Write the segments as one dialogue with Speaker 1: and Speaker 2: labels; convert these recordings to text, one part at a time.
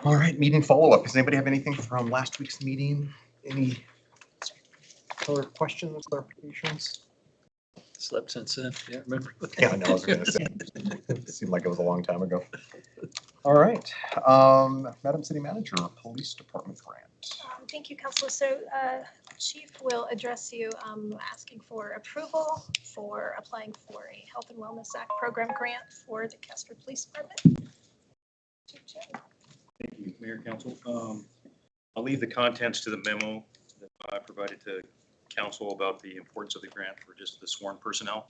Speaker 1: All right, meeting follow-up. Does anybody have anything from last week's meeting? Any other questions, clarifications?
Speaker 2: Slept since then. Yeah, remember?
Speaker 1: Yeah, I know, I was gonna say. It seemed like it was a long time ago. All right, Madam City Manager, Police Department grant.
Speaker 3: Thank you, Councilor. So Chief will address you asking for approval for applying for a Health and Wellness Act program grant for the Casper Police Department.
Speaker 4: Thank you, Mayor, Council. I'll leave the contents to the memo that I provided to Council about the importance of the grant for just the sworn personnel.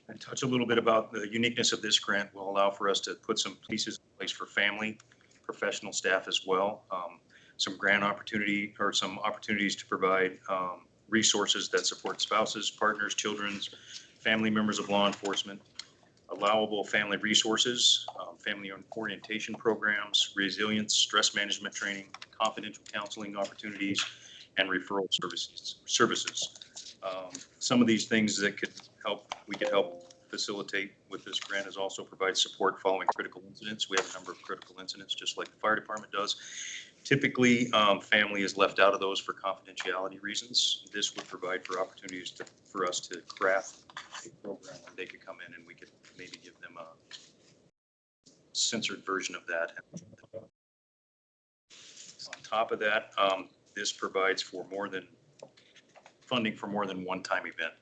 Speaker 4: And touch a little bit about the uniqueness of this grant will allow for us to put some pieces in place for family, professional staff as well. Some grant opportunity or some opportunities to provide resources that support spouses, partners, children, family members of law enforcement, allowable family resources, family orientation programs, resilience, stress management training, confidential counseling opportunities, and referral services. Some of these things that we could help facilitate with this grant is also provide support following critical incidents. We have a number of critical incidents, just like the fire department does. Typically, family is left out of those for confidentiality reasons. This would provide for opportunities for us to craft a program where they could come in and we could maybe give them a censored version of that. On top of that, this provides for funding for more than one-time event.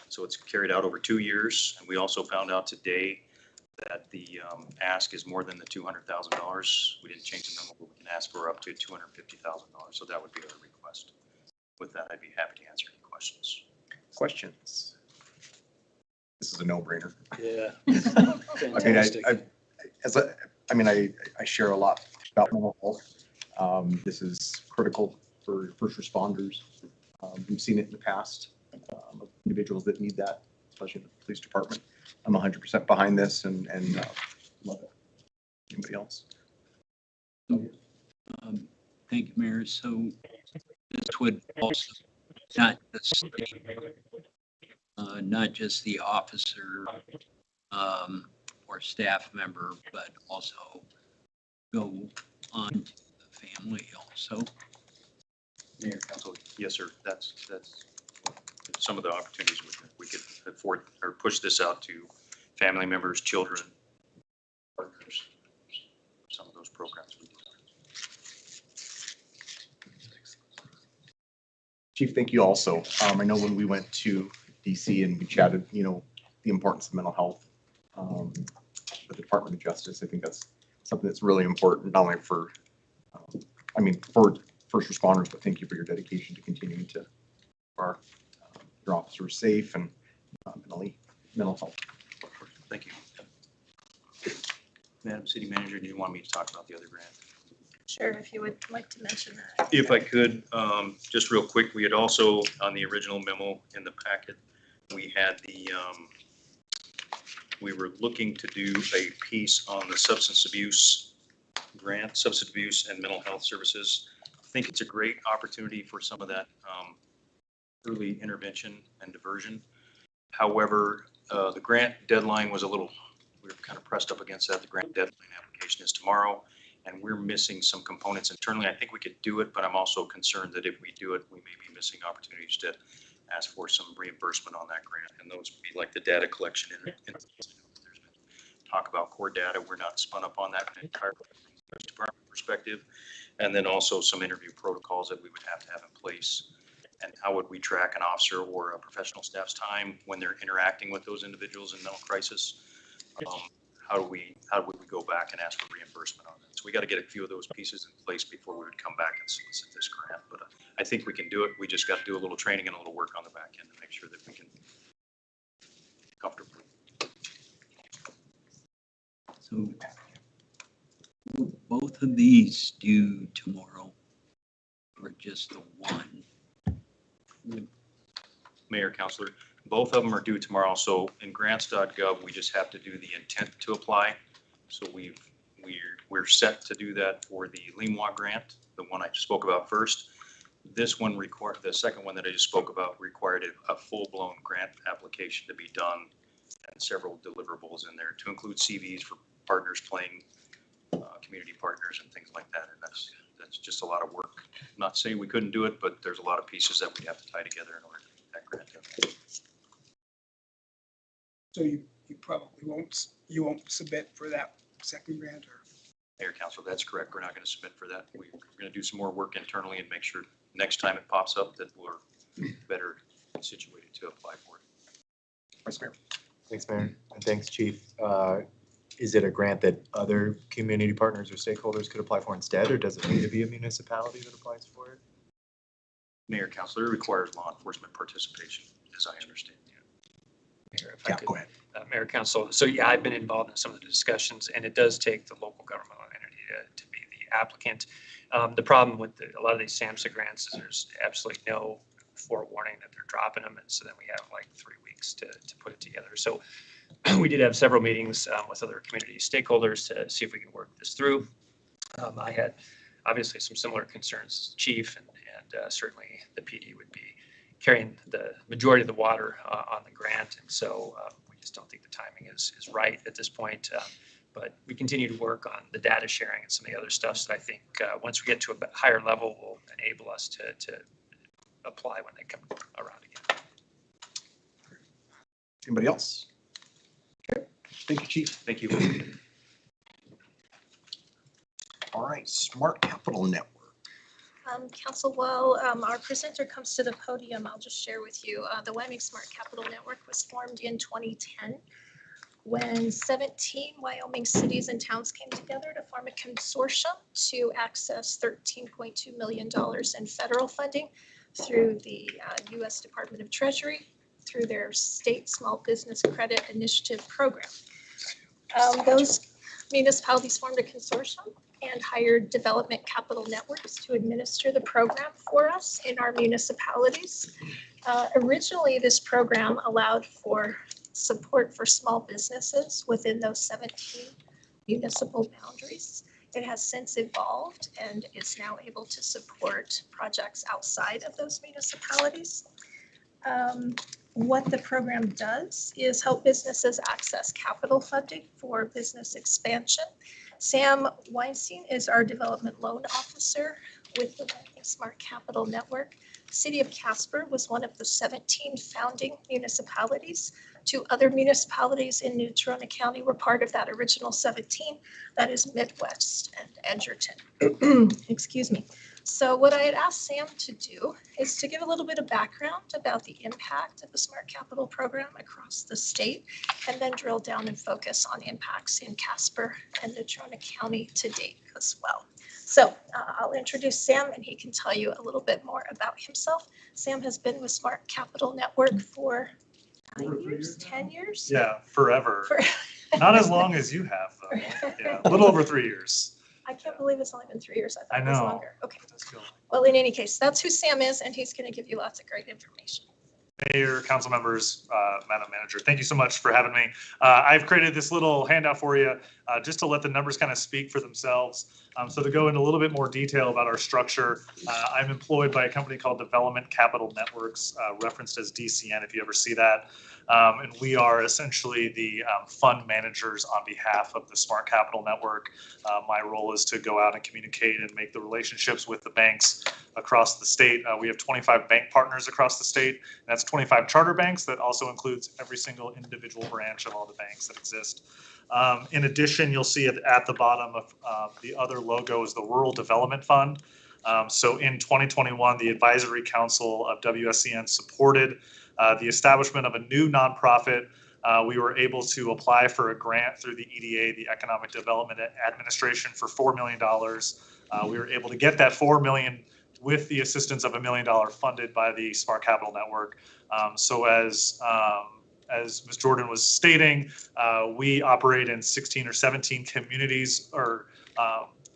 Speaker 4: So it's carried out over 2 years. And we also found out today that the ask is more than the $200,000. We didn't change the number, but we can ask for up to $250,000. So that would be our request. With that, I'd be happy to answer any questions.
Speaker 1: Questions? This is a no-brainer.
Speaker 2: Yeah.
Speaker 1: I mean, I share a lot about mental health. This is critical for first responders. We've seen it in the past, of individuals that need that, especially in the police department. I'm 100% behind this and love it. Anybody else?
Speaker 5: Thank you, Mayor. So this would also not just the officer or staff member, but also go on to the family also.
Speaker 4: Mayor, Council, yes, sir. That's some of the opportunities we could afford or push this out to family members, children, partners. Some of those programs we do.
Speaker 1: Chief, thank you also. I know when we went to DC and we chatted, the importance of mental health with the Department of Justice. I think that's something that's really important, not only for first responders, but thank you for your dedication to continuing to keep your officers safe and mental health.
Speaker 4: Thank you. Madam City Manager, do you want me to talk about the other grant?
Speaker 3: Sure, if you would like to mention that.
Speaker 4: If I could, just real quick, we had also, on the original memo in the packet, we had we were looking to do a piece on the substance abuse grant, substance abuse and mental health services. I think it's a great opportunity for some of that early intervention and diversion. However, the grant deadline was we were kind of pressed up against that. The grant deadline application is tomorrow, and we're missing some components internally. I think we could do it, but I'm also concerned that if we do it, we may be missing opportunities to ask for some reimbursement on that grant. And those would be like the data collection. There's been talk about core data. We're not spun up on that entire department perspective. And then also some interview protocols that we would have to have in place. And how would we track an officer or a professional staff's time when they're interacting with those individuals in mental crisis? How would we go back and ask for reimbursement on that? So we got to get a few of those pieces in place before we would come back and solicit this grant. But I think we can do it. We just got to do a little training and a little work on the back end to make sure that we can comfortably.
Speaker 5: So will both of these due tomorrow or just the one?
Speaker 4: Mayor, Councilor, both of them are due tomorrow. So in grants.gov, we just have to do the intent to apply. So we're set to do that for the Renewal grant, the one I spoke about first. This one the second one that I just spoke about required a full-blown grant application to be done and several deliverables in there to include CVs for partners playing community partners and things like that. And that's just a lot of work. I'm not saying we couldn't do it, but there's a lot of pieces that we have to tie together in order to get that grant done.
Speaker 6: So you probably won't submit for that second grant, or?
Speaker 4: Mayor, Council, that's correct. We're not going to submit for that. We're going to do some more work internally and make sure next time it pops up that we're better situated to apply for it.
Speaker 1: Vice Mayor.
Speaker 7: Thanks, Mayor, and thanks, Chief. Is it a grant that other community partners or stakeholders could apply for instead, or does it need to be a municipality that applies for it?
Speaker 4: Mayor, Council, it requires law enforcement participation, as I understand it.
Speaker 2: Mayor, if I
Speaker 1: Yeah,
Speaker 2: could-
Speaker 1: go ahead.
Speaker 2: Mayor, Council, so yeah, I've been involved in some of the discussions, and it does take the local governmental entity to be the applicant. The problem with a lot of these SAMHSA grants is there's absolutely no forewarning that they're dropping them, and so then we have like 3 weeks to put it together. So we did have several meetings with other community stakeholders to see if we can work this through. I had obviously some similar concerns as chief, and certainly the PD would be carrying the majority of the water on the grant, and so we just don't think the timing is right at this point. But we continue to work on the data sharing and some of the other stuff. So I think once we get to a higher level, will enable us to apply when they come around again.
Speaker 1: Anybody else? Okay. Thank you, Chief.
Speaker 4: Thank you.
Speaker 1: All right, Smart Capital Network.
Speaker 3: Council, while our presenter comes to the podium, I'll just share with you, the Wyoming Smart Capital Network was formed in 2010 when 17 Wyoming cities and towns came together to form a consortium to access $13.2 million in federal funding through the U.S. Department of Treasury, through their state small business credit initiative program. Those municipalities formed a consortium and hired development capital networks to administer the program for us in our municipalities. Originally, this program allowed for support for small businesses within those 17 municipal boundaries. It has since evolved and is now able to support projects outside of those municipalities. What the program does is help businesses access capital funding for business expansion. Sam Weinstein is our development loan officer with the Wyoming Smart Capital Network. City of Casper was one of the 17 founding municipalities. 2 other municipalities in Natrona County were part of that original 17. That is Midwest and Edgerton. Excuse me. So what I had asked Sam to do is to give a little bit of background about the impact of the Smart Capital Program across the state, and then drill down and focus on impacts in Casper and Natrona County to date as well. So I'll introduce Sam and he can tell you a little bit more about himself. Sam has been with Smart Capital Network for 9 years, 10 years?
Speaker 8: Yeah, forever.
Speaker 3: For-
Speaker 8: Not as long as you have, though. Yeah, a little over 3 years.
Speaker 3: I can't believe it's only been 3 years. I
Speaker 8: I
Speaker 3: thought it was
Speaker 8: know.
Speaker 3: longer. Okay.
Speaker 8: It does feel like
Speaker 3: Well, in any case, that's who Sam is, and he's going to give you lots of great information.
Speaker 8: Mayor, council members, Madam Manager, thank you so much for having me. I've created this little handout for you just to let the numbers kind of speak for themselves. So to go into a little bit more detail about our structure, I'm employed by a company called Development Capital Networks, referenced as DCN if you ever see that. And we are essentially the fund managers on behalf of the Smart Capital Network. My role is to go out and communicate and make the relationships with the banks across the state. We have 25 bank partners across the state. And that's 25 charter banks. That also includes every single individual branch of all the banks that exist. In addition, you'll see at the bottom of the other logo is the Rural Development Fund. So in 2021, the Advisory Council of WSCN supported the establishment of a new nonprofit. We were able to apply for a grant through the EDA, the Economic Development Administration, for $4 million. We were able to get that $4 million with the assistance of $1 million funded by the Smart Capital Network. So as Ms. Jordan was stating, we operate in 16 or 17 communities or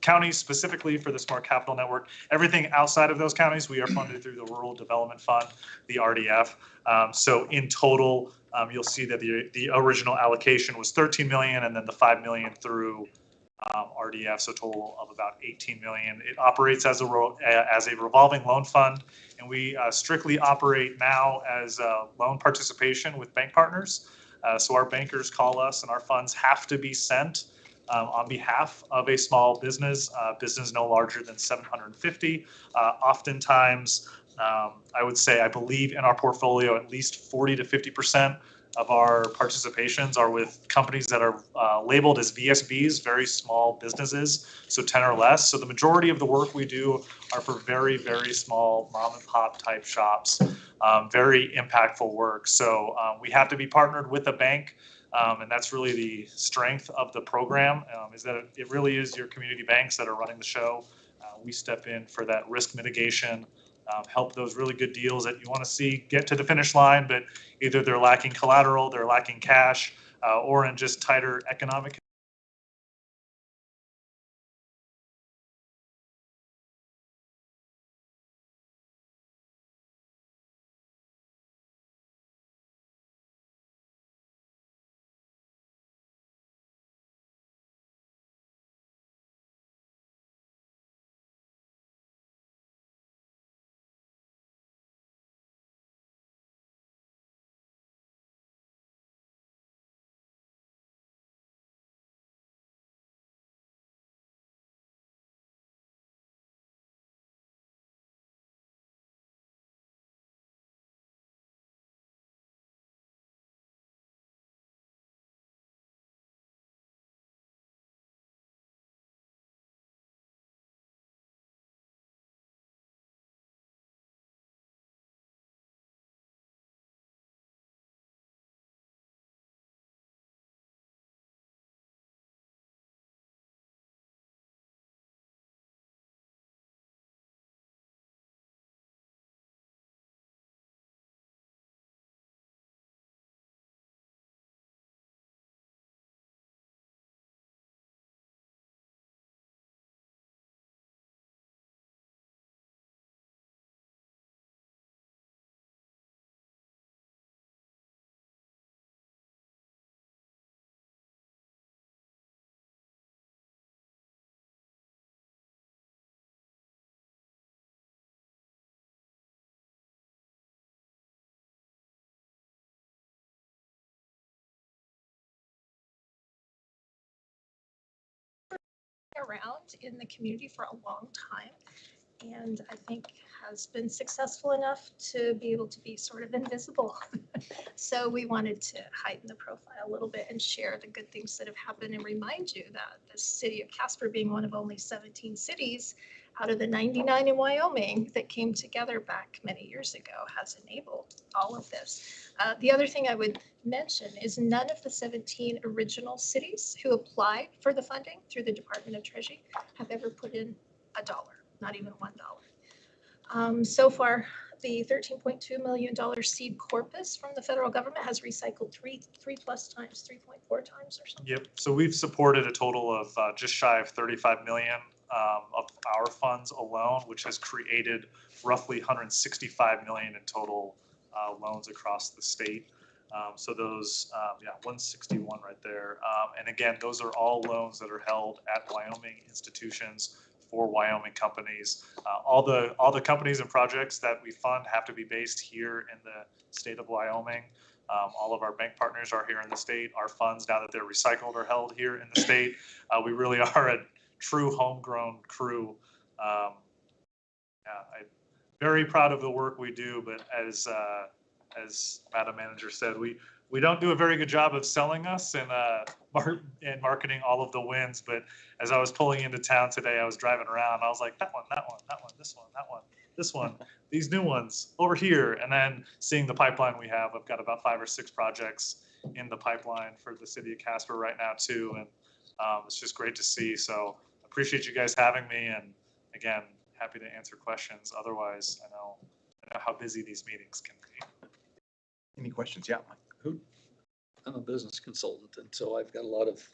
Speaker 8: counties specifically for the Smart Capital Network. Everything outside of those counties, we are funded through the Rural Development Fund, the RDF. So in total, you'll see that the original allocation was 13 million, and then the 5 million through RDF, so total of about 18 million. It operates as a revolving loan fund, and we strictly operate now as loan participation with bank partners. So our bankers call us, and our funds have to be sent on behalf of a small business, business no larger than 750. Oftentimes, I would say, I believe in our portfolio, at least 40 to 50% of our participations are with companies that are labeled as VSBs, very small businesses, so 10 or less. So the majority of the work we do are for very, very small mom and pop type shops, very impactful work. So we have to be partnered with a bank, and that's really the strength of the program, is that it really is your community banks that are running the show. We step in for that risk mitigation, help those really good deals that you want to see get to the finish line, but either they're lacking collateral, they're lacking cash, or in just tighter economic.
Speaker 3: Around in the community for a long time, and I think has been successful enough to be able to be sort of invisible. So we wanted to heighten the profile a little bit and share the good things that have happened and remind you that the city of Casper, being one of only 17 cities out of the 99 in Wyoming that came together back many years ago, has enabled all of this. The other thing I would mention is none of the 17 original cities who applied for the funding through the Department of Treasury have ever put in $1, not even $1. So far, the $13.2 million seed corpus from the federal government has recycled three plus times, 3.4 times or something.
Speaker 8: Yep. So we've supported a total of just shy of 35 million of our funds alone, which has created roughly 165 million in total loans across the state. So those, 161 right there. And again, those are all loans that are held at Wyoming institutions for Wyoming companies. All the companies and projects that we fund have to be based here in the state of Wyoming. All of our bank partners are here in the state. Our funds, now that they're recycled, are held here in the state. We really are a true homegrown crew. I'm very proud of the work we do, but as Madam Manager said, we don't do a very good job of selling us and marketing all of the wins. But as I was pulling into town today, I was driving around. I was like, that one, this one, that one, this one, these new ones over here. And then seeing the pipeline we have, I've got about 5 or 6 projects in the pipeline for the city of Casper right now too. And it's just great to see. So appreciate you guys having me. And again, happy to answer questions. Otherwise, I know how busy these meetings can be.
Speaker 1: Any questions? Yeah.
Speaker 9: I'm a business consultant, and so I've got a lot of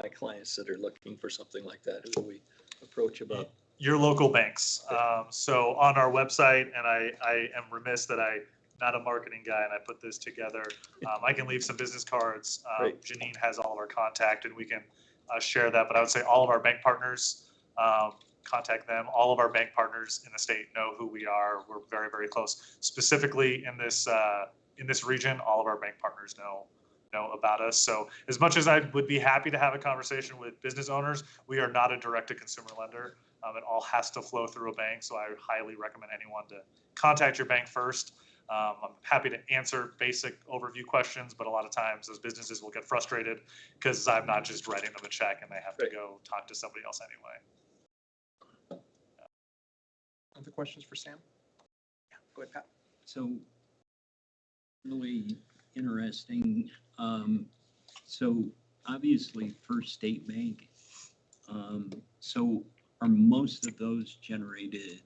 Speaker 9: my clients that are looking for something like that. Who do we approach about?
Speaker 8: Your local banks. So on our website, and I am remiss that I'm not a marketing guy and I put this together. I can leave some business cards. Janine has all of our contact and we can share that. But I would say all of our bank partners, contact them. All of our bank partners in the state know who we are. We're very, very close. Specifically in this region, all of our bank partners know about us. So as much as I would be happy to have a conversation with business owners, we are not a direct-to-consumer lender. It all has to flow through a bank, so I highly recommend anyone to contact your bank first. I'm happy to answer basic overview questions, but a lot of times those businesses will get frustrated because I'm not just writing them a check and they have to go talk to somebody else anyway.
Speaker 1: Other questions for Sam? Yeah, go ahead, Pat.
Speaker 5: So really interesting. So obviously First State Bank. So are most of those generated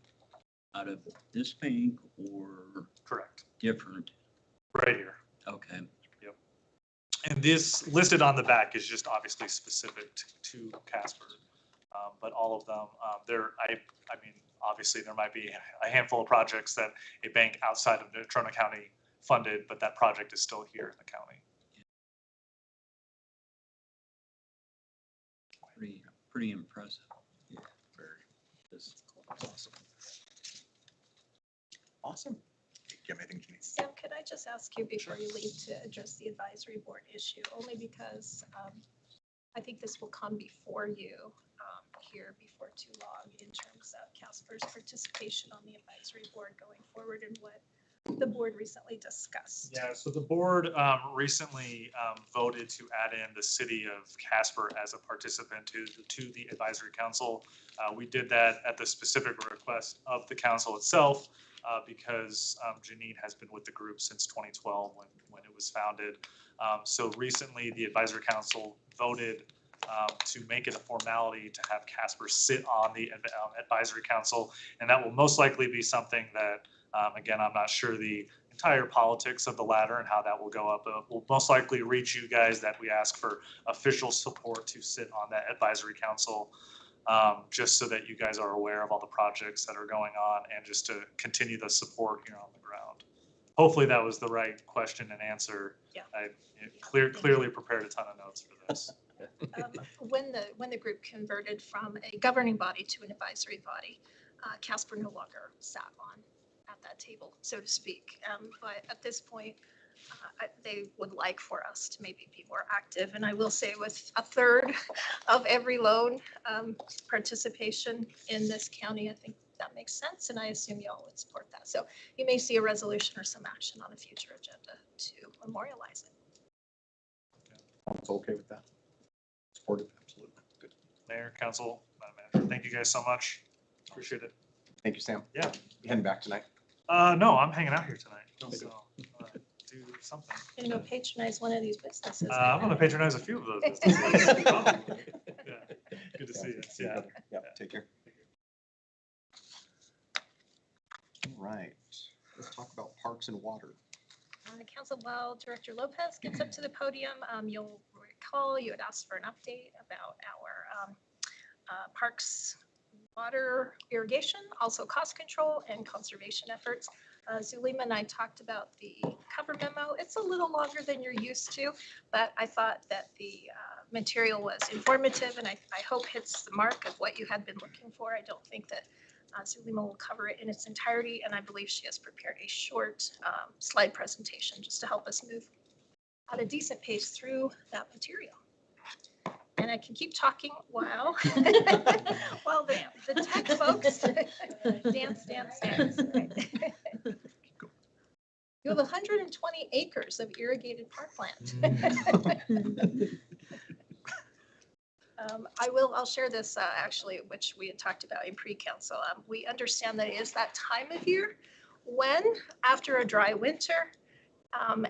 Speaker 5: out of this bank or
Speaker 8: Correct.
Speaker 5: different?
Speaker 8: Right here.
Speaker 5: Okay.
Speaker 8: And this listed on the back is just obviously specific to Casper, but all of them, I mean, obviously there might be a handful of projects that a bank outside of Natrona County funded, but that project is still here in the county.
Speaker 5: Pretty impressive.
Speaker 1: Yeah, very. This awesome. Awesome. Do you have anything you need?
Speaker 3: Sam, could I just ask you before you leave to address the advisory board issue, only because I think this will come before you here before too long in terms of Casper's participation on the advisory board going forward and what the board recently discussed.
Speaker 8: Yeah, so the board recently voted to add in the city of Casper as a participant to the advisory council. We did that at the specific request of the council itself because Janine has been with the group since 2012 when it was founded. So recently the advisory council voted to make it a formality to have Casper sit on the advisory council, and that will most likely be something that again, I'm not sure the entire politics of the ladder and how that will go up, but we'll most likely reach you guys that we ask for official support to sit on that advisory council, just so that you guys are aware of all the projects that are going on and just to continue the support here on the ground. Hopefully that was the right question and answer.
Speaker 3: Yeah.
Speaker 8: I clearly prepared a ton of notes for this.
Speaker 3: When the group converted from a governing body to an advisory body, Casper no longer sat on at that table, so to speak. But at this point, they would like for us to maybe be more active. And I will say with a third of every loan participation in this county, I think that makes sense. And I assume you all would support that. So you may see a resolution or some action on a future agenda to memorialize it.
Speaker 1: It's okay with that? Supportive, absolutely. Good.
Speaker 8: Mayor, council, Madam Manager, thank you guys so much. Appreciate it.
Speaker 1: Thank you, Sam.
Speaker 8: Yeah.
Speaker 1: You heading back tonight?
Speaker 8: No, I'm hanging out here tonight. So, do something.
Speaker 3: You're gonna go patronize one of these businesses.
Speaker 8: I'm going to patronize a few of those businesses. Probably. Yeah. Good to see you. Yeah.
Speaker 1: Yeah, take care. All right, let's talk about parks and water.
Speaker 3: Council, while Director Lopez gets up to the podium, you'll recall you had asked for an update about our parks, water irrigation, also cost control and conservation efforts. Zulema and I talked about the cover memo. It's a little longer than you're used to, but I thought that the material was informative and I hope hits the mark of what you had been looking for. I don't think that Zulema will cover it in its entirety, and I believe she has prepared a short slide presentation just to help us move at a decent pace through that material. And I can keep talking while the tech folks dance. Right. You have 120 acres of irrigated parkland. I'll share this actually, which we had talked about in pre-council. We understand that it is that time of year when, after a dry winter,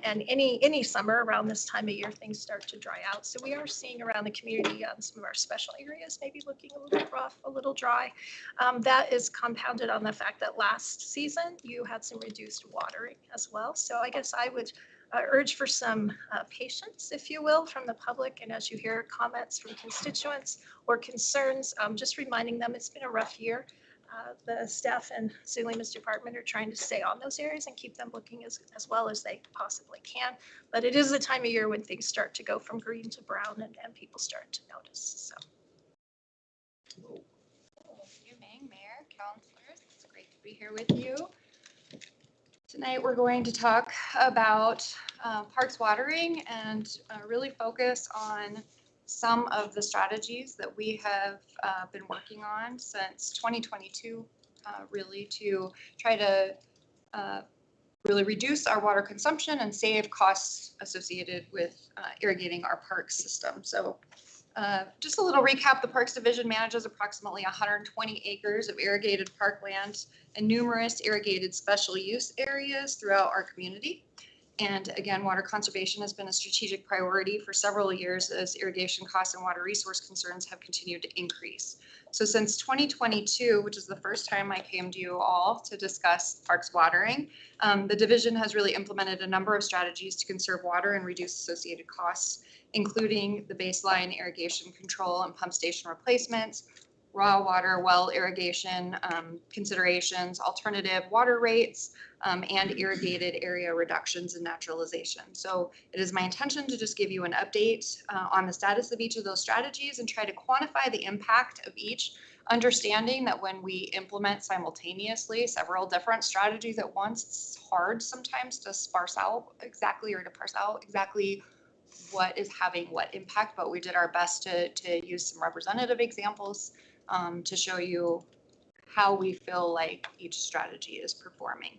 Speaker 3: and any summer around this time of year, things start to dry out. So we are seeing around the community some of our special areas maybe looking a little rough, a little dry. That is compounded on the fact that last season you had some reduced watering as well. So I guess I would urge for some patience, if you will, from the public. And as you hear comments from constituents or concerns, just reminding them it's been a rough year. The staff and Zulema's department are trying to stay on those areas and keep them looking as well as they possibly can. But it is the time of year when things start to go from green to brown and people start to notice. So.
Speaker 10: Good evening, Mayor, councilors. It's great to be here with you Tonight, we're going to talk about parks watering and really focus on some of the strategies that we have been working on since 2022, really to try to really reduce our water consumption and save costs associated with irrigating our park system. So just a little recap, the Parks Division manages approximately 120 acres of irrigated parkland and numerous irrigated special use areas throughout our community. And again, water conservation has been a strategic priority for several years as irrigation costs and water resource concerns have continued to increase. So since 2022, which is the first time I came to you all to discuss parks watering, the division has really implemented a number of strategies to conserve water and reduce associated costs, including the baseline irrigation control and pump station replacements, raw water well irrigation considerations, alternative water rates, and irrigated area reductions and naturalization. So it is my intention to just give you an update on the status of each of those strategies and try to quantify the impact of each, understanding that when we implement simultaneously several different strategies at once, it's hard sometimes to parse out exactly what is having what impact, but we did our best to use some representative examples to show you how we feel like each strategy is performing.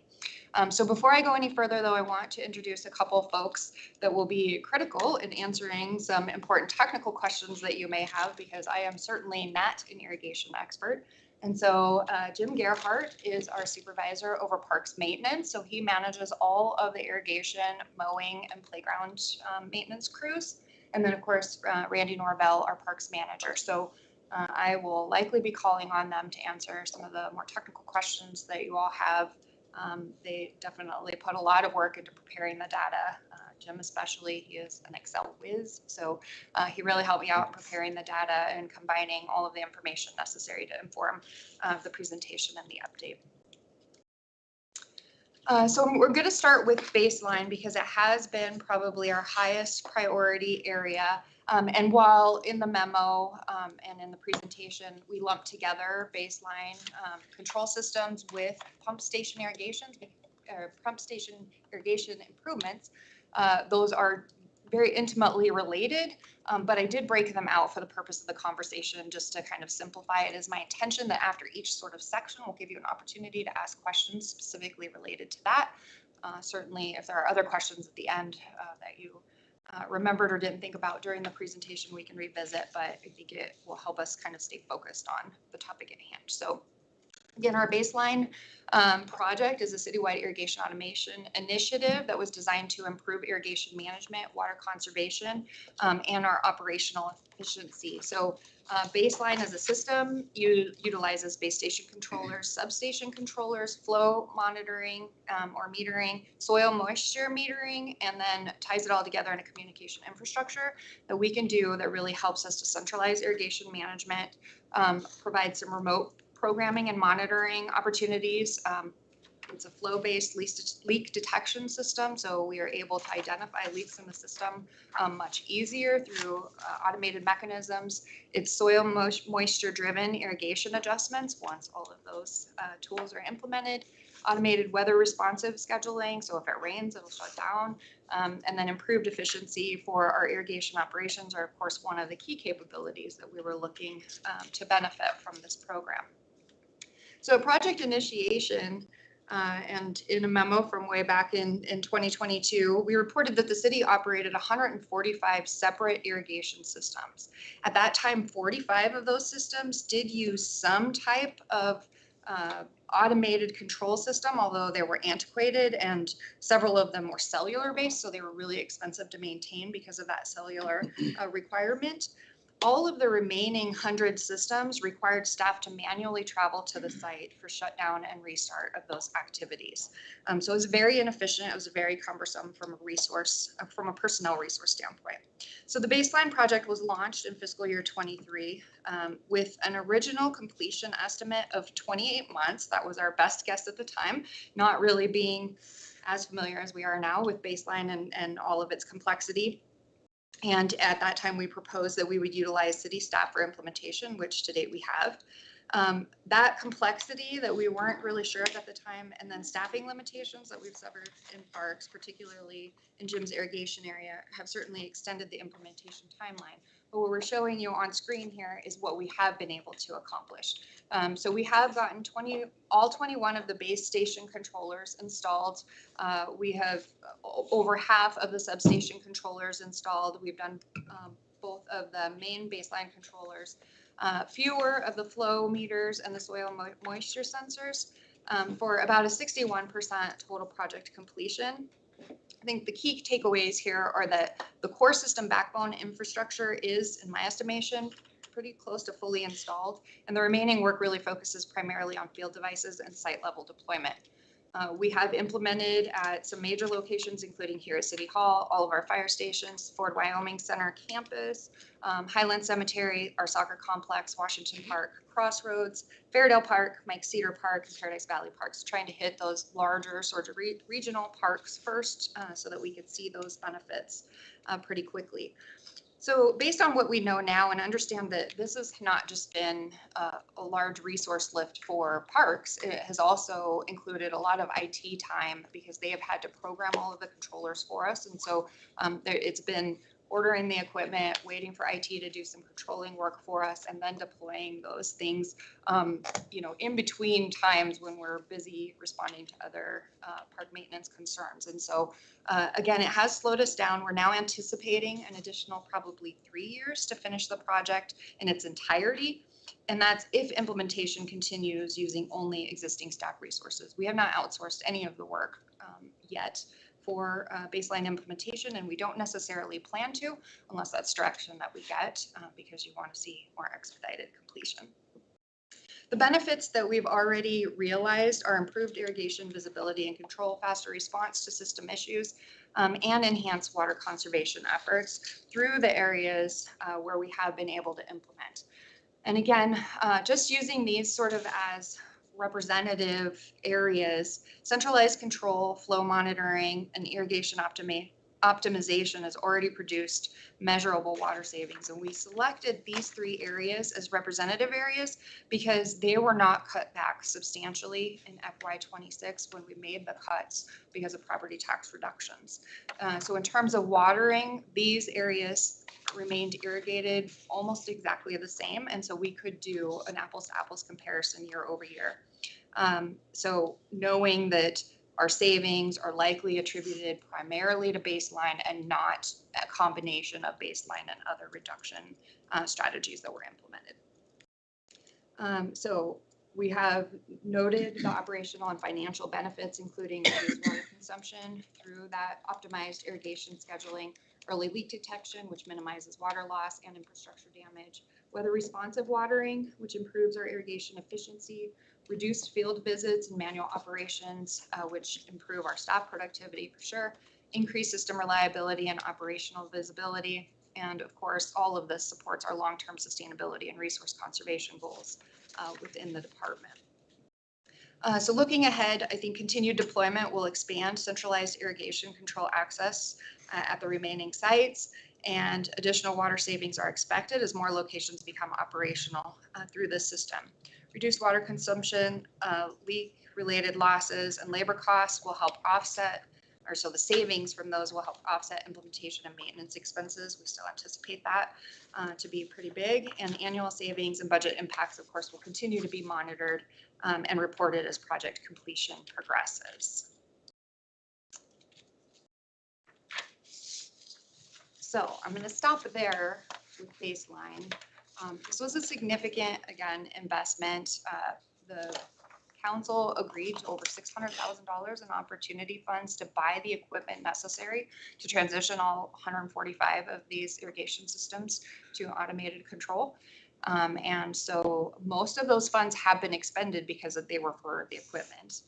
Speaker 10: So before I go any further, though, I want to introduce a couple folks that will be critical in answering some important technical questions that you may have, because I am certainly not an irrigation expert. And so Jim Gerhardt is our supervisor over parks maintenance. So he manages all of the irrigation, mowing, and playground maintenance crews. And then, of course, Randy Norvell, our parks manager. So I will likely be calling on them to answer some of the more technical questions that you all have. They definitely put a lot of work into preparing the data. Jim especially, he is an Excel whiz. So he really helped me out preparing the data and combining all of the information necessary to inform the presentation and the update. So we're going to start with baseline because it has been probably our highest priority area. And while in the memo and in the presentation, we lump together baseline control systems with pump station irrigation improvements, those are very intimately related, but I did break them out for the purpose of the conversation just to kind of simplify it. It is my intention that after each sort of section, we'll give you an opportunity to ask questions specifically related to that. Certainly, if there are other questions at the end that you remembered or didn't think about during the presentation, we can revisit, but I think it will help us kind of stay focused on the topic at hand. So again, our baseline project is a citywide irrigation automation initiative that was designed to improve irrigation management, water conservation, and our operational efficiency. So baseline as a system utilizes base station controllers, substation controllers, flow monitoring or metering, soil moisture metering, and then ties it all together in a communication infrastructure that we can do that really helps us to centralize irrigation management, provide some remote programming and monitoring opportunities. It's a flow-based leak detection system, so we are able to identify leaks in the system much easier through automated mechanisms. It's soil moisture-driven irrigation adjustments once all of those tools are implemented. Automated weather responsive scheduling, so if it rains, it'll shut down. And then improved efficiency for our irrigation operations are, of course, one of the key capabilities that we were looking to benefit from this program. So project initiation, and in a memo from way back in 2022, we reported that the city operated 145 separate irrigation systems. At that time, 45 of those systems did use some type of automated control system, although they were antiquated, and several of them were cellular based, so they were really expensive to maintain because of that cellular requirement. All of the remaining 100 systems required staff to manually travel to the site for shutdown and restart of those activities. So it was very inefficient. It was very cumbersome from a personnel resource standpoint. So the baseline project was launched in fiscal year 23 with an original completion estimate of 28 months. That was our best guess at the time, not really being as familiar as we are now with baseline and all of its complexity. And at that time, we proposed that we would utilize city staff for implementation, which to date we have. That complexity that we weren't really sure of at the time, and then staffing limitations that we've suffered in parks, particularly in Jim's irrigation area, have certainly extended the implementation timeline. But what we're showing you on screen here is what we have been able to accomplish. So we have gotten all 21 of the base station controllers installed. We have over half of the substation controllers installed. We've done both of the main baseline controllers, fewer of the flow meters and the soil moisture sensors, for about a 61% total project completion. I think the key takeaways here are that the core system backbone infrastructure is, in my estimation, pretty close to fully installed, and the remaining work really focuses primarily on field devices and site level deployment. We have implemented at some major locations, including here at City Hall, all of our fire stations, Ford Wyoming Center campus, Highland Cemetery, our soccer complex, Washington Park, Crossroads, Fairdale Park, Mike Cedar Park, and Paradise Valley Parks, trying to hit those larger sort of regional parks first, so that we could see those benefits pretty quickly. So based on what we know now, and understand that this has not just been a large resource lift for parks, it has also included a lot of IT time because they have had to program all of the controllers for us. And so it's been ordering the equipment, waiting for IT to do some controlling work for us, and then deploying those things, in between times when we're busy responding to other park maintenance concerns. And so, again, it has slowed us down. We're now anticipating an additional probably 3 years to finish the project in its entirety. And that's if implementation continues using only existing staff resources. We have not outsourced any of the work yet for baseline implementation, and we don't necessarily plan to unless that's direction that we get, because you want to see more expedited completion. The benefits that we've already realized are improved irrigation visibility and control, faster response to system issues, and enhanced water conservation efforts through the areas where we have been able to implement. And again, just using these sort of as representative areas, centralized control, flow monitoring, and irrigation optimization has already produced measurable water savings. And we selected these 3 areas as representative areas because they were not cut back substantially in FY26 when we made the cuts because of property tax reductions. So in terms of watering, these areas remained irrigated almost exactly the same. And so we could do an apples to apples comparison year over year. So knowing that our savings are likely attributed primarily to baseline and not a combination of baseline and other reduction strategies that were implemented. So we have noted the operational and financial benefits, including reduced water consumption through that optimized irrigation scheduling, early leak detection, which minimizes water loss and infrastructure damage, weather responsive watering, which improves our irrigation efficiency, reduced field visits and manual operations, which improve our staff productivity for sure, increased system reliability and operational visibility, and of course, all of this supports our long-term sustainability and resource conservation goals within the department. So looking ahead, I think continued deployment will expand centralized irrigation control access at the remaining sites, and additional water savings are expected as more locations become operational through this system. Reduced water consumption, leak-related losses, and labor costs will help offset, or so the savings from those will help offset implementation and maintenance expenses. We still anticipate that to be pretty big, and annual savings and budget impacts, of course, will continue to be monitored and reported as project completion progresses. So I'm going to stop there with baseline. This was a significant, again, investment. The council agreed to over $600,000 in opportunity funds to buy the equipment necessary to transition all 145 of these irrigation systems to automated control. And so most of those funds have been expended because they were for the equipment.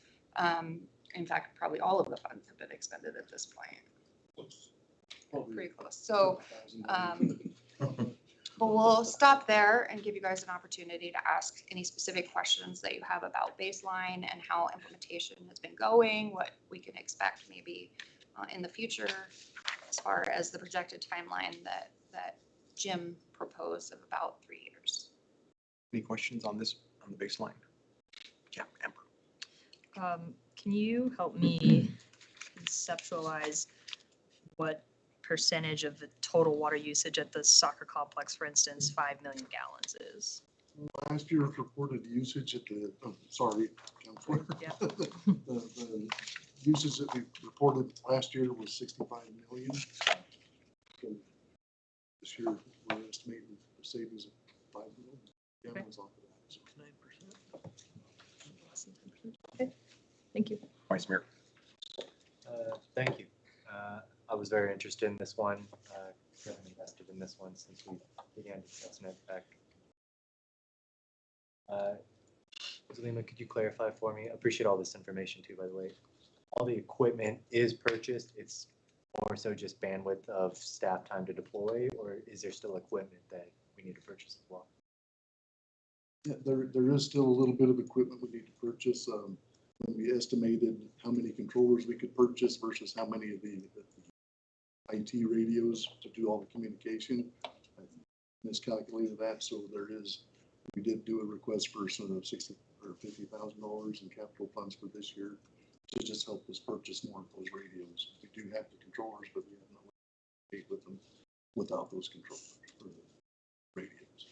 Speaker 10: In fact, probably all of the funds have been expended at this point. Pretty close. So, but we'll stop there and give you guys an opportunity to ask any specific questions that you have about baseline and how implementation has been going, what we can expect maybe in the future as far as the projected timeline that Jim proposed of about 3 years.
Speaker 1: Any questions on this from the baseline. Yeah, Amber.
Speaker 11: Can you help me conceptualize what percentage of the total water usage at the soccer complex, for instance, 5 million gallons is?
Speaker 12: Last year's reported usage at the, sorry, Counselor.
Speaker 11: Yeah.
Speaker 12: The usage that we reported last year was 65 million. So this year, we're estimating a savings of 5 million gallons off of that. So
Speaker 11: 9%. Okay, thank you.
Speaker 1: Vice Mayor.
Speaker 7: Thank you. I was very interested in this one. Really invested in this one since we began discussing it back. Zelima, could you clarify for me? I appreciate all this information too, by the way. All the equipment is purchased. It's more so just bandwidth of staff time to deploy, or is there still equipment that we need to purchase as well?
Speaker 12: yeah, there is still a little bit of equipment we need to purchase. When we estimated how many controllers we could purchase versus how many of the IT radios to do all the communication, I miscalculated that. So we did do a request for sort of $60,000 or $50,000 in capital funds for this year to just help us purchase more of those radios. We do have the controllers, but we have no way to pay with them without those controllers for the radios.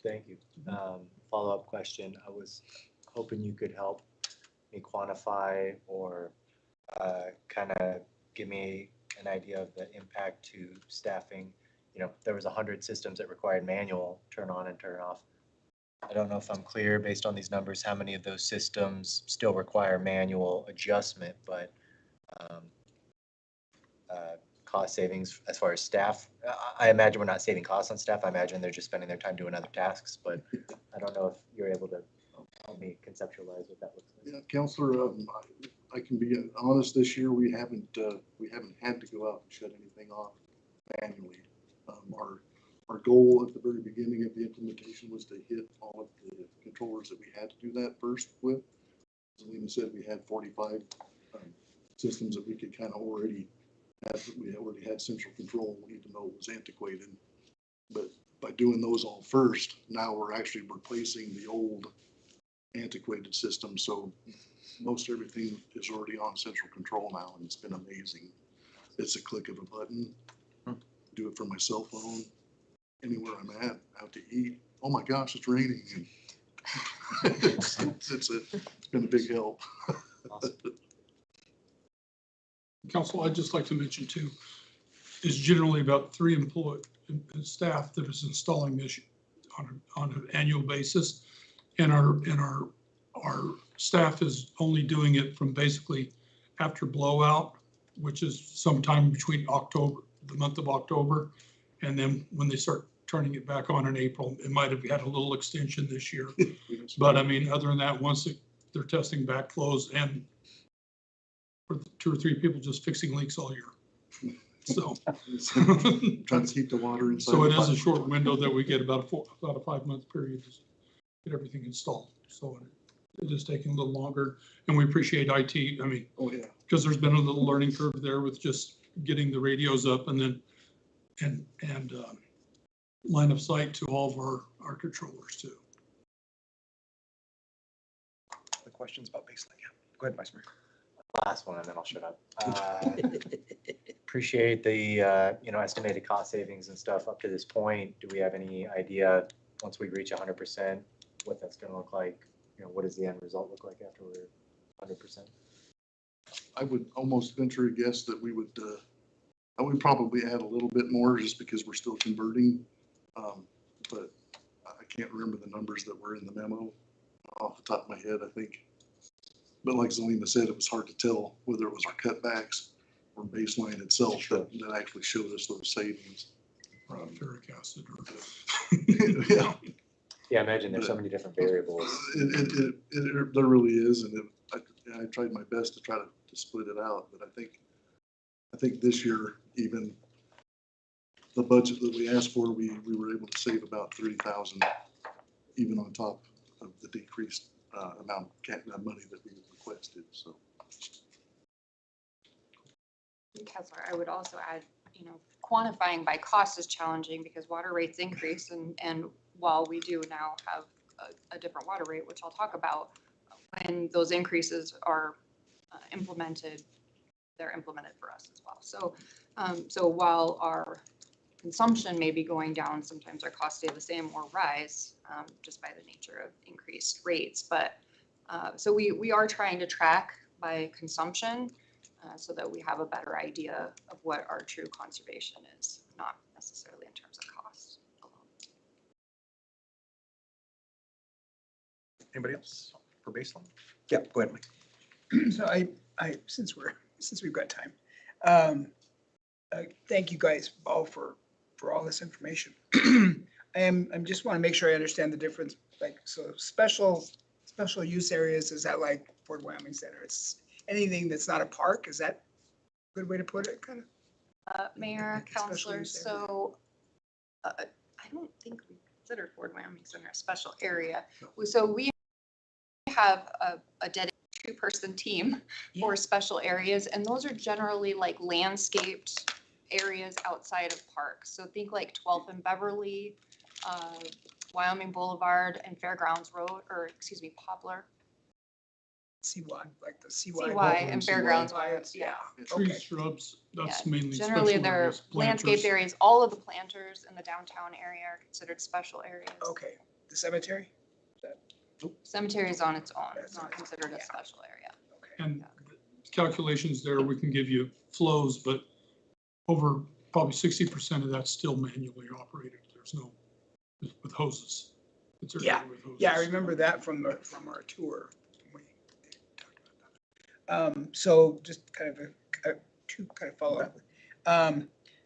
Speaker 7: Thank you. Follow-up question. I was hoping you could help me quantify or kind of give me an idea of the impact to staffing. You know, there was 100 systems that required manual turn on and turn off. I don't know if I'm clear based on these numbers, how many of those systems still require manual adjustment, but cost savings as far as staff. I imagine we're not saving costs on staff. I imagine they're just spending their time doing other tasks, but I don't know if you're able to help me conceptualize what that looks like.
Speaker 12: Yeah, Counselor, I can be honest. This year we haven't had to go out and shut anything off manually. Our goal at the very beginning of the implementation was to hit all of the controllers that we had to do that first with. As Lena said, we had 45 systems that we could kind of already have. We already had central control, even though it was antiquated. But by doing those all first, now we're actually replacing the old antiquated system. So most everything is already on central control now, and it's been amazing. It's a click of a button. Do it from my cell phone, anywhere I'm at, out to eat. Oh my gosh, it's raining. It's been a big help.
Speaker 7: Awesome.
Speaker 13: Council, I'd just like to mention too, is generally about 3 employee staff that is installing this on an annual basis. And our staff is only doing it from basically after blowout, which is sometime between the month of October. And then when they start turning it back on in April, it might have had a little extension this year. But I mean, other than that, once they're testing backflows and 2 or 3 people just fixing leaks all year. So
Speaker 12: Trying to keep the water inside.
Speaker 13: So it is a short window that we get about a 5-month period to get everything installed. So it is taking a little longer, and we appreciate IT. I mean,
Speaker 12: Oh yeah,
Speaker 13: because there's been a little learning curve there with just getting the radios up and then and line of sight to all of our controllers too.
Speaker 1: The questions about baseline. Yeah. Go ahead, Vice Mayor.
Speaker 7: Last one, and then I'll shut up. Appreciate the estimated cost savings and stuff up to this point. Do we have any idea once we reach 100% what that's going to look like? You know, what does the end result look like after we're 100%?
Speaker 12: I would almost venture a guess that we would. I would probably add a little bit more just because we're still converting, but I can't remember the numbers that were in the memo off the top of my head. I think. But like Zelina said, it was hard to tell whether it was our cutbacks or baseline itself that actually showed us those savings.
Speaker 13: Ferric acid.
Speaker 12: Yeah.
Speaker 7: Yeah, I imagine there's so many different variables.
Speaker 12: There really is, and I tried my best to try to split it out. But I think this year, even the budget that we asked for, we were able to save about $30,000, even on top of the decreased amount of money that we requested. So,
Speaker 10: Counselor, I would also add, quantifying by cost is challenging because water rates increase and while we do now have a different water rate, which I'll talk about, when those increases are implemented, they're implemented for us as well. So, so while our consumption may be going down, sometimes our costs stay the same or rise, just by the nature of increased rates. But so we are trying to track by consumption so that we have a better idea of what our true conservation is, not necessarily in terms of cost alone.
Speaker 1: Anybody else for baseline? Yeah, go ahead, Mike.
Speaker 6: So since we've got time, thank you guys all for all this information. I'm just want to make sure I understand the difference. Like, so special use areas, is that like Fort Wyoming Center? It's anything that's not a park. Is that a good way to put it? Kind of.
Speaker 10: Mayor,
Speaker 6: Special
Speaker 10: counselors,
Speaker 6: use area.
Speaker 10: so I don't think we consider Fort Wyoming Center a special area. So we have a dedicated 2-person team for special areas, and those are generally like landscaped areas outside of parks. So think like 12th and Beverly, Wyoming Boulevard and Fairgrounds Road, or excuse me, Poplar.
Speaker 6: CY, like the CY.
Speaker 10: CY and Fairgrounds, yeah.
Speaker 13: Trees,
Speaker 6: Okay.
Speaker 13: shrubs, that's
Speaker 10: Yeah,
Speaker 13: mainly
Speaker 10: generally
Speaker 13: special
Speaker 10: they're
Speaker 13: areas.
Speaker 10: landscaped
Speaker 13: Planters.
Speaker 10: areas. All of the planters in the downtown area are considered special areas.
Speaker 6: Okay, the cemetery?
Speaker 10: Cemetery is on its own. It's not
Speaker 6: That's-
Speaker 10: considered a
Speaker 6: yeah.
Speaker 10: special area.
Speaker 6: Okay.
Speaker 13: And calculations there, we can give you flows, but over probably 60% of that's still manually operated. There's no, with hoses. It's
Speaker 6: Yeah,
Speaker 13: with hoses.
Speaker 6: Yeah, I remember that from our tour. We talked about that. So just kind of two kind of follow up.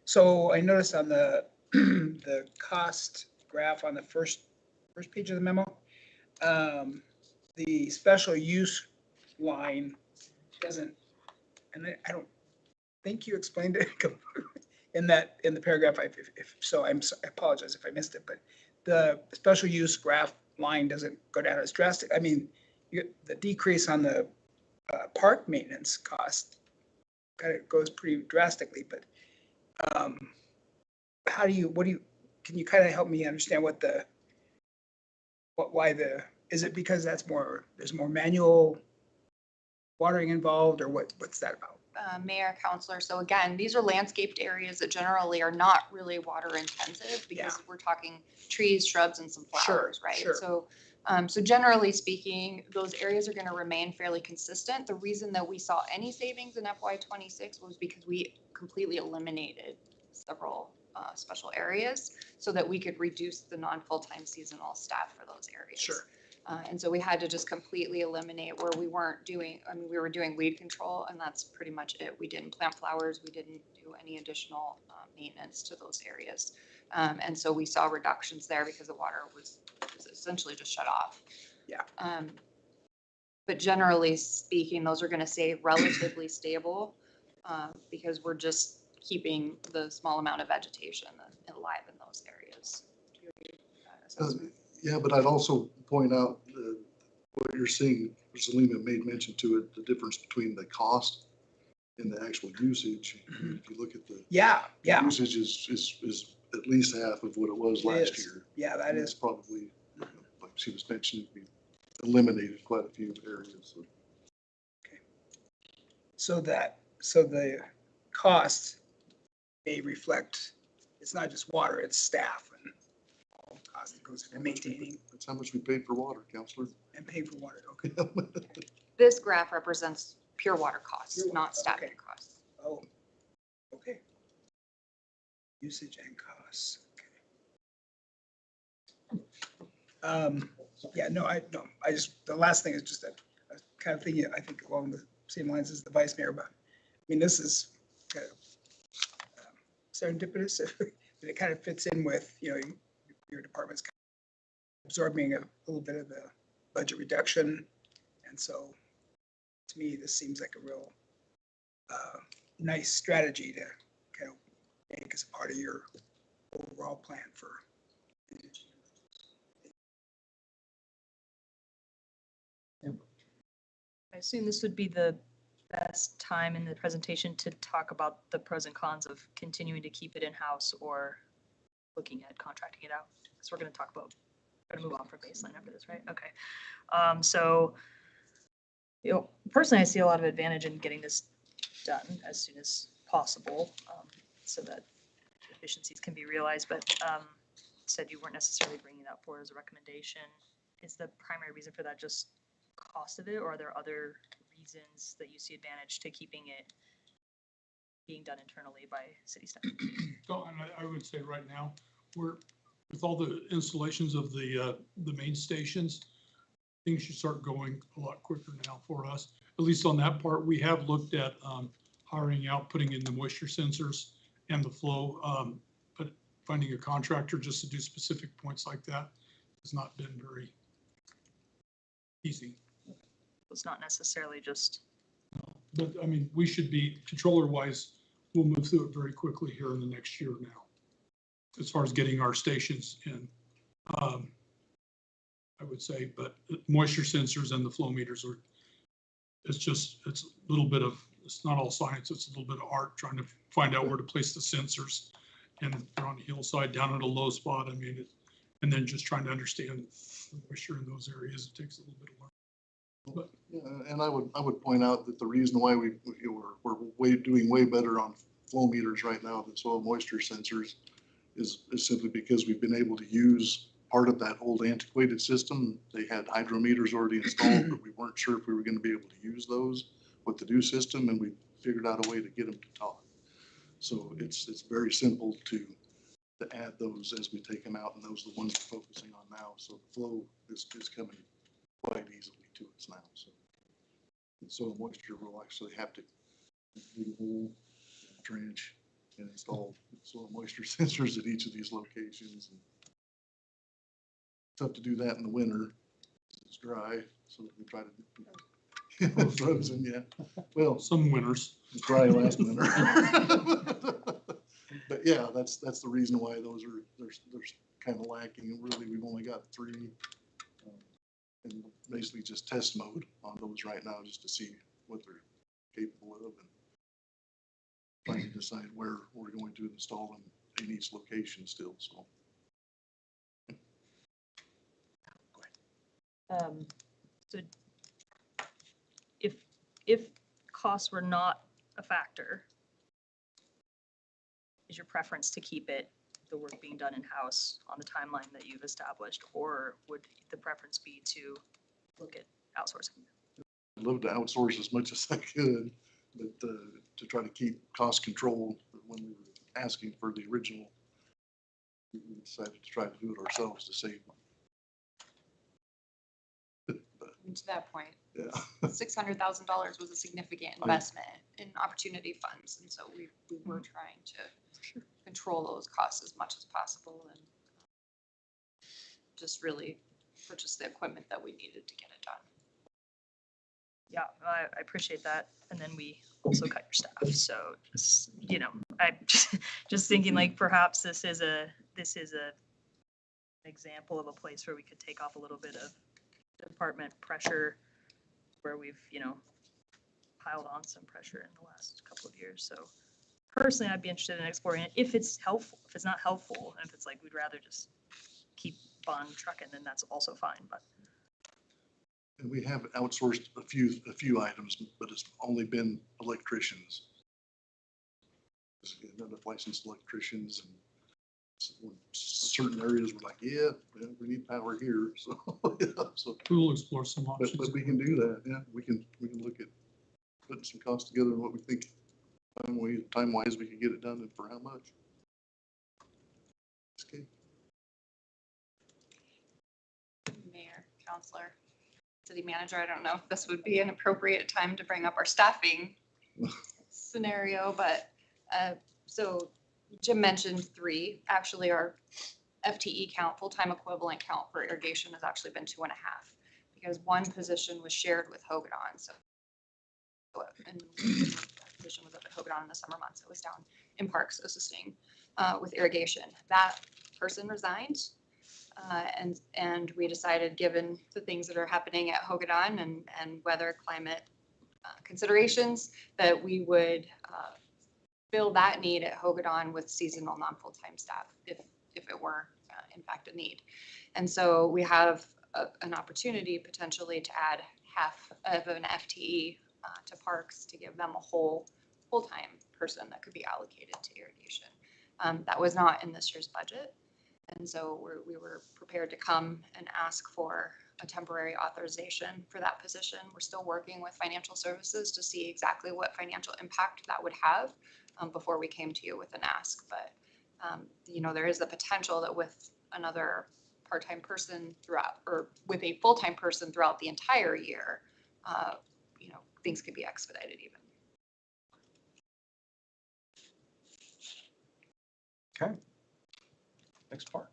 Speaker 6: So I noticed on the the cost graph on the first page of the memo, the special use line doesn't, and I don't think you explained it in the paragraph. If so, I apologize if I missed it, but the special use graph line doesn't go down as drastic. I mean, the decrease on the park maintenance cost kind of goes pretty drastically, but can you kind of help me understand is it because there's more manual watering involved, or what's that about?
Speaker 10: Mayor, counselor. So again, these are landscaped areas that generally are not really water intensive because we're talking trees, shrubs, and some flowers, right?
Speaker 6: Sure.
Speaker 10: So, so generally speaking, those areas are going to remain fairly consistent. The reason that we saw any savings in FY26 was because we completely eliminated several special areas so that we could reduce the non-full-time seasonal staff for those areas.
Speaker 6: Sure.
Speaker 10: And so we had to just completely eliminate where we weren't doing, I mean, we were doing weed control, and that's pretty much it. We didn't plant flowers. We didn't do any additional maintenance to those areas. And so we saw reductions there because the water was essentially just shut off.
Speaker 6: Yeah.
Speaker 10: But generally speaking, those are going to stay relatively stable because we're just keeping the small amount of vegetation alive in those areas. Do you agree with that assessment?
Speaker 12: Yeah, but I'd also point out what you're seeing, Selena made mention to it, the difference between the cost and the actual usage. If you look at the
Speaker 6: Yeah.
Speaker 12: usage is at least half of what it was
Speaker 6: It
Speaker 12: last
Speaker 6: is.
Speaker 12: year.
Speaker 6: Yeah, that
Speaker 12: And
Speaker 6: is.
Speaker 12: it's probably, like she was mentioning, we eliminated quite a few areas.
Speaker 6: So the cost may reflect, it's not just water, it's staff and all the cost that goes into maintaining
Speaker 12: That's how much we paid for water, counselor.
Speaker 6: and paying for water. Okay.
Speaker 10: This graph represents pure water costs,
Speaker 6: Pure water,
Speaker 10: not staffing
Speaker 6: okay.
Speaker 10: costs.
Speaker 6: Oh, okay. Usage and costs. Okay. Yeah, no, I just, the last thing is just that I was kind of thinking, I think along the same lines as the vice mayor, but I mean, this is kind of serendipitous. It kind of fits in with, your department's kind of absorbing a little bit of the budget reduction. And so to me, this seems like a real nice strategy to kind of make as a part of your overall plan for.
Speaker 11: I assume this would be the best time in the presentation to talk about the pros and cons of continuing to keep it in-house or looking at contracting it out. Because we're going to talk about We're gonna move on from baseline after this, right? Okay. So, personally, I see a lot of advantage in getting this done as soon as possible, so that efficiencies can be realized, but said you weren't necessarily bringing that forward as a recommendation. Is the primary reason for that just cost of it, or are there other reasons that you see advantage to keeping it being done internally by city staff?
Speaker 13: So, and I would say right now, with all the installations of the main stations, things should start going a lot quicker now for us. At least on that part, we have looked at hiring out, putting in the moisture sensors and the flow, but finding a contractor just to do specific points like that has not been very easy.
Speaker 11: It's not necessarily just,
Speaker 13: But I mean, we should be, controller wise, we'll move through it very quickly here in the next year now, as far as getting our stations in. I would say, but moisture sensors and the flow meters are, it's a little bit of, it's not all science, it's a little bit of art trying to find out where to place the sensors. And they're on the hillside, down at a low spot. I mean, and then just trying to understand the moisture in those areas, it takes a little bit of work. But
Speaker 12: Yeah, and I would point out that the reason why we're doing way better on flow meters right now than soil moisture sensors is simply because we've been able to use part of that old antiquated system. They had hydrometers already installed, but we weren't sure if we were going to be able to use those with the new system, and we figured out a way to get them to talk. So it's very simple to add those as we take them out, and those are the ones we're focusing on now. So the flow is coming quite easily to us now. So soil moisture will actually have to dig a hole, trench, and install soil moisture sensors at each of these locations. And tough to do that in the winter. It's dry, so we try to frozen. Yeah, well,
Speaker 13: some winters.
Speaker 12: it's dry last winter. But yeah, that's the reason why those are they're kind of lacking. And really, we've only got 3, and basically just test mode on those right now, just to see what they're capable of, and trying to decide where we're going to install them in each location still. So.
Speaker 11: So if costs were not a factor, is your preference to keep the work being done in-house on the timeline that you've established, or would the preference be to look at outsourcing?
Speaker 12: I'd love to outsource as much as I could, but to try to keep cost control, when we were asking for the original, we decided to try to do it ourselves to save money.
Speaker 10: And to that point,
Speaker 12: Yeah.
Speaker 10: $600,000 was a significant investment in opportunity funds, and so we were trying to control those costs as much as possible and just really purchase the equipment that we needed to get it done.
Speaker 11: Yeah, I appreciate that. And then we also cut your staff. So just, I'm just thinking like perhaps this is an example of a place where we could take off a little bit of department pressure, where we've, piled on some pressure in the last couple of years. So personally, I'd be interested in exploring it if it's helpful. If it's not helpful, and if it's like we'd rather just keep on trucking, then that's also fine. But
Speaker 12: And we have outsourced a few items, but it's only been electricians. Enough licensed electricians, and certain areas we're like, yeah, we need power here. So, yeah, so
Speaker 13: We'll explore some options.
Speaker 12: but we can do that. Yeah, we can look at putting some costs together and what we think time wise we can get it done and for how much. Okay.
Speaker 10: Mayor, Counselor, City Manager, I don't know if this would be an appropriate time to bring up our staffing scenario, but so Jim mentioned 3. Actually, our FTE count, full-time equivalent count for irrigation has actually been 2.5, because 1 position was shared with Hogadon. So and that position was up at Hogadon in the summer months. It was down in Parks assisting with irrigation. That person resigned. And we decided, given the things that are happening at Hogadon and weather, climate considerations, that we would fill that need at Hogadon with seasonal non-full-time staff if it were in fact a need. And so we have an opportunity potentially to add half of an FTE to parks to give them a full-time person that could be allocated to irrigation. That was not in this year's budget. And so we were prepared to come and ask for a temporary authorization for that position. We're still working with financial services to see exactly what financial impact that would have before we came to you with an ask. But, you know, there is the potential that with another part-time person throughout, or with a full-time person throughout the entire year, you know, things could be expedited even.
Speaker 1: Okay. Next part.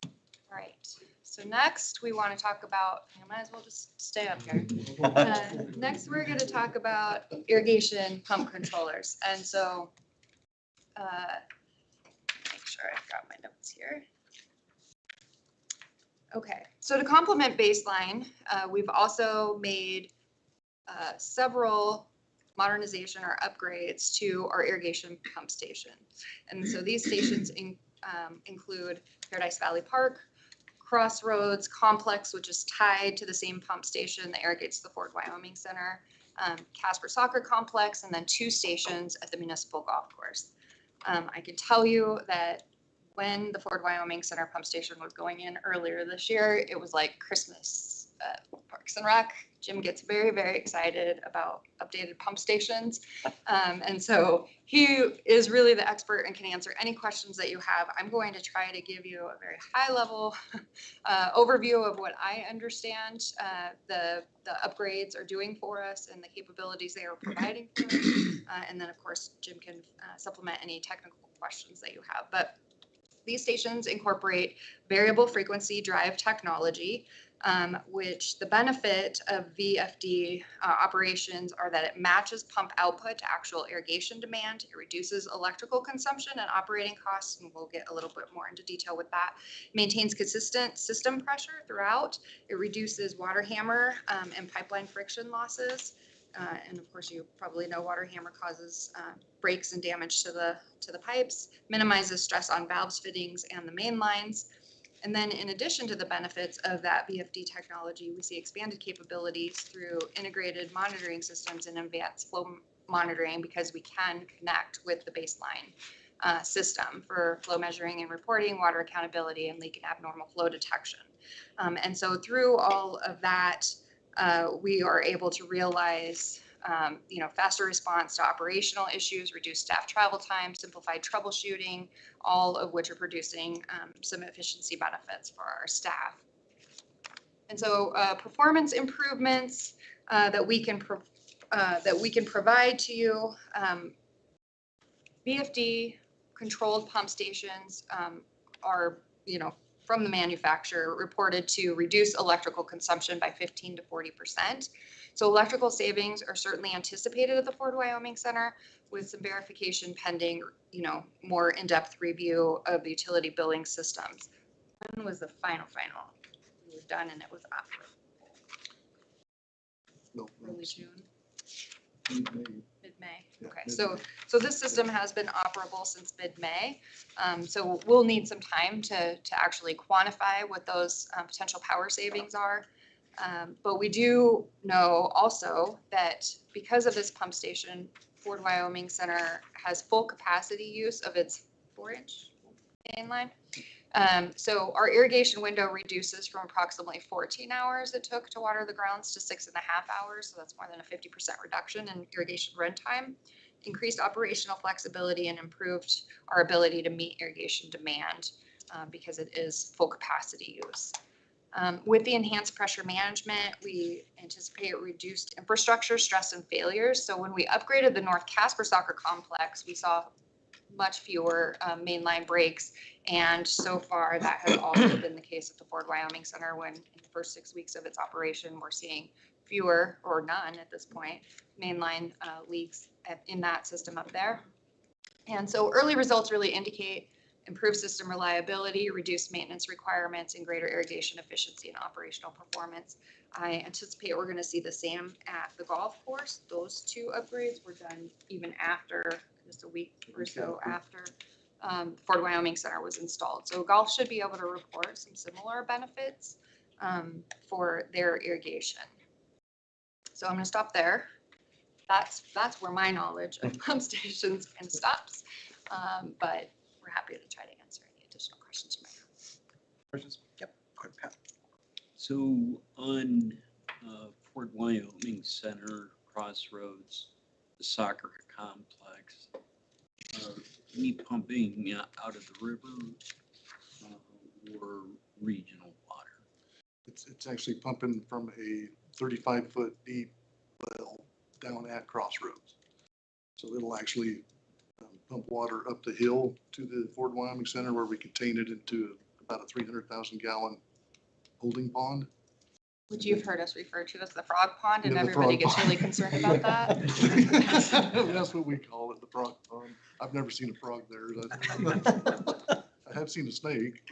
Speaker 10: All right, so next we want to talk about, I might as well just stay up here. Next, we're going to talk about irrigation pump controllers. And so, make sure I've got my notes here. Okay, so to complement baseline, we've also made several modernization or upgrades to our irrigation pump station. And so these stations include Paradise Valley Park, Crossroads Complex, which is tied to the same pump station that irrigates the Ford Wyoming Center, Casper Soccer Complex, and then 2 stations at the municipal golf course. I can tell you that when the Ford Wyoming Center pump station was going in earlier this year, it was like Christmas at Parks and Rec. Jim gets very, very excited about updated pump stations. And so he is really the expert and can answer any questions that you have. I'm going to try to give you a very high level overview of what I understand the upgrades are doing for us and the capabilities they are providing for us. And then of course, Jim can supplement any technical questions that you have. But these stations incorporate variable frequency drive technology, which the benefit of VFD operations are that it matches pump output to actual irrigation demand. It reduces electrical consumption and operating costs, and we'll get a little bit more into detail with that. Maintains consistent system pressure throughout. It reduces water hammer and pipeline friction losses. And of course, you probably know water hammer causes breaks and damage to the pipes, minimizes stress on valves, fittings, and the main lines. And then in addition to the benefits of that VFD technology, we see expanded capabilities through integrated monitoring systems and advanced flow monitoring because we can connect with the baseline system for flow measuring and reporting, water accountability, and leak and abnormal flow detection. And so through all of that, we are able to realize you know, faster response to operational issues, reduced staff travel time, simplified troubleshooting, all of which are producing some efficiency benefits for our staff. And so performance improvements that we can provide to you, VFD controlled pump stations are, you know, from the manufacturer reported to reduce electrical consumption by 15 to 40%. So electrical savings are certainly anticipated at the Ford Wyoming Center with some verification pending, you know, more in-depth review of the utility billing systems. When was the final? We were done and it was after
Speaker 12: No,
Speaker 10: early June.
Speaker 12: May.
Speaker 10: Mid-May.
Speaker 12: Yeah,
Speaker 10: Okay,
Speaker 12: mid-May.
Speaker 10: so this system has been operable since mid-May. So we'll need some time to actually quantify what those potential power savings are. But we do know also that because of this pump station, Ford Wyoming Center has full capacity use of its 4-inch main line. So our irrigation window reduces from approximately 14 hours it took to water the grounds to 6.5 hours. So that's more than a 50% reduction in irrigation run time, increased operational flexibility, and improved our ability to meet irrigation demand because it is full capacity use. With the enhanced pressure management, we anticipate reduced infrastructure stress and failures. So when we upgraded the North Casper Soccer Complex, we saw much fewer mainline breaks. And so far, that has also been the case at the Ford Wyoming Center when in the first 6 weeks of its operation, we're seeing fewer or none at this point mainline leaks in that system up there. And so early results really indicate improved system reliability, reduced maintenance requirements, and greater irrigation efficiency and operational performance. I anticipate we're going to see the same at the golf course. Those 2 upgrades were done even after, just a week or so after Ford Wyoming Center was installed. So Gulf should be able to report some similar benefits for their irrigation. So I'm gonna stop there. That's where my knowledge of pump stations kind of stops. But we're happy to try to answer any additional questions you might have.
Speaker 1: Questions? Yep. Go ahead, Pat.
Speaker 5: So on Fort Wyoming Center, Crossroads, the soccer complex, any pumping out of the river or regional water?
Speaker 12: It's actually pumping from a 35-foot deep well down at Crossroads. So it'll actually pump water up the hill to the Ford Wyoming Center where we contain it into about a 300,000 gallon holding pond.
Speaker 10: Which you've heard us refer to as the frog pond, and
Speaker 12: Yeah, the
Speaker 10: everybody
Speaker 12: frog
Speaker 10: gets
Speaker 12: pond.
Speaker 10: really concerned about that.
Speaker 12: That's what we call it, the frog pond. I've never seen a frog there. I have seen a snake.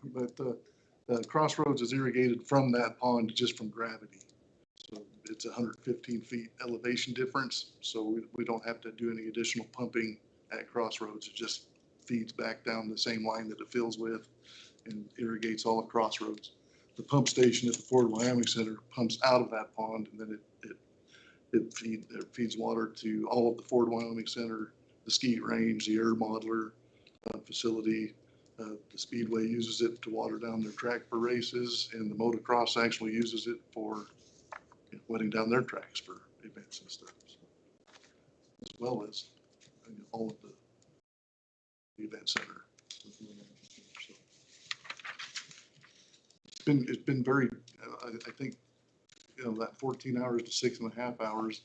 Speaker 12: But Crossroads is irrigated from that pond just from gravity. So it's 115 feet elevation difference. So we don't have to do any additional pumping at Crossroads. It just feeds back down the same line that it fills with and irrigates all of Crossroads. The pump station at the Ford Wyoming Center pumps out of that pond, and then it feeds water to all of the Ford Wyoming Center, the skeet range, the air modeler facility. The Speedway uses it to water down their track for races, and the motocross actually uses it for wetting down their tracks for events and stuff. So, as well as all of the event center. So, it's been very, I think, that 14 hours to 6.5 hours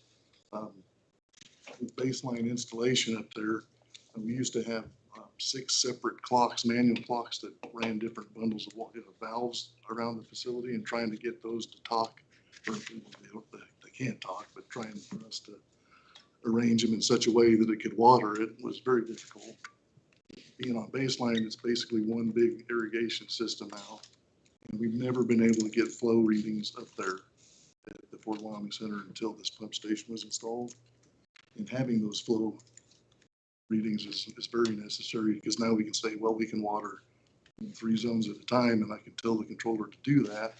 Speaker 12: with baseline installation up there. We used to have 6 separate clocks, manual clocks that ran different bundles of valves around the facility, and trying to get those to talk, or they can't talk, but trying for us to arrange them in such a way that it could water it was very difficult. Being on baseline, it's basically one big irrigation system now. And we've never been able to get flow readings up there at the Fort Wyoming Center until this pump station was installed. And having those flow readings is very necessary, because now we can say, well, we can water in 3 zones at a time, and I can tell the controller to do that,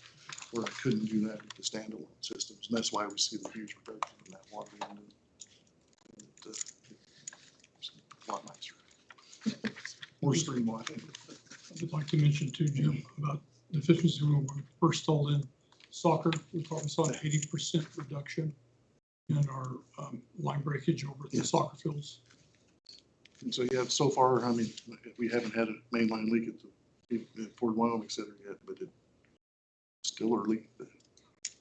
Speaker 12: where I couldn't do that with the standalone systems. And that's why we see the huge reduction in that water window. It's a lot nicer. More streamlined.
Speaker 13: I'd like to mention too, Jim, about the efficiency when we first installed in soccer. We probably saw an 80% reduction in our line breakage over at the soccer fields.
Speaker 12: And so, yeah, so far, I mean, we haven't had a mainline leak at the Ford Wyoming Center yet, but it's still early.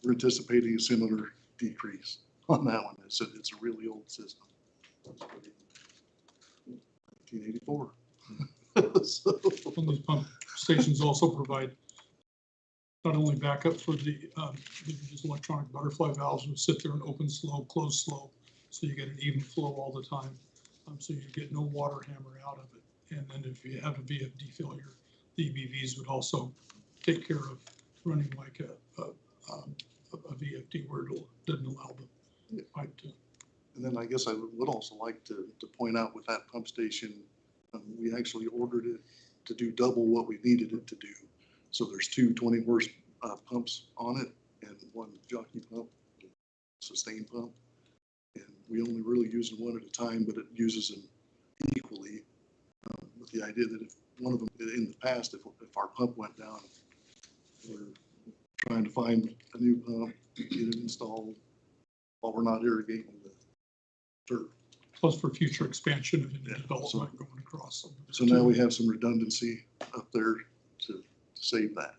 Speaker 12: We're anticipating a similar decrease on that one. It's a really old system. It was put in 1984. So,
Speaker 13: Some of these pump stations also provide not only backup for the these electronic butterfly valves, which sit there and open slow, close slow, so you get an even flow all the time. So you get no water hammer out of it. And then if you have a VFD failure, the EBVs would also take care of running like a VFD where it doesn't allow the pipe to.
Speaker 12: and then I guess I would also like to point out with that pump station, we actually ordered it to do double what we needed it to do. So there's 2 20 horse pumps on it and 1 jockey pump, sustain pump. And we only really use them one at a time, but it uses them equally, with the idea that if one of them, in the past, if our pump went down, we're trying to find a new pump, get it installed while we're not irrigating the dirt.
Speaker 13: Plus for future expansion of any development going across.
Speaker 12: So now we have some redundancy up there to save that.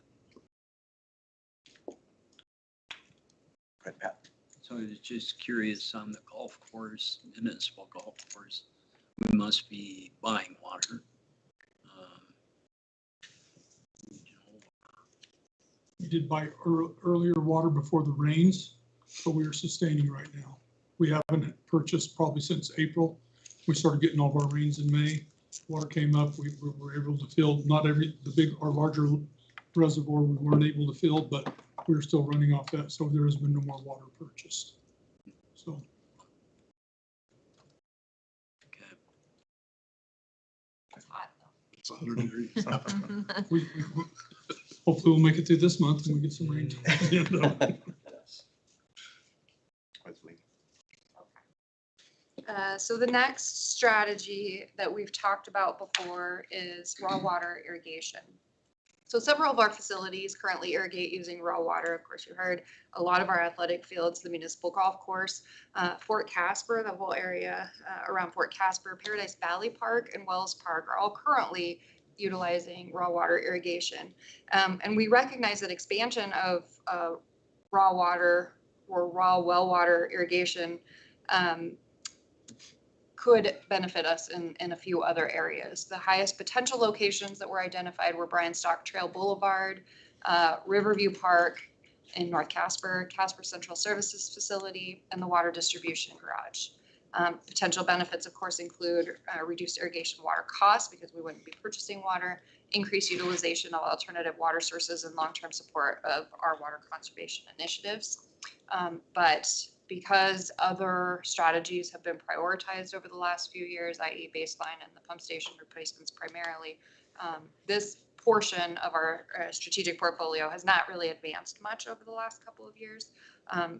Speaker 1: Go ahead, Pat.
Speaker 5: So I was just curious, on the golf course, municipal golf course, we must be buying water. Regional.
Speaker 13: We did buy earlier water before the rains, but we are sustaining right now. We haven't purchased probably since April. We started getting all of our rains in May. Water came up, we were able to fill, not our larger reservoir we weren't able to fill, but we're still running off that, so there has been no more water purchased. So
Speaker 12: It's 100 degrees.
Speaker 13: Hopefully we'll make it through this month and we get some rain.
Speaker 1: Hopefully.
Speaker 10: So the next strategy that we've talked about before is raw water irrigation. So several of our facilities currently irrigate using raw water. Of course, you heard a lot of our athletic fields, the municipal golf course, Fort Casper, the whole area around Fort Casper, Paradise Valley Park, and Wells Park are all currently utilizing raw water irrigation. And we recognize that expansion of raw water or raw well water irrigation could benefit us in a few other areas. The highest potential locations that were identified were Bryan Stock Trail Boulevard, Riverview Park in North Casper, Casper Central Services Facility, and the Water Distribution Garage. Potential benefits, of course, include reduced irrigation water costs because we wouldn't be purchasing water, increased utilization of alternative water sources, and long-term support of our water conservation initiatives. But because other strategies have been prioritized over the last few years, i.e. baseline and the pump station replacements primarily, this portion of our strategic portfolio has not really advanced much over the last couple of years,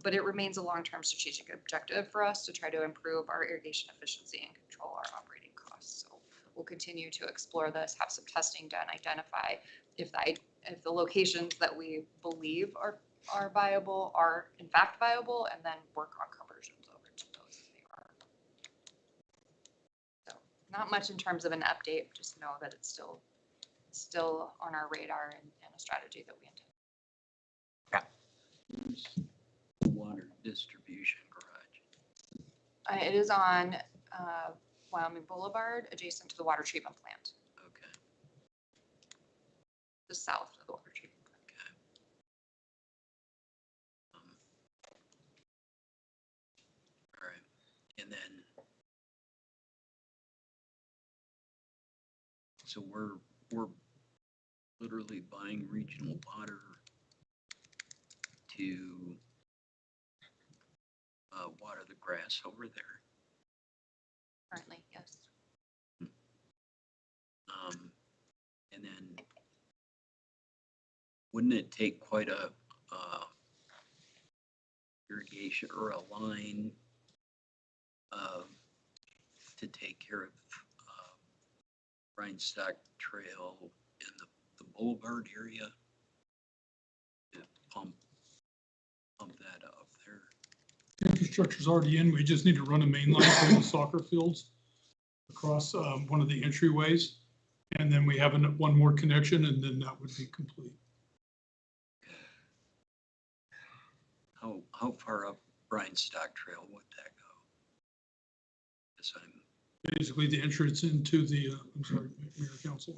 Speaker 10: but it remains a long-term strategic objective for us to try to improve our irrigation efficiency and control our operating costs. So we'll continue to explore this, have some testing done, identify if the locations that we believe are viable are in fact viable, and then work on conversions over to those if they are. So not much in terms of an update, just know that it's still on our radar and a strategy that we intend.
Speaker 5: Water distribution garage.
Speaker 10: It is on Wyoming Boulevard, adjacent to the water treatment plant,
Speaker 5: Okay.
Speaker 10: just south of the water treatment plant.
Speaker 5: All right. And then, so we're literally buying regional water to water the grass over there.
Speaker 10: Currently, yes.
Speaker 5: And then wouldn't it take quite a irrigation or a line to take care of Bryan Stock Trail in the Boulevard area to pump that up there?
Speaker 13: The infrastructure's already in. We just need to run a main line through the soccer fields across one of the entryways. And then we have one more connection, and then that would be complete.
Speaker 5: How far up Bryan Stock Trail would that go? Yes,
Speaker 13: Basically the entrance into the, I'm sorry, Mayor Council,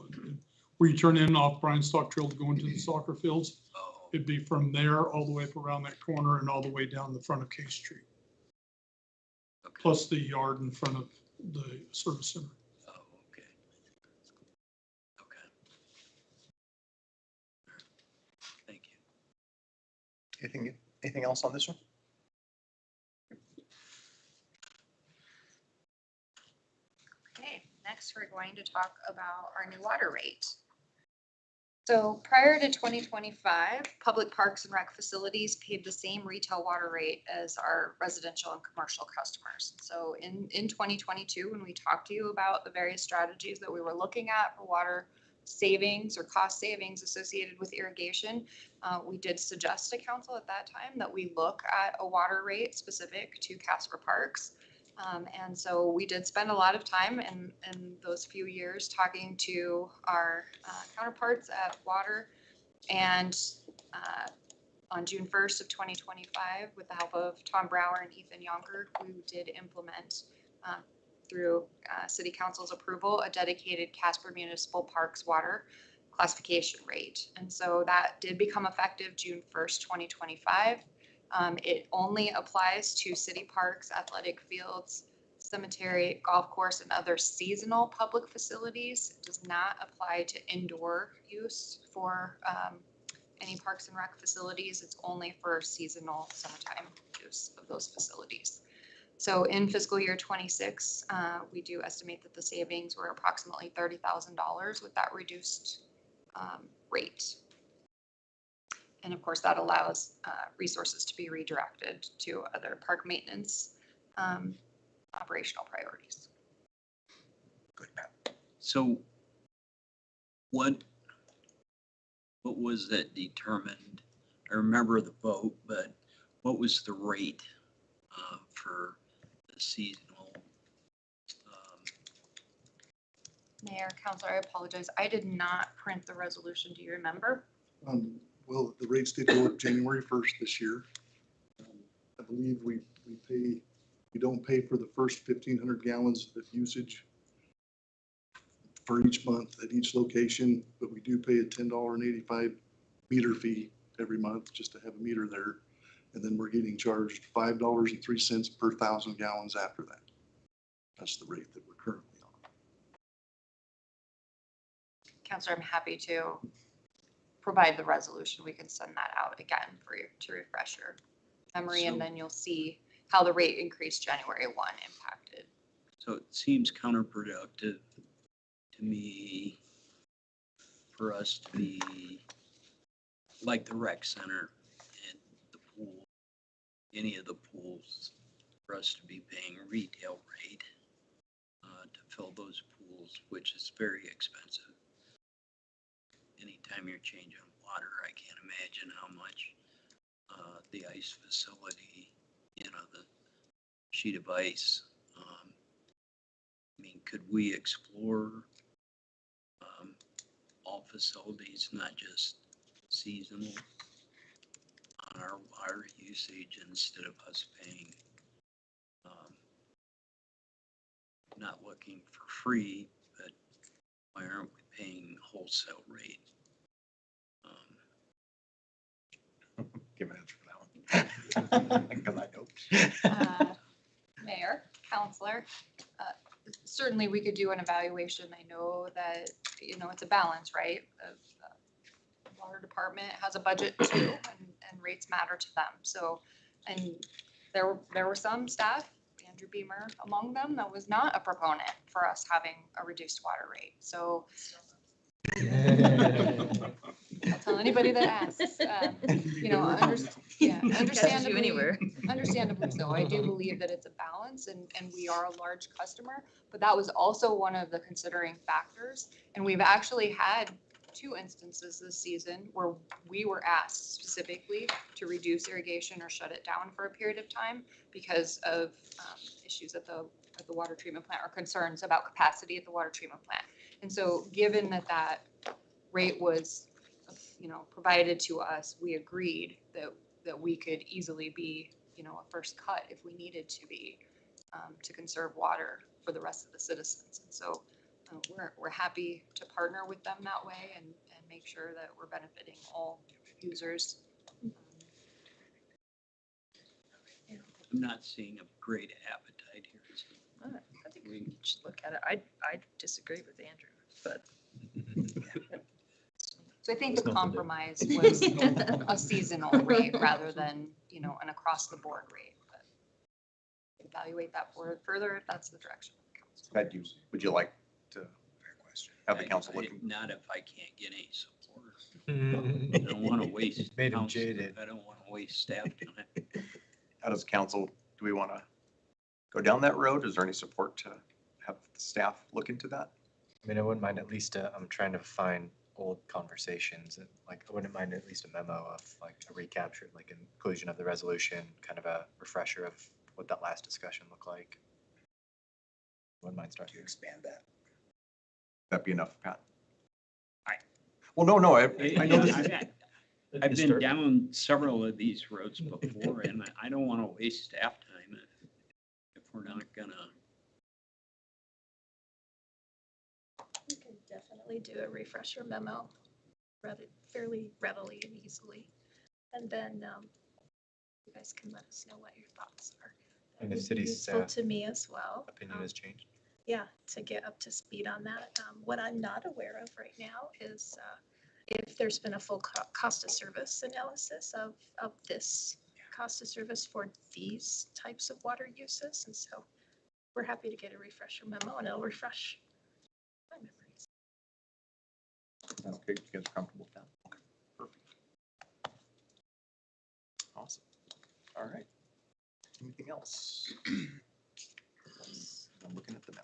Speaker 13: where you turn in off Bryan Stock Trail to go into the soccer fields.
Speaker 5: Oh,
Speaker 13: It'd be from there all the way up around that corner and all the way down the front of Case Street,
Speaker 5: okay.
Speaker 13: plus the yard in front of the service center.
Speaker 5: Oh, okay. Okay. All right. Thank you.
Speaker 1: Anything else on this one?
Speaker 10: Okay, next we're going to talk about our new water rate. So prior to 2025, public parks and rec facilities paid the same retail water rate as our residential and commercial customers. So in 2022, when we talked to you about the various strategies that we were looking at for water savings or cost savings associated with irrigation, we did suggest to council at that time that we look at a water rate specific to Casper Parks. And so we did spend a lot of time in those few years talking to our counterparts at Water. And on June 1st of 2025, with the help of Tom Brower and Ethan Yonker, we did implement through City Council's approval, a dedicated Casper Municipal Parks water classification rate. And so that did become effective June 1st, 2025. It only applies to city parks, athletic fields, cemetery, golf course, and other seasonal public facilities. It does not apply to indoor use for any parks and rec facilities. It's only for seasonal summertime use of those facilities. So in fiscal year 26, we do estimate that the savings were approximately $30,000 with that reduced rate. And of course, that allows resources to be redirected to other park maintenance operational priorities.
Speaker 1: Good, Pat.
Speaker 5: So what was that determined? I remember the vote, but what was the rate for the seasonal?
Speaker 10: Mayor, Counselor, I apologize. I did not print the resolution. Do you remember?
Speaker 12: Well, the rates did go up January 1st this year. I believe we don't pay for the first 1,500 gallons of usage for each month at each location, but we do pay a $10.85 meter fee every month just to have a meter there. And then we're getting charged $5.03 per 1,000 gallons after that. That's the rate that we're currently on.
Speaker 10: Counselor, I'm happy to provide the resolution. We can send that out again for you to refresh your memory, and then you'll see how the rate increase January 1 impacted.
Speaker 5: So it seems counterproductive to me for us to be like the rec center and the pool, any of the pools, for us to be paying retail rate to fill those pools, which is very expensive. Anytime you're changing water, I can't imagine how much the ice facility, the sheet of ice. I mean, could we explore all facilities, not just seasonal, on our water usage instead of us paying, not looking for free, but why aren't we paying wholesale rate?
Speaker 1: Give an answer for that one. Because I don't.
Speaker 10: Mayor, Counselor, certainly we could do an evaluation. I know that, it's a balance, right? The water department has a budget too, and rates matter to them. So, and there were some staff, Andrew Beamer among them, that was not a proponent for us having a reduced water rate. So I'll tell anybody that asks, understandably so. I do believe that it's a balance, and we are a large customer, but that was also one of the considering factors. And we've actually had 2 instances this season where we were asked specifically to reduce irrigation or shut it down for a period of time because of issues at the water treatment plant or concerns about capacity at the water treatment plant. And so given that rate was, provided to us, we agreed that we could easily be, a first cut if we needed to be, to conserve water for the rest of the citizens. And so we're happy to partner with them that way and make sure that we're benefiting all users.
Speaker 5: I'm not seeing a great appetite here. So
Speaker 11: I think we should look at it. I disagree with Andrew, but.
Speaker 10: So I think the compromise was a seasonal rate rather than, an across the board rate. But evaluate that further if that's the direction of the council.
Speaker 1: Would you like to have the council
Speaker 5: I-
Speaker 1: looking?
Speaker 5: Not if I can't get any support. I don't want to waste.
Speaker 7: Made him
Speaker 5: council-
Speaker 7: jaded.
Speaker 5: I don't want to waste staff time.
Speaker 1: How does council, do we want to go down that road? Is there any support to have the staff look into that?
Speaker 7: I mean, I wouldn't mind at least, I'm trying to find old conversations, and I wouldn't mind at least a memo of a recapture, inclusion of the resolution, kind of a refresher of what that last discussion looked like. Wouldn't mind starting
Speaker 6: To expand that.
Speaker 1: That'd be enough, Pat? Well, no, I know this is,
Speaker 5: I've been down several of these roads before, and I don't want to waste staff time if we're not gonna.
Speaker 3: You can definitely do a refresher memo fairly readily and easily. And then you guys can let us know what your thoughts are. That
Speaker 7: And the
Speaker 3: would be
Speaker 7: city's
Speaker 3: useful to me as well.
Speaker 7: opinion has changed.
Speaker 3: Yeah, to get up to speed on that. What I'm not aware of right now is if there's been a full cost of service analysis of this cost of service for these types of water uses. And so we're happy to get a refresher memo and it'll refresh my memories.
Speaker 1: Okay, you guys are comfortable with that? Okay, perfect. Awesome. All right. Anything else? I'm looking at the memo.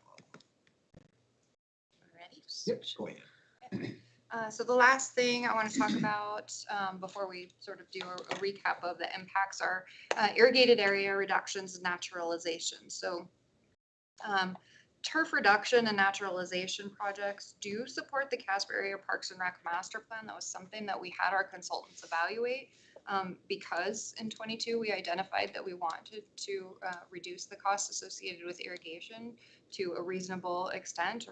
Speaker 10: Ready?
Speaker 1: Yep, go ahead.
Speaker 10: So the last thing I want to talk about before we sort of do a recap of the impacts are irrigated area reductions and naturalization. So turf reduction and naturalization projects do support the Casper Area Parks and Rec Master Plan. That was something that we had our consultants evaluate because in 22 we identified that we wanted to reduce the costs associated with irrigation to a reasonable extent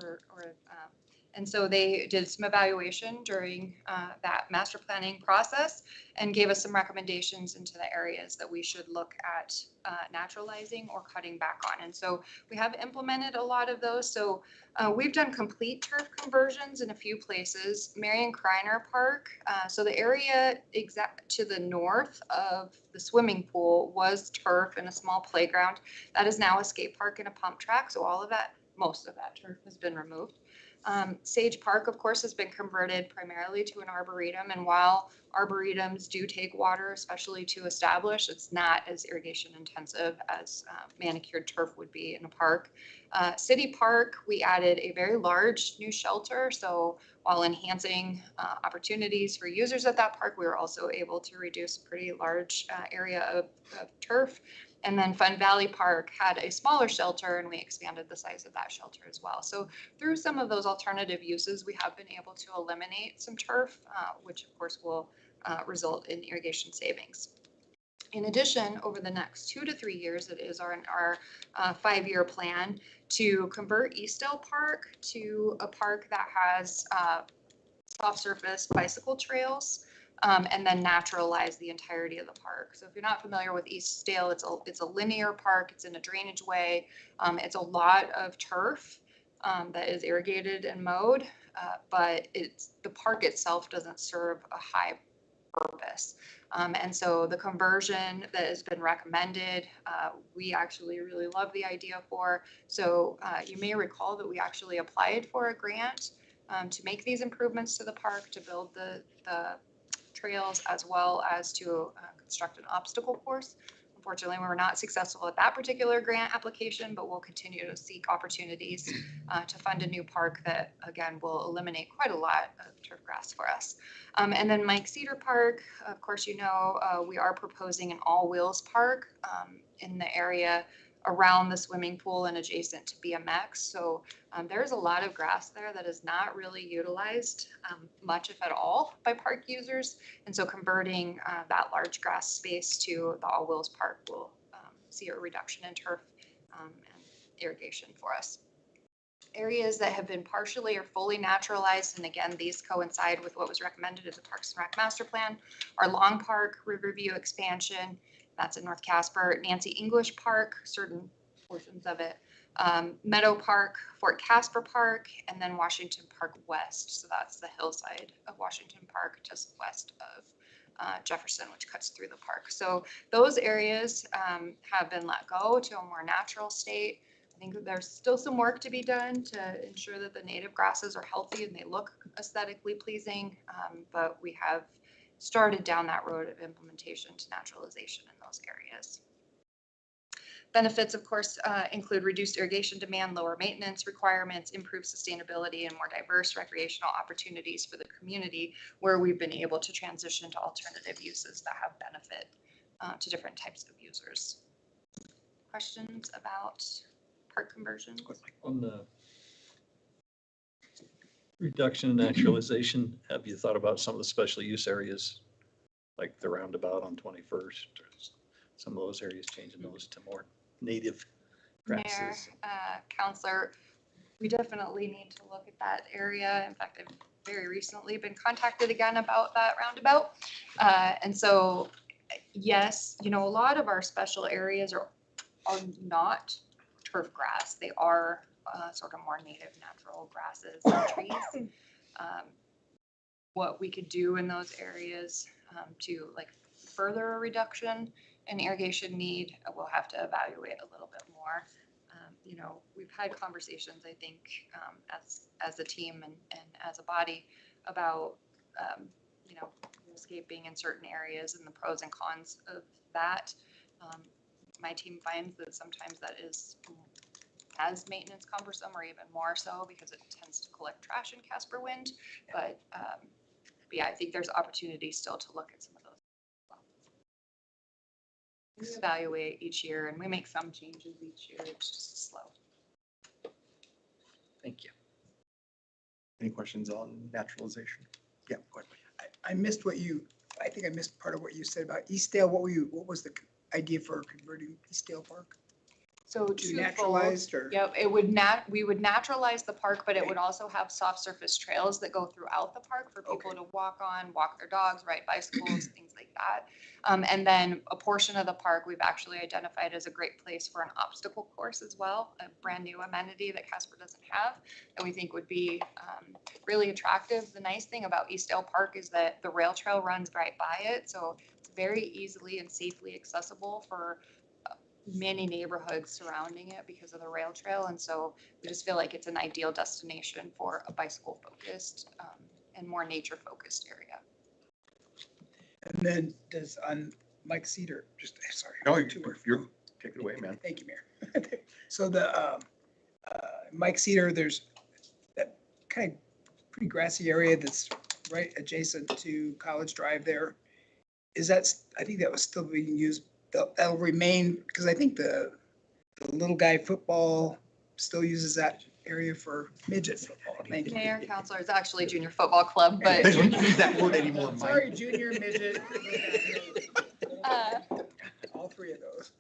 Speaker 10: and so they did some evaluation during that master planning process and gave us some recommendations into the areas that we should look at naturalizing or cutting back on. And so we have implemented a lot of those. So we've done complete turf conversions in a few places. Marion Kreiner Park, so the area exact to the north of the swimming pool was turf and a small playground. That is now a skate park and a pump track. So all of that, most of that turf has been removed. Sage Park, of course, has been converted primarily to an arboretum, and while arboretums do take water, especially to establish, it's not as irrigation intensive as manicured turf would be in a park. City Park, we added a very large new shelter, so while enhancing opportunities for users at that park, we were also able to reduce a pretty large area of turf. And then Fun Valley Park had a smaller shelter and we expanded the size of that shelter as well. So through some of those alternative uses, we have been able to eliminate some turf, which of course will result in irrigation savings. In addition, over the next 2 to 3 years, it is our 5-year plan to convert Eastdale Park to a park that has soft surface bicycle trails. And then naturalize the entirety of the park. So if you're not familiar with Eastdale, it's a linear park. It's in a drainage way. It's a lot of turf that is irrigated and mowed, but the park itself doesn't serve a high purpose. And so the conversion that has been recommended, we actually really love the idea for. So you may recall that we actually applied for a grant to make these improvements to the park, to build the trails, as well as to construct an obstacle course. Unfortunately, we were not successful at that particular grant application, but we'll continue to seek opportunities to fund a new park that, again, will eliminate quite a lot of turf grass for us. And then Mike Cedar Park, of course, you know, we are proposing an all-wheels park in the area around the swimming pool and adjacent to BMX. So there's a lot of grass there that is not really utilized much, if at all, by park users. And so converting that large grass space to the All Wheels Park will see a reduction in turf and irrigation for us. Areas that have been partially or fully naturalized, and again, these coincide with what was recommended in the Parks and Rec Master Plan, are Long Park, Riverview expansion, that's in North Casper, Nancy English Park, certain portions of it, Meadow Park, Fort Casper Park, and then Washington Park West. So that's the hillside of Washington Park just west of Jefferson, which cuts through the park. So those areas have been let go to a more natural state. I think there's still some work to be done to ensure that the native grasses are healthy and they look aesthetically pleasing, but we have started down that road of implementation to naturalization in those areas. Benefits, of course, include reduced irrigation demand, lower maintenance requirements, improved sustainability, and more diverse recreational opportunities for the community, where we've been able to transition to alternative uses that have benefit to different types of users. Questions about park conversions?
Speaker 9: On the reduction in naturalization, have you thought about some of the special use areas, like the roundabout on 21st, or some of those areas, changing those to more native
Speaker 10: Mayor,
Speaker 9: grasses?
Speaker 10: Counselor, we definitely need to look at that area. In fact, I've very recently been contacted again about that roundabout. And so, yes, you know, a lot of our special areas are not turf grass. They are sort of more native natural grasses and trees. What we could do in those areas to like further a reduction an irrigation need, we'll have to evaluate a little bit more. You know, we've had conversations, I think, as a team and as a body about, you know, landscaping in certain areas and the pros and cons of that. My team finds that sometimes that is as maintenance cumbersome or even more so because it tends to collect trash in Casper Wind. But yeah, I think there's opportunity still to look at some of those. We evaluate each year and we make some changes each year. It's just slow.
Speaker 9: Thank you.
Speaker 1: Any questions on naturalization? Yeah, go ahead.
Speaker 6: I missed I think I missed part of what you said about Eastdale. What was the idea for converting Eastdale Park?
Speaker 10: So
Speaker 6: To
Speaker 10: twofold.
Speaker 6: naturalized or?
Speaker 10: Yep, we would naturalize the park, but it would also have soft surface trails that go throughout the park for people
Speaker 6: Okay.
Speaker 10: to walk on, walk their dogs, ride bicycles, things like that. And then a portion of the park we've actually identified as a great place for an obstacle course as well, a brand new amenity that Casper doesn't have, that we think would be really attractive. The nice thing about Eastdale Park is that the rail trail runs right by it, so it's very easily and safely accessible for many neighborhoods surrounding it because of the rail trail. And so we just feel like it's an ideal destination for a bicycle focused and more nature focused area.
Speaker 6: And then does on Mike Cedar, sorry.
Speaker 1: No,
Speaker 6: you're
Speaker 1: take it away, man.
Speaker 6: Thank you, Mayor. So the Mike Cedar, there's that kind of pretty grassy area that's right adjacent to College Drive there. Is that, I think that was still being used, that'll remain, because I think the little guy football still uses that area for midget football. Thank you.
Speaker 10: Mayor, counselor, it's actually junior football club, but
Speaker 1: They don't use that word anymore, Mike.
Speaker 6: Sorry, junior, midget.
Speaker 10: uh,
Speaker 6: All three of those.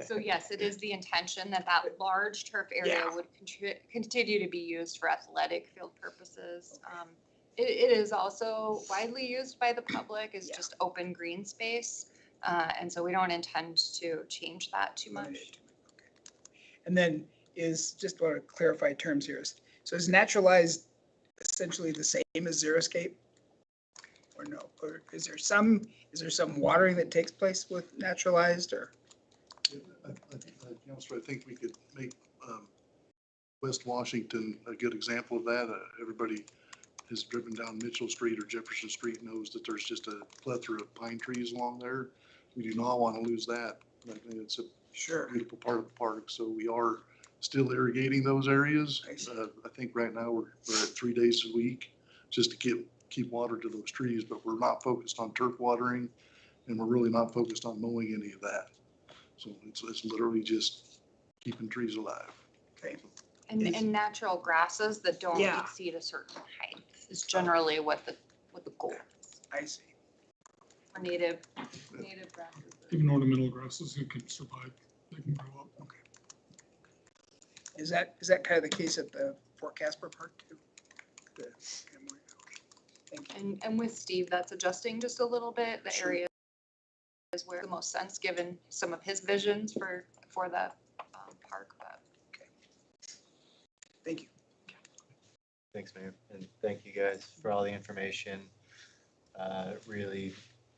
Speaker 10: so yes, it is the intention that that large turf area
Speaker 6: Yeah.
Speaker 10: would continue to be used for athletic field purposes. It is also widely used by the public as just open green space. And so we don't intend to change that too much.
Speaker 6: And then just want to clarify terms here. So is naturalized essentially the same as xeriscape? Or no? Or is there some watering that takes place with naturalized or?
Speaker 12: Counselor, I think we could make West Washington a good example of that. Everybody has driven down Mitchell Street or Jefferson Street knows that there's just a plethora of pine trees along there. We do not want to lose that. I think it's a beautiful part of the park. So we are still irrigating those areas. I think right now we're at 3 days a week just to keep water to those trees, but we're not focused on turf watering and we're really not focused on mowing any of that. So it's literally just keeping trees alive.
Speaker 6: Okay.
Speaker 10: And natural grasses that don't
Speaker 6: Yeah.
Speaker 10: exceed a certain height is generally what the goal is.
Speaker 6: I see.
Speaker 10: For native grasses.
Speaker 13: Even ornamental grasses that can survive, they can grow up.
Speaker 6: Okay. Is that kind of the case at the Fort Casper Park too? Thank you.
Speaker 10: And with Steve, that's adjusting just a little bit. The area is where the most sense given some of his visions for the park. But.
Speaker 6: Thank you.
Speaker 7: Thanks, Mayor, and thank you guys for all the information. Really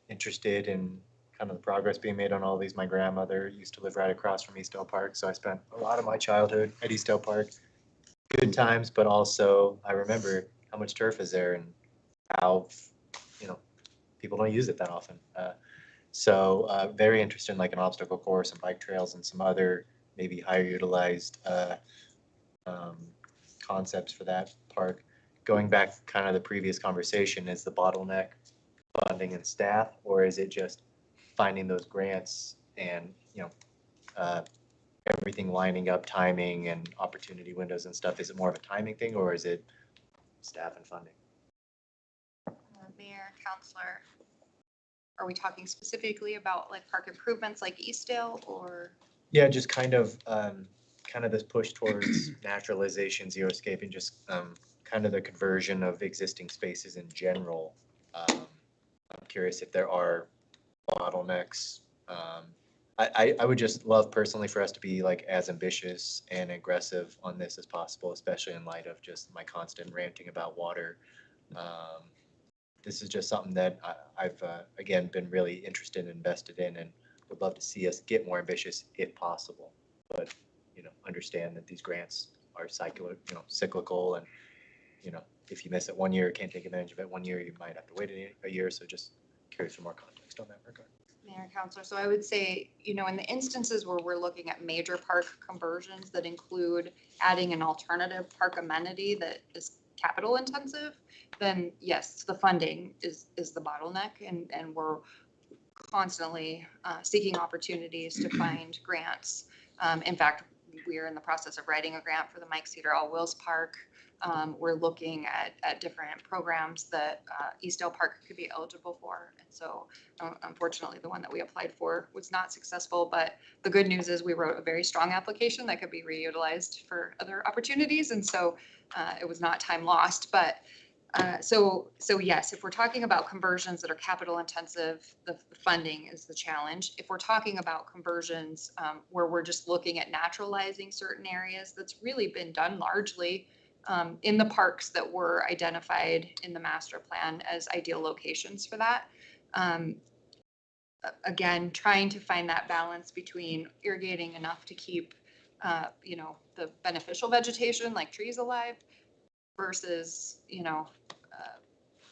Speaker 7: interested in kind of the progress being made on all these. My grandmother used to live right across from Eastdale Park, so I spent a lot of my childhood at Eastdale Park. Good times, but also I remember how much turf is there and how, people don't use it that often. So very interested in like an obstacle course and bike trails and some other maybe higher utilized concepts for that park. Going back kind of the previous conversation, is the bottleneck funding and staff, or is it just finding those grants and, everything lining up, timing and opportunity windows and stuff? Is it more of a timing thing or is it staff and funding?
Speaker 10: Mayor, counselor, are we talking specifically about like park improvements like Eastdale or?
Speaker 7: Yeah, just kind of this push towards naturalization, xeriscaping, just kind of the conversion of existing spaces in general. I'm curious if there are bottlenecks. I would just love personally for us to be like as ambitious and aggressive on this as possible, especially in light of just my constant ranting about water. this is just something that I've, again, been really interested and invested in and would love to see us get more ambitious if possible. But, understand that these grants are cyclical and, if you miss it one year, can't take advantage of it one year, you might have to wait a year. So just curious for more context on that regard.
Speaker 10: Mayor, Counselor, so I would say, in the instances where we're looking at major park conversions that include adding an alternative park amenity that is capital intensive, then yes, the funding is the bottleneck, and we're constantly seeking opportunities to find grants. In fact, we're in the process of writing a grant for the Mike Cedar All Wheels Park. We're looking at different programs that Eastdale Park could be eligible for. And so unfortunately, the one that we applied for was not successful, but the good news is we wrote a very strong application that could be reutilized for other opportunities. And so it was not time lost, but so yes, if we're talking about conversions that are capital intensive, the funding is the challenge. If we're talking about conversions where we're just looking at naturalizing certain areas, that's really been done largely in the parks that were identified in the master plan as ideal locations for that. Again, trying to find that balance between irrigating enough to keep, the beneficial vegetation like trees alive versus,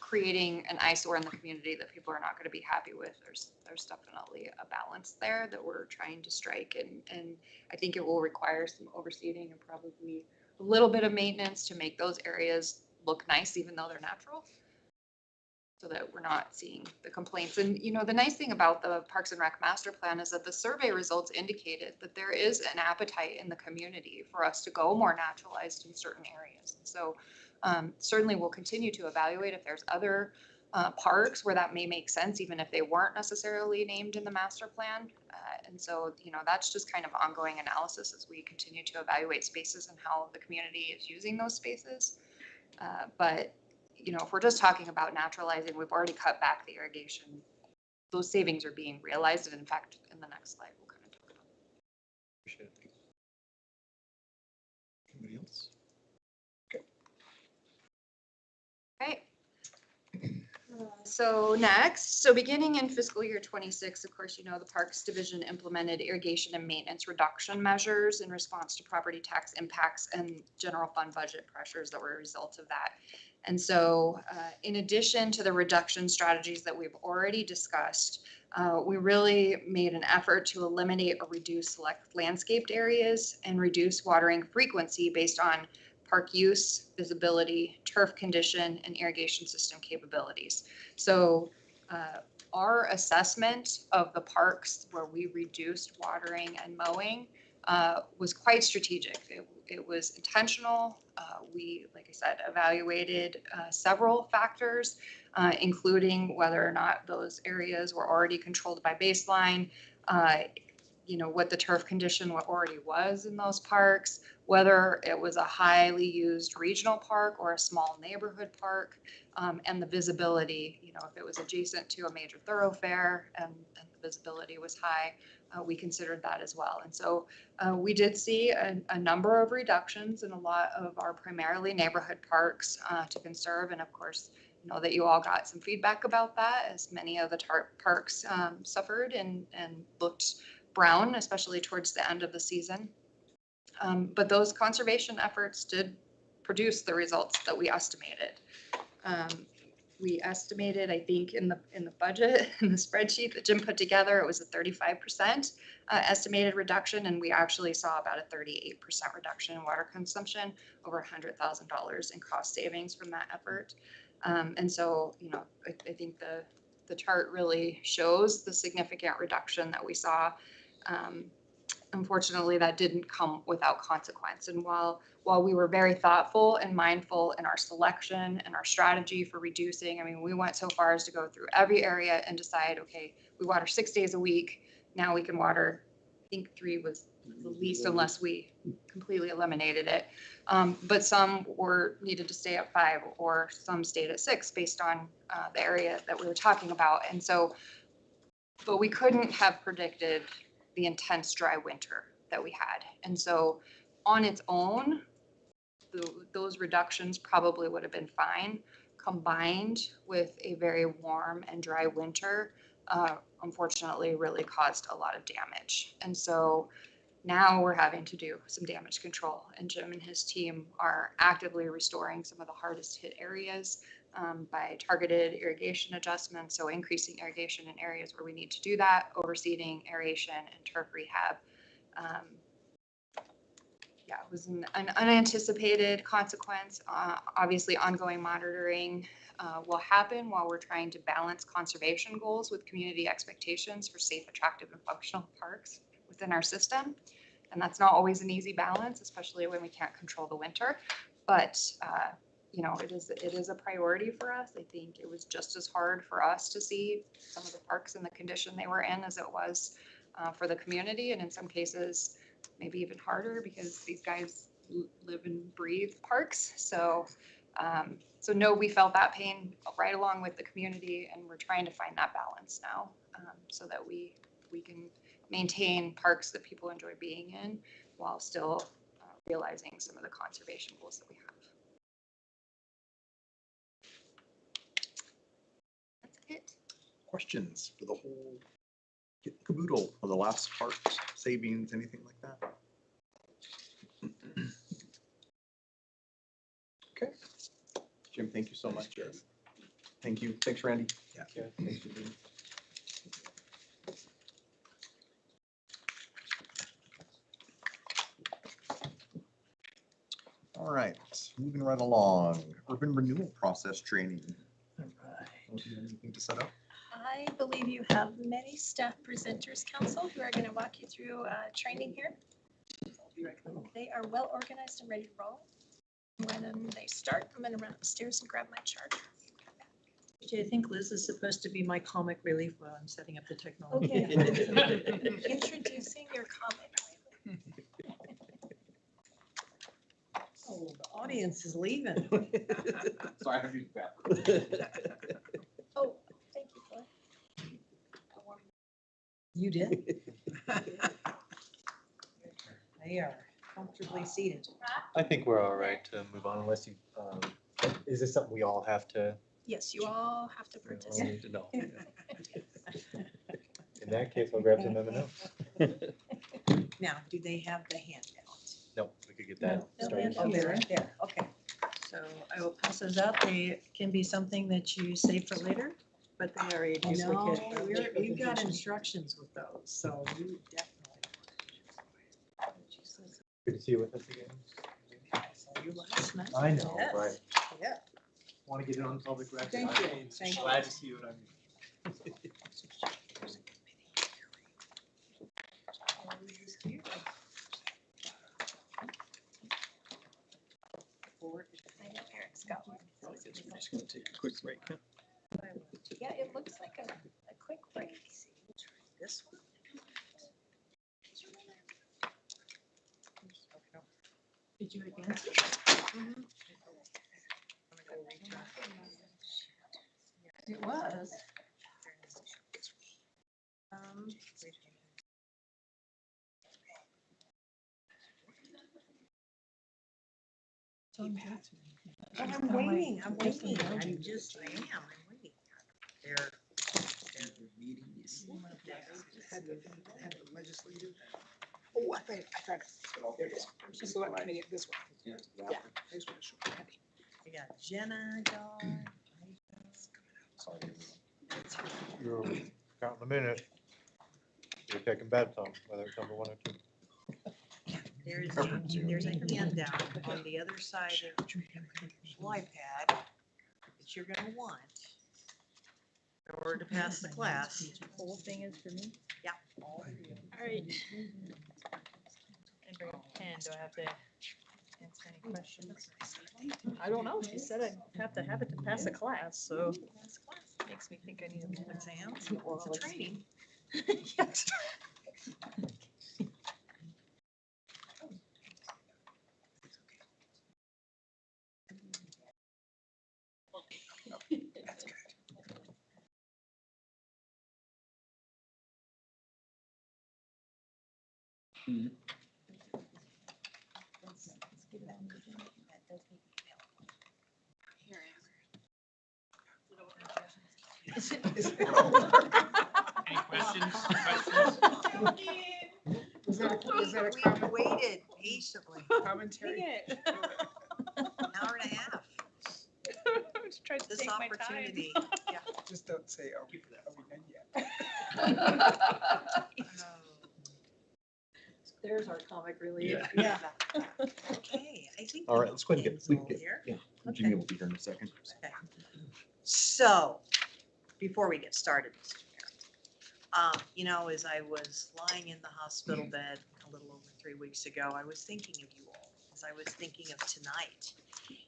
Speaker 10: creating an eyesore in the community that people are not going to be happy with. There's definitely a balance there that we're trying to strike, and I think it will require some overseeding and probably a little bit of maintenance to make those areas look nice, even though they're natural, so that we're not seeing the complaints. And, the nice thing about the Parks and Rec Master Plan is that the survey results indicated that there is an appetite in the community for us to go more naturalized in certain areas. So certainly we'll continue to evaluate if there's other parks where that may make sense, even if they weren't necessarily named in the master plan. And so, that's just kind of ongoing analysis as we continue to evaluate spaces and how the community is using those spaces. But if we're just talking about naturalizing, we've already cut back the irrigation. Those savings are being realized. And in fact, in the next slide, we'll kind of talk about that.
Speaker 1: Appreciate it. Anybody else?
Speaker 10: Okay. So beginning in fiscal year 26, of course, the Parks Division implemented irrigation and maintenance reduction measures in response to property tax impacts and general fund budget pressures that were a result of that. And so in addition to the reduction strategies that we've already discussed, we really made an effort to eliminate or reduce select landscaped areas and reduce watering frequency based on park use, visibility, turf condition, and irrigation system capabilities. So our assessment of the parks where we reduced watering and mowing was quite strategic. It was intentional. We, like I said, evaluated several factors, including whether or not those areas were already controlled by baseline, what the turf condition already was in those parks, whether it was a highly used regional park or a small neighborhood park, and the visibility, if it was adjacent to a major thoroughfare and the visibility was high, we considered that as well. And so we did see a number of reductions in a lot of our primarily neighborhood parks to conserve. And of course, know that you all got some feedback about that, as many of the parks suffered and looked brown, especially towards the end of the season. But those conservation efforts did produce the results that we estimated. We estimated, I think, in the budget, in the spreadsheet that Jim put together, it was a 35% estimated reduction, and we actually saw about a 38% reduction in water consumption, over $100,000 in cost savings from that effort. And so, I think the chart really shows the significant reduction that we saw. Unfortunately, that didn't come without consequence. And while we were very thoughtful and mindful in our selection and our strategy for reducing, we went so far as to go through every area and decide, okay, we water 6 days a week. Now we can water, I think 3 was the least, unless we completely eliminated it. But some needed to stay at 5, or some stayed at 6 based on the area that we were talking about. And so, but we couldn't have predicted the intense dry winter that we had. And so on its own, those reductions probably would have been fine. combined with a very warm and dry winter, unfortunately really caused a lot of damage. And so now we're having to do some damage control, and Jim and his team are actively restoring some of the hardest hit areas by targeted irrigation adjustments. So increasing irrigation in areas where we need to do that, overseeding, aeration, and turf rehab. Yeah, it was an unanticipated consequence. Obviously, ongoing monitoring will happen while we're trying to balance conservation goals with community expectations for safe, attractive, and functional parks within our system. And that's not always an easy balance, especially when we can't control the winter. But you know, it is a priority for us. I think it was just as hard for us to see some of the parks in the condition they were in as it was for the community, and in some cases, maybe even harder because these guys live and breathe parks. So, so no, we felt that pain right along with the community, and we're trying to find that balance now so that we can maintain parks that people enjoy being in while still realizing some of the conservation goals that we have. That's it.
Speaker 1: Questions for the whole kit and caboodle of the last part, savings, anything like that? Okay. Jim, thank you so much. Thank you. Thanks, Randy.
Speaker 7: Yeah. Thanks for being.
Speaker 1: All right, moving right along. Urban renewal process training. Do you have anything to set up?
Speaker 3: I believe you have many staff presenters, council, who are going to walk you through training here. They are well organized and ready to roll. When they start, I'm going to run upstairs and grab my charger.
Speaker 14: I think Liz is supposed to be my comic relief while I'm setting up the technology.
Speaker 3: Okay. Introducing your comic.
Speaker 14: Oh, the audience is leaving.
Speaker 1: Sorry, I have you back.
Speaker 3: Oh, thank you, Floyd.
Speaker 14: You did? They are comfortably seated.
Speaker 7: I think we're all right to move on unless you, is this something we all have to,
Speaker 3: Yes, you all have to
Speaker 7: we all
Speaker 3: participate.
Speaker 7: need to know? In that case, I'll grab some M&Ms.
Speaker 14: Now, do they have the handouts?
Speaker 7: No, we could get that
Speaker 3: No,
Speaker 7: started.
Speaker 14: Oh, they're right there, okay. So I will pass those out. They can be something that you save for later, but they are a
Speaker 6: No,
Speaker 14: duplicate. We've got instructions with those, so you definitely.
Speaker 7: Good to see you with us again.
Speaker 14: I saw you last night.
Speaker 7: I know,
Speaker 14: Yes.
Speaker 7: right.
Speaker 14: Yeah.
Speaker 7: Want to get it on public record.
Speaker 14: Thank you. Thank you.
Speaker 7: Glad to see you. And
Speaker 3: I know Eric's got one.
Speaker 9: I guess we're just gonna take a quick break, huh?
Speaker 3: Yeah, it looks like a quick break.
Speaker 14: This one? Did you advance it? It was. I'm waiting, I'm waiting. I am, I'm waiting. They're meetings.
Speaker 6: Had the legislative. Oh, I found it. There it is. Select committee, this one. Yeah. I just want to show you.
Speaker 14: I got Jenna gone.
Speaker 7: You're counting a minute. You're taking bets on whether it's number 1 or 2.
Speaker 14: There's a handout on the other side of the iPad that you're gonna want in order to pass the class.
Speaker 11: The whole thing is for me?
Speaker 14: Yeah.
Speaker 11: All right. And bring a pen. Do I have to answer any questions? I don't know. She said I have to have it to pass a class, so makes me think I need a
Speaker 14: Exams,
Speaker 11: Well,
Speaker 14: it's a training.
Speaker 11: Yes.
Speaker 6: Is it-
Speaker 2: Any questions?
Speaker 6: Was that a
Speaker 14: We
Speaker 6: comment,
Speaker 14: waited patiently,
Speaker 6: commentary?
Speaker 14: an hour and a half.
Speaker 11: Just tried to
Speaker 14: This
Speaker 11: take my time.
Speaker 14: opportunity. Yeah.
Speaker 6: Just don't say, are we done yet?
Speaker 14: There's our comic relief.
Speaker 1: Yeah.
Speaker 14: Yeah. Okay, I think.
Speaker 1: All right, let's go ahead and
Speaker 14: Ken's
Speaker 1: get,
Speaker 14: all here.
Speaker 1: yeah,
Speaker 14: Okay.
Speaker 1: Jimmy will be here in a second.
Speaker 14: Okay. So, before we get started, Mr. Mayor, you know, as I was lying in the hospital bed a little over 3 weeks ago, I was thinking of you all, as I was thinking of tonight.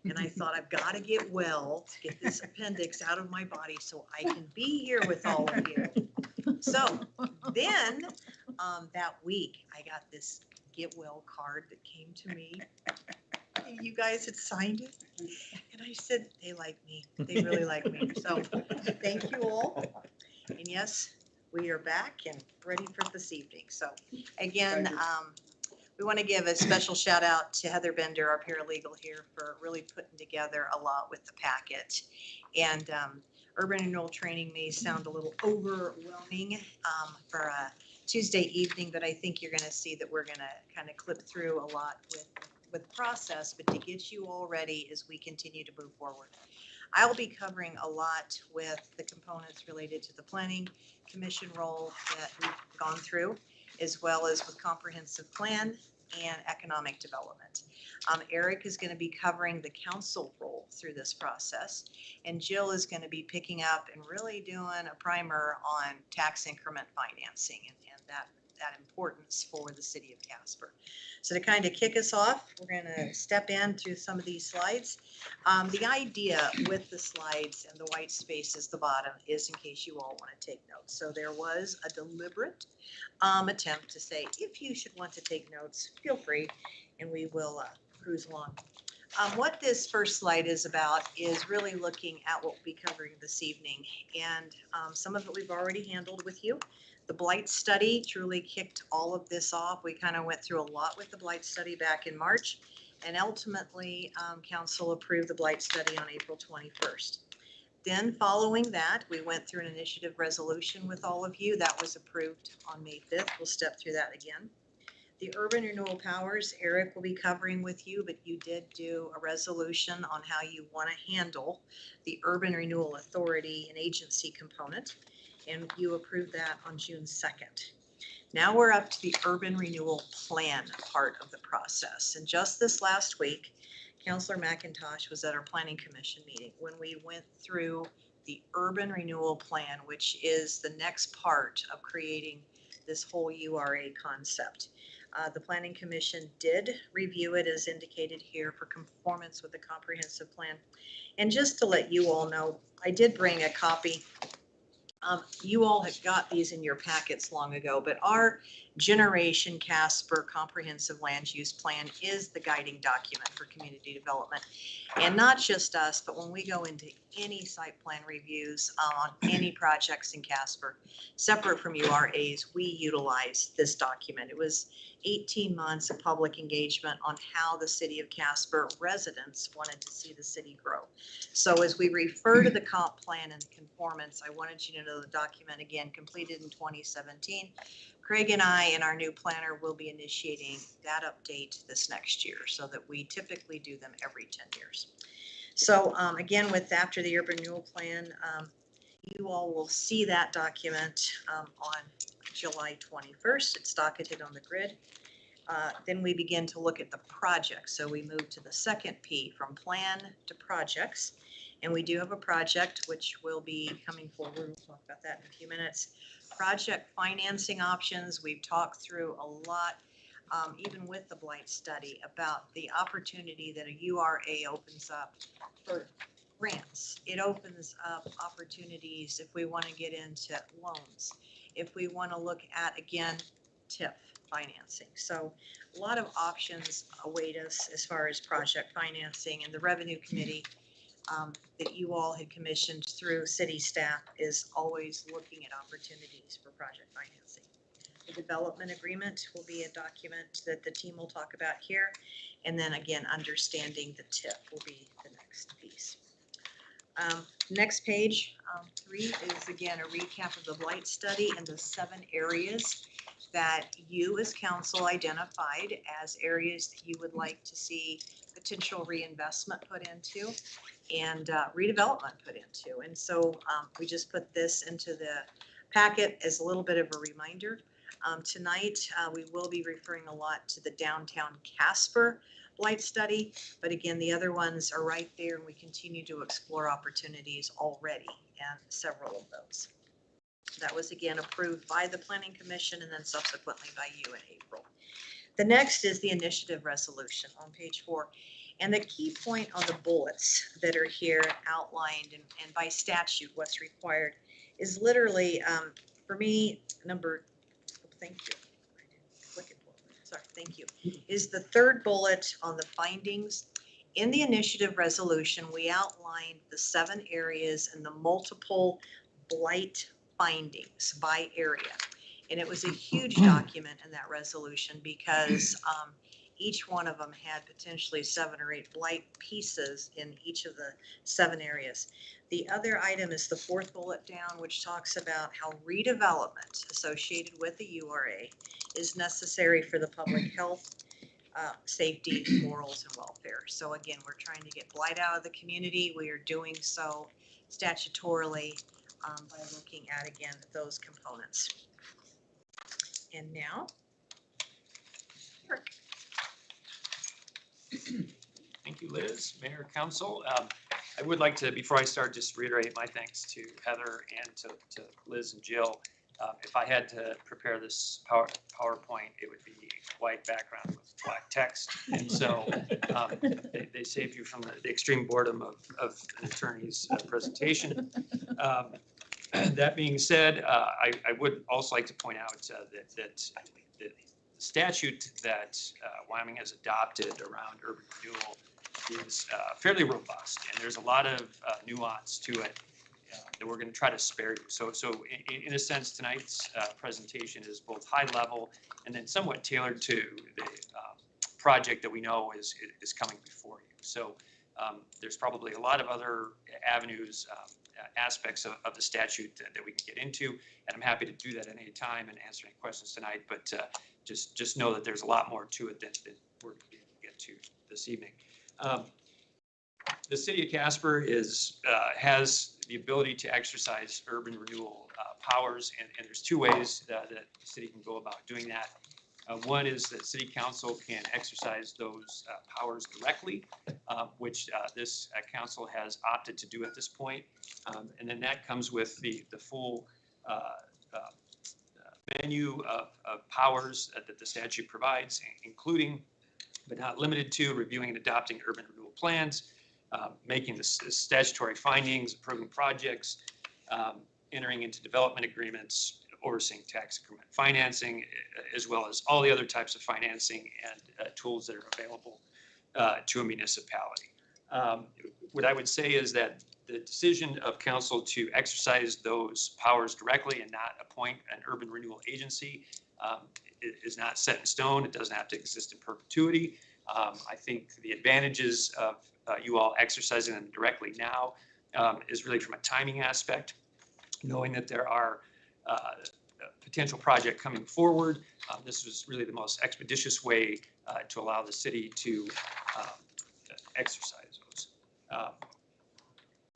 Speaker 14: And I thought, I've got to get well, to get this appendix out of my body so I can be here with all of you. So then, that week, I got this get well card that came to me. And you guys had signed it. And I said, they like me. They really like me. So thank you all. And yes, we are back and ready for this evening. So again, we want to give a special shout out to Heather Bender, our paralegal here, for really putting together a lot with the packet. And urban renewal training may sound a little overwhelming for a Tuesday evening, but I think you're going to see that we're going to kind of clip through a lot with process, but to get you all ready as we continue to move forward. I'll be covering a lot with the components related to the planning commission role that we've gone through, as well as with comprehensive plan and economic development. Eric is going to be covering the council role through this process, and Jill is going to be picking up and really doing a primer on tax increment financing and that importance for the city of Casper. So to kind of kick us off, we're going to step in through some of these slides. The idea with the slides and the white space at the bottom is in case you all want to take notes. So there was a deliberate attempt to say, if you should want to take notes, feel free, and we will cruise along. What this first slide is about is really looking at what we'll be covering this evening. And some of it we've already handled with you. The blight study truly kicked all of this off. We kind of went through a lot with the blight study back in March, and ultimately council approved the blight study on April 21st. Then following that, we went through an initiative resolution with all of you that was approved on May 5th. We'll step through that again. The urban renewal powers, Eric will be covering with you, but you did do a resolution on how you want to handle the urban renewal authority and agency component, and you approved that on June 2nd. Now we're up to the urban renewal plan part of the process. And just this last week, Councilor McIntosh was at our planning commission meeting when we went through the urban renewal plan, which is the next part of creating this whole URA concept. The planning commission did review it as indicated here for conformance with the comprehensive plan. And just to let you all know, I did bring a copy. You all have got these in your packets long ago, but our Generation Casper Comprehensive Land Use Plan is the guiding document for community development. And not just us, but when we go into any site plan reviews on any projects in Casper, separate from URAs, we utilize this document. It was 18 months of public engagement on how the city of Casper residents wanted to see the city grow. So as we refer to the comp plan and conformance, I wanted you to know the document, again, completed in 2017. Craig and I and our new planner will be initiating that update this next year, so that we typically do them every 10 years. So again, with after the urban renewal plan, you all will see that document on July 21st. It's docketed on the grid. Then we begin to look at the projects. So we move to the second P, from plan to projects. And we do have a project which will be coming forward. We'll talk about that in a few minutes. Project financing options. We've talked through a lot, even with the blight study, about the opportunity that a URA opens up for grants. It opens up opportunities if we want to get into loans, if we want to look at, again, TIF financing. So a lot of options await us as far as project financing, and the revenue committee that you all had commissioned through city staff is always looking at opportunities for project financing. The development agreement will be a document that the team will talk about here. And then again, understanding the TIF will be the next piece. Next page, 3 is again a recap of the blight study and the 7 areas that you as council identified as areas that you would like to see potential reinvestment put into and redevelopment put into. And so we just put this into the packet as a little bit of a reminder. Tonight, we will be referring a lot to the downtown Casper blight study, but again, the other ones are right there and we continue to explore opportunities already and several of those. That was again approved by the Planning Commission and then subsequently by you in April. The next is the initiative resolution on page 4. And the key point on the bullets that are here outlined and by statute what's required is literally, for me, thank you. I didn't click it. Sorry, thank you. Is the third bullet on the findings. In the initiative resolution, we outlined the 7 areas and the multiple blight findings by area. And it was a huge document in that resolution because each one of them had potentially 7 or 8 blight pieces in each of the 7 areas. The other item is the 4th bullet down, which talks about how redevelopment associated with the URA is necessary for the public health, safety, morals, and welfare. So again, we're trying to get blight out of the community. We are doing so statutorily by looking at, again, those components. And now, Eric.
Speaker 2: Thank you, Liz, Mayor, Council. I would like to, before I start, just reiterate my thanks to Heather and to Liz and Jill. If I had to prepare this PowerPoint, it would be white background with black text. And so they save you from the extreme boredom of an attorney's presentation. That being said, I would also like to point out that the statute that Wyoming has adopted around urban renewal is fairly robust, and there's a lot of nuance to it that we're going to try to spare you. So in a sense, tonight's presentation is both high level and then somewhat tailored to the project that we know is coming before you. So there's probably a lot of other avenues, aspects of the statute that we can get into, and I'm happy to do that at any time and answer any questions tonight. But just know that there's a lot more to it than we're going to be able to get to this evening. The city of Casper has the ability to exercise urban renewal powers, and there's 2 ways that the city can go about doing that. One is that city council can exercise those powers directly, which this council has opted to do at this point. And then that comes with the full menu of powers that the statute provides, including but not limited to reviewing and adopting urban renewal plans, making the statutory findings, approving projects, entering into development agreements, overseeing tax increment financing, as well as all the other types of financing and tools that are available to a municipality. What I would say is that the decision of council to exercise those powers directly and not appoint an urban renewal agency is not set in stone. It doesn't have to exist in perpetuity. I think the advantages of you all exercising them directly now is really from a timing aspect, knowing that there are potential project coming forward. This was really the most expeditious way to allow the city to exercise those.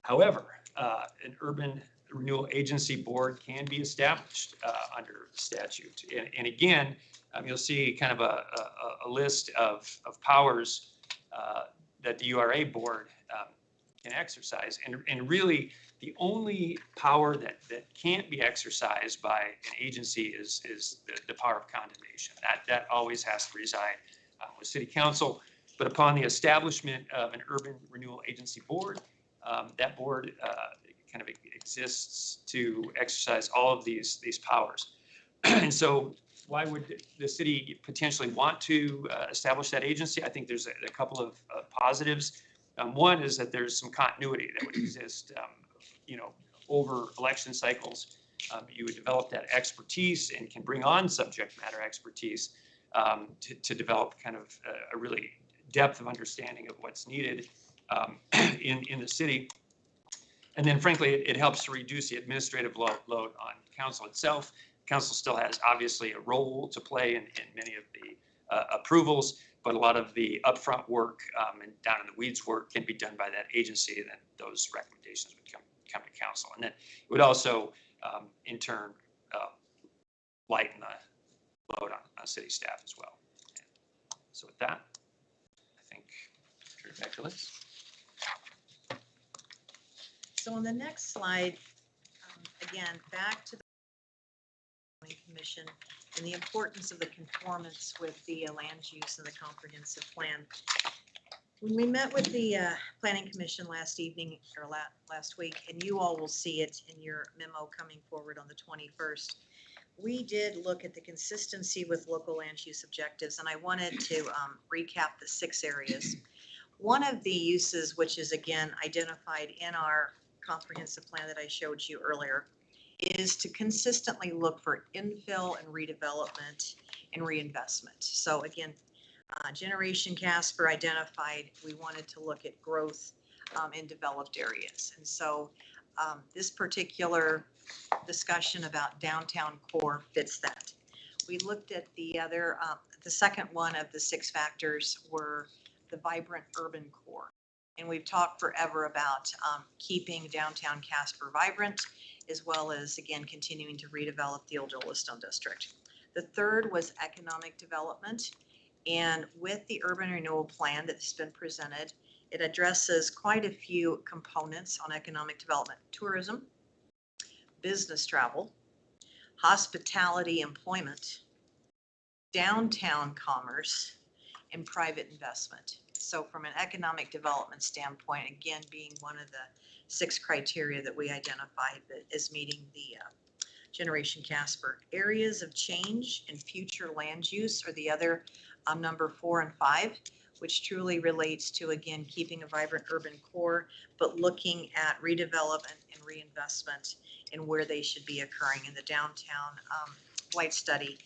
Speaker 2: However, an urban renewal agency board can be established under the statute. And again, you'll see kind of a list of powers that the URA board can exercise. And really, the only power that can't be exercised by an agency is the power of condemnation. That always has to reside with city council. But upon the establishment of an urban renewal agency board, that board kind of exists to exercise all of these powers. And so why would the city potentially want to establish that agency? I think there's a couple of positives. One is that there's some continuity that would exist, over election cycles. You would develop that expertise and can bring on subject matter expertise to develop kind of a really depth of understanding of what's needed in the city. And then frankly, it helps to reduce the administrative load on council itself. Council still has obviously a role to play in many of the approvals, but a lot of the upfront work and down in the weeds work can be done by that agency, and then those recommendations would come to council. And then it would also in turn lighten the load on city staff as well. So with that, I think turn it back to Liz.
Speaker 14: So on the next slide, again, back to the Planning Commission and the importance of the conformance with the land use and the comprehensive plan. When we met with the Planning Commission last evening or last week, and you all will see it in your memo coming forward on the 21st, we did look at the consistency with local land use objectives, and I wanted to recap the 6 areas. One of the uses, which is again identified in our comprehensive plan that I showed you earlier, is to consistently look for infill and redevelopment and reinvestment. So again, Generation Casper identified we wanted to look at growth in developed areas. And so this particular discussion about downtown core fits that. We looked at the other, the second one of the 6 factors were the vibrant urban core. And we've talked forever about keeping downtown Casper vibrant, as well as, again, continuing to redevelop the old Yellowstone district. The third was economic development. And with the urban renewal plan that's been presented, it addresses quite a few components on economic development: tourism, business travel, hospitality employment, downtown commerce, and private investment. So from an economic development standpoint, again, being one of the 6 criteria that we identified that is meeting the Generation Casper. Areas of change and future land use are the other number 4 and 5, which truly relates to, again, keeping a vibrant urban core, but looking at redevelopment and reinvestment and where they should be occurring. In the downtown White study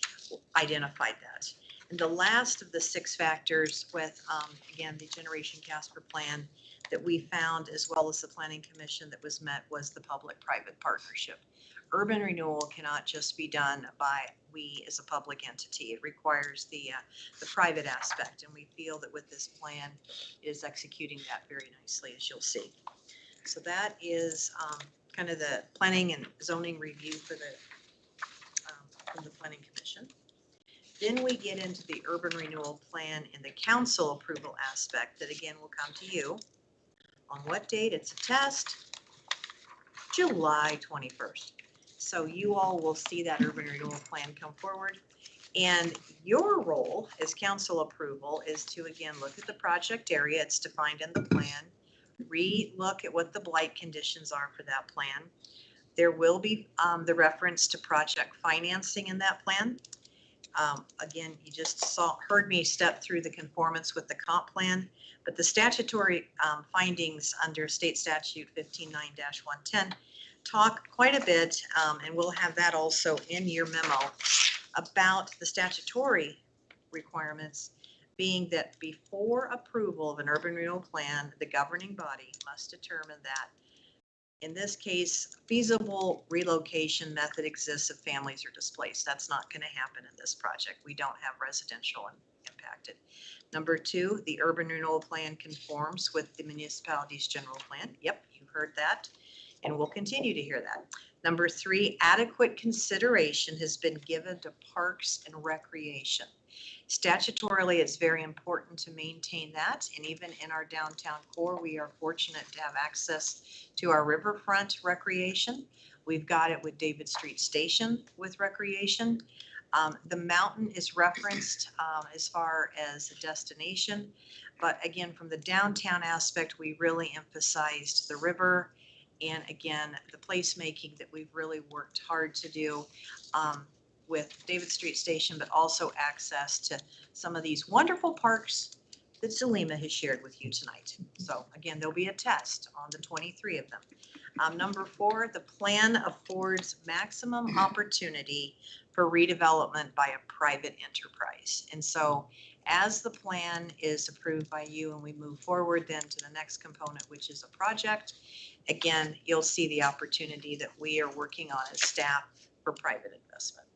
Speaker 14: identified that. And the last of the 6 factors with, again, the Generation Casper plan that we found, as well as the Planning Commission that was met, was the public-private partnership. Urban renewal cannot just be done by we as a public entity. It requires the private aspect, and we feel that with this plan is executing that very nicely, as you'll see. So that is kind of the planning and zoning review for the from the Planning Commission. Then we get into the urban renewal plan and the council approval aspect that again will come to you. On what date? It's a test, July 21st. So you all will see that urban renewal plan come forward. And your role as council approval is to again look at the project area. It's defined in the plan. Re-look at what the blight conditions are for that plan. There will be the reference to project financing in that plan. Again, you just heard me step through the conformance with the comp plan, but the statutory findings under state statute 15.9-110 talk quite a bit, and we'll have that also in your memo, about the statutory requirements, being that before approval of an urban renewal plan, the governing body must determine that, in this case, feasible relocation method exists if families are displaced. That's not going to happen in this project. We don't have residential impacted. Number 2, the urban renewal plan conforms with the municipality's general plan. Yep, you heard that, and we'll continue to hear that. Number 3, adequate consideration has been given to parks and recreation. Statutorily, it's very important to maintain that, and even in our downtown core, we are fortunate to have access to our riverfront recreation. We've got it with David Street Station with recreation. The mountain is referenced as far as a destination, but again, from the downtown aspect, we really emphasized the river, and again, the placemaking that we've really worked hard to do with David Street Station, but also access to some of these wonderful parks that Salima has shared with you tonight. So again, there'll be a test on the 23 of them. Number 4, the plan affords maximum opportunity for redevelopment by a private enterprise. And so As the plan is approved by you and we move forward then to the next component, which is a project, again, you'll see the opportunity that we are working on as staff for private investment.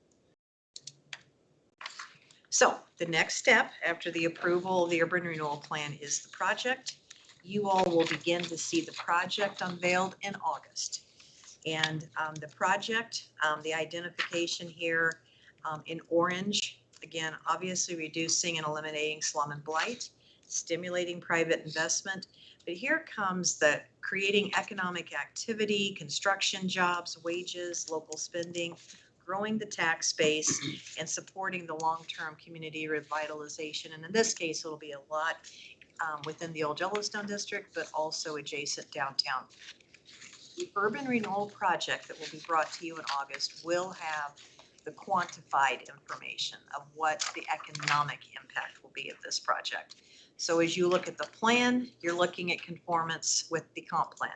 Speaker 14: So the next step after the approval of the urban renewal plan is the project. You all will begin to see the project unveiled in August. And the project, the identification here in orange, again, obviously reducing and eliminating slum and blight, stimulating private investment. But here comes the creating economic activity, construction jobs, wages, local spending, growing the tax base, and supporting the long-term community revitalization. And in this case, it'll be a lot within the old Yellowstone district, but also adjacent downtown. The urban renewal project that will be brought to you in August will have the quantified information of what the economic impact will be of this project. So as you look at the plan, you're looking at conformance with the comp plan.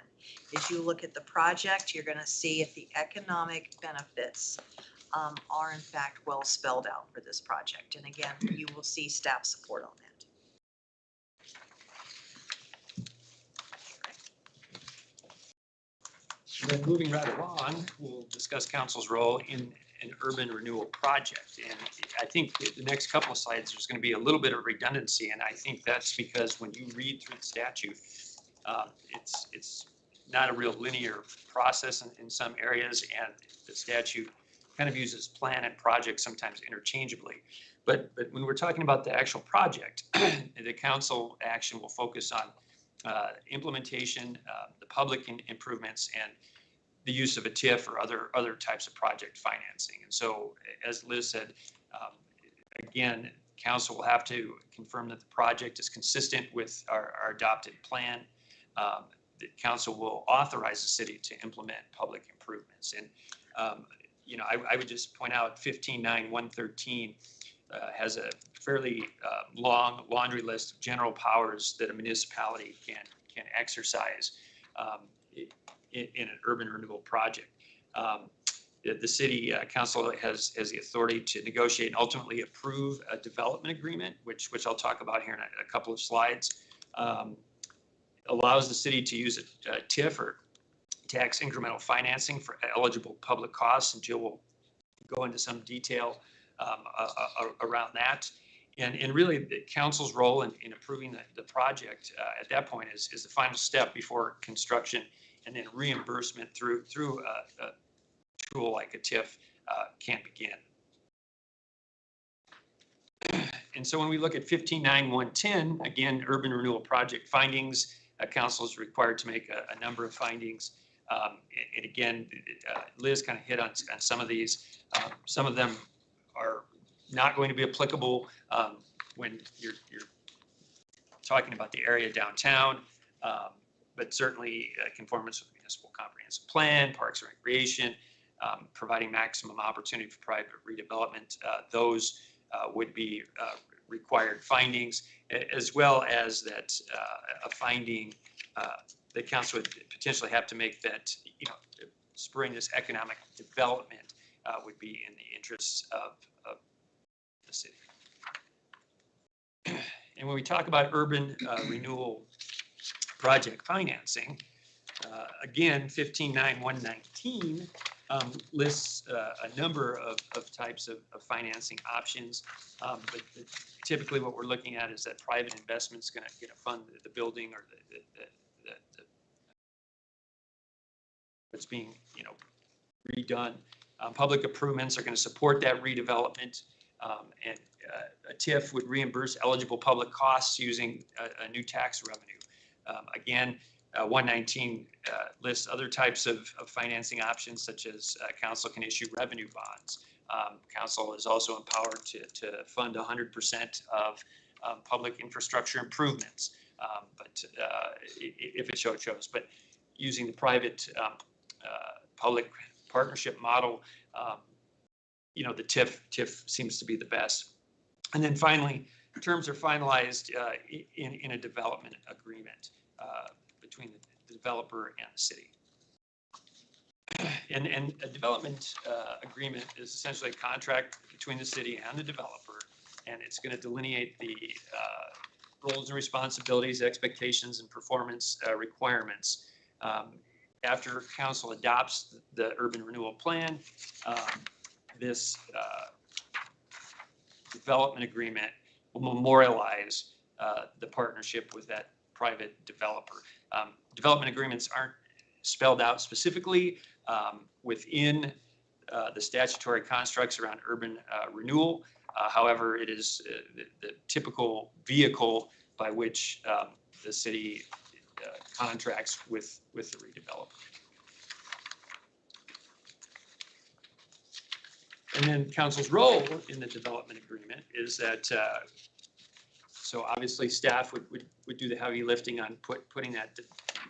Speaker 14: As you look at the project, you're going to see if the economic benefits are in fact well spelled out for this project. And again, you will see staff support on that.
Speaker 2: Then moving right along, we'll discuss council's role in an urban renewal project. And I think the next couple of slides, there's going to be a little bit of redundancy. And I think that's because when you read through the statute, it's not a real linear process in some areas. And the statute kind of uses plan and project sometimes interchangeably. But when we're talking about the actual project, the council action will focus on implementation, the public improvements, and the use of a TIF or other types of project financing. And so, as Liz said, again, council will have to confirm that the project is consistent with our adopted plan. The council will authorize the city to implement public improvements. And I would just point out 15.9.113 has a fairly long laundry list of general powers that a municipality can exercise in an urban renewal project. The city council has the authority to negotiate and ultimately approve a development agreement, which I'll talk about here in a couple of slides. Allows the city to use a TIF or tax incremental financing for eligible public costs, and Jill will go into some detail around that. And really, the council's role in approving the project at that point is the final step before construction, and then reimbursement through a tool like a TIF can begin. And so when we look at 15.9.110, again, urban renewal project findings, council is required to make a number of findings. And again, Liz kind of hit on some of these. Some of them are not going to be applicable when you're talking about the area downtown, but certainly conformance with the municipal comprehensive plan, parks and recreation, providing maximum opportunity for private redevelopment. Those would be required findings, as well as that a finding the council would potentially have to make that, spurring this economic development would be in the interests of the city. And when we talk about urban renewal project financing, again, 15.9.119 lists a number of types of financing options. But typically what we're looking at is that private investment is going to fund the building or that's being redone. Public improvements are going to support that redevelopment, and a TIF would reimburse eligible public costs using a new tax revenue. Again, 119 lists other types of financing options, such as council can issue revenue bonds. Council is also empowered to fund 100% of public infrastructure improvements, but if it so chose. But using the private public partnership model, the TIF seems to be the best. And then finally, terms are finalized in a development agreement between the developer and the city. And a development agreement is essentially a contract between the city and the developer, and it's going to delineate the roles and responsibilities, expectations, and performance requirements. After council adopts the urban renewal plan, this development agreement will memorialize the partnership with that private developer. Development agreements aren't spelled out specifically within the statutory constructs around urban renewal. However, it is the typical vehicle by which the city contracts with the redeveloper. And then council's role in the development agreement is that, so obviously staff would do the heavy lifting on putting that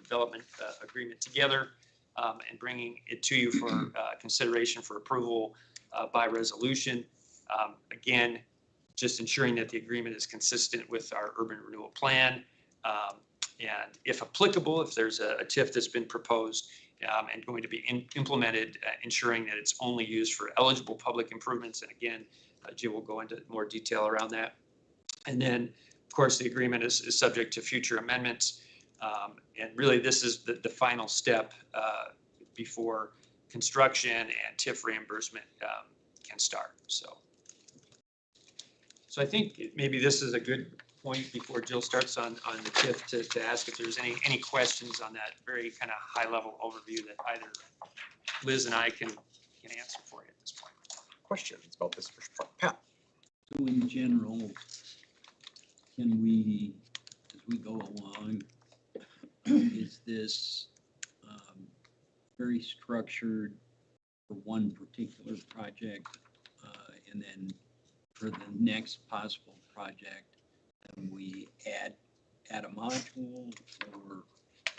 Speaker 2: development agreement together and bringing it to you for consideration for approval by resolution. Again, just ensuring that the agreement is consistent with our urban renewal plan. And if applicable, if there's a TIF that's been proposed and going to be implemented, ensuring that it's only used for eligible public improvements. And again, Jill will go into more detail around that. And then, of course, the agreement is subject to future amendments. And really, this is the final step before construction and TIF reimbursement can start. So I think maybe this is a good point before Jill starts on the TIF to ask if there's any questions on that very kind of high level overview that either Liz and I can answer for you at this point.
Speaker 1: Questions about this first part? Pat?
Speaker 5: So in general, can we, as we go along, is this very structured for one particular project? And then for the next possible project, can we add a module, or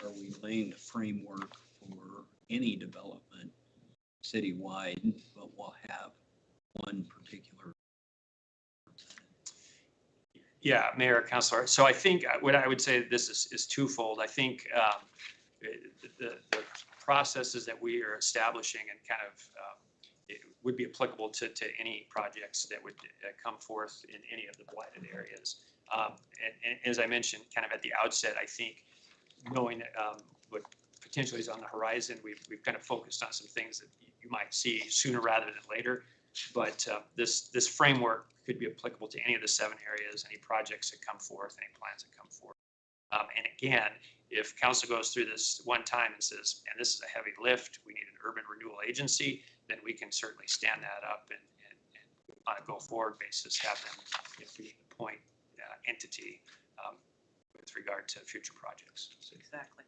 Speaker 5: are we laying the framework for any development citywide, but we'll have one particular?
Speaker 2: Yeah, Mayor, Councilor. So I think what I would say this is twofold. I think the processes that we are establishing and kind of it would be applicable to any projects that would come forth in any of the blighted areas. And as I mentioned kind of at the outset, I think knowing what potentially is on the horizon, we've kind of focused on some things that you might see sooner rather than later. But this framework could be applicable to any of the 7 areas, any projects that come forth, any plans that come forth. And again, if council goes through this one time and says, and this is a heavy lift, we need an urban renewal agency, then we can certainly stand that up and on a go-forward basis have them be the point entity with regard to future projects. So,
Speaker 14: Exactly.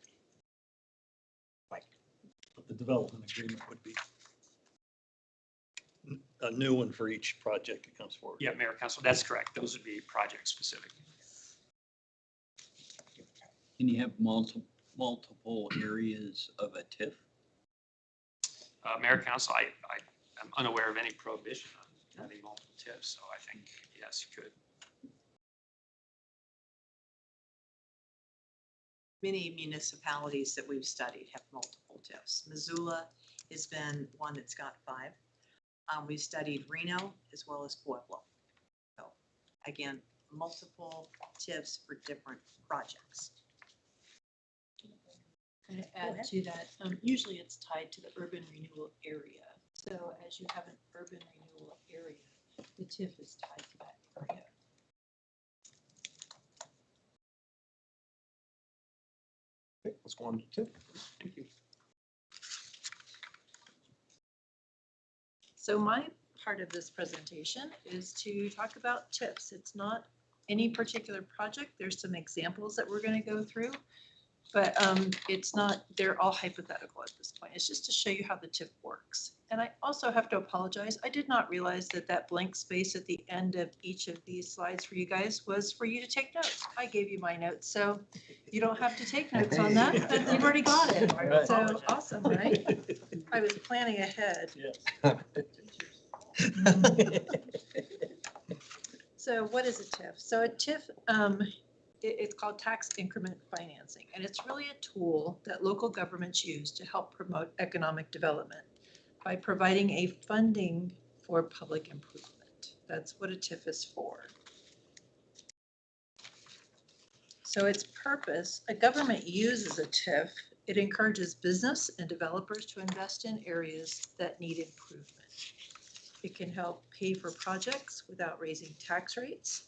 Speaker 9: But the development agreement would be a new one for each project that comes forward.
Speaker 2: yeah, Mayor, Council, that's correct. Those would be project specific.
Speaker 5: Can you have multiple areas of a TIF?
Speaker 2: Mayor, Council, I'm unaware of any prohibition on having multiple TIFs, so I think, yes, you could.
Speaker 14: Many municipalities that we've studied have multiple TIFs. Missoula has been one that's got 5. We've studied Reno as well as Pueblo. So again, multiple TIFs for different projects.
Speaker 15: Kind of add to that, usually it's tied to the urban renewal area. So as you have an urban renewal area, the TIF is tied to that area.
Speaker 1: Okay, let's go on to TIF. Thank you.
Speaker 15: So my part of this presentation is to talk about TIFs. It's not any particular project. There's some examples that we're going to go through, but it's not, they're all hypothetical at this point. It's just to show you how the TIF works. And I also have to apologize. I did not realize that that blank space at the end of each of these slides for you guys was for you to take notes. I gave you my notes, so you don't have to take notes on that. You've already got it.
Speaker 9: Right.
Speaker 15: So awesome, right? I was planning ahead.
Speaker 9: Yes.
Speaker 15: So what is a TIF? So a TIF, it's called tax increment financing, and it's really a tool that local governments use to help promote economic development by providing a funding for public improvement. That's what a TIF is for. So its purpose, a government uses a TIF. It encourages business and developers to invest in areas that need improvement. It can help pay for projects without raising tax rates.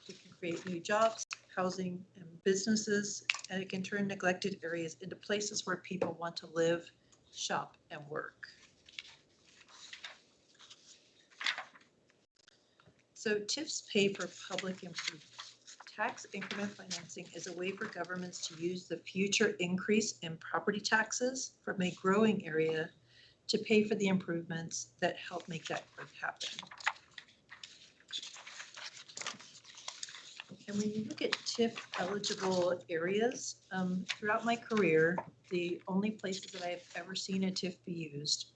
Speaker 15: It can create new jobs, housing, and businesses, and it can turn neglected areas into places where people want to live, shop, and work. So TIFs pay for public improvement. Tax increment financing is a way for governments to use the future increase in property taxes from a growing area to pay for the improvements that help make that growth happen. And when you look at TIF eligible areas, throughout my career, the only places that I have ever seen a TIF be used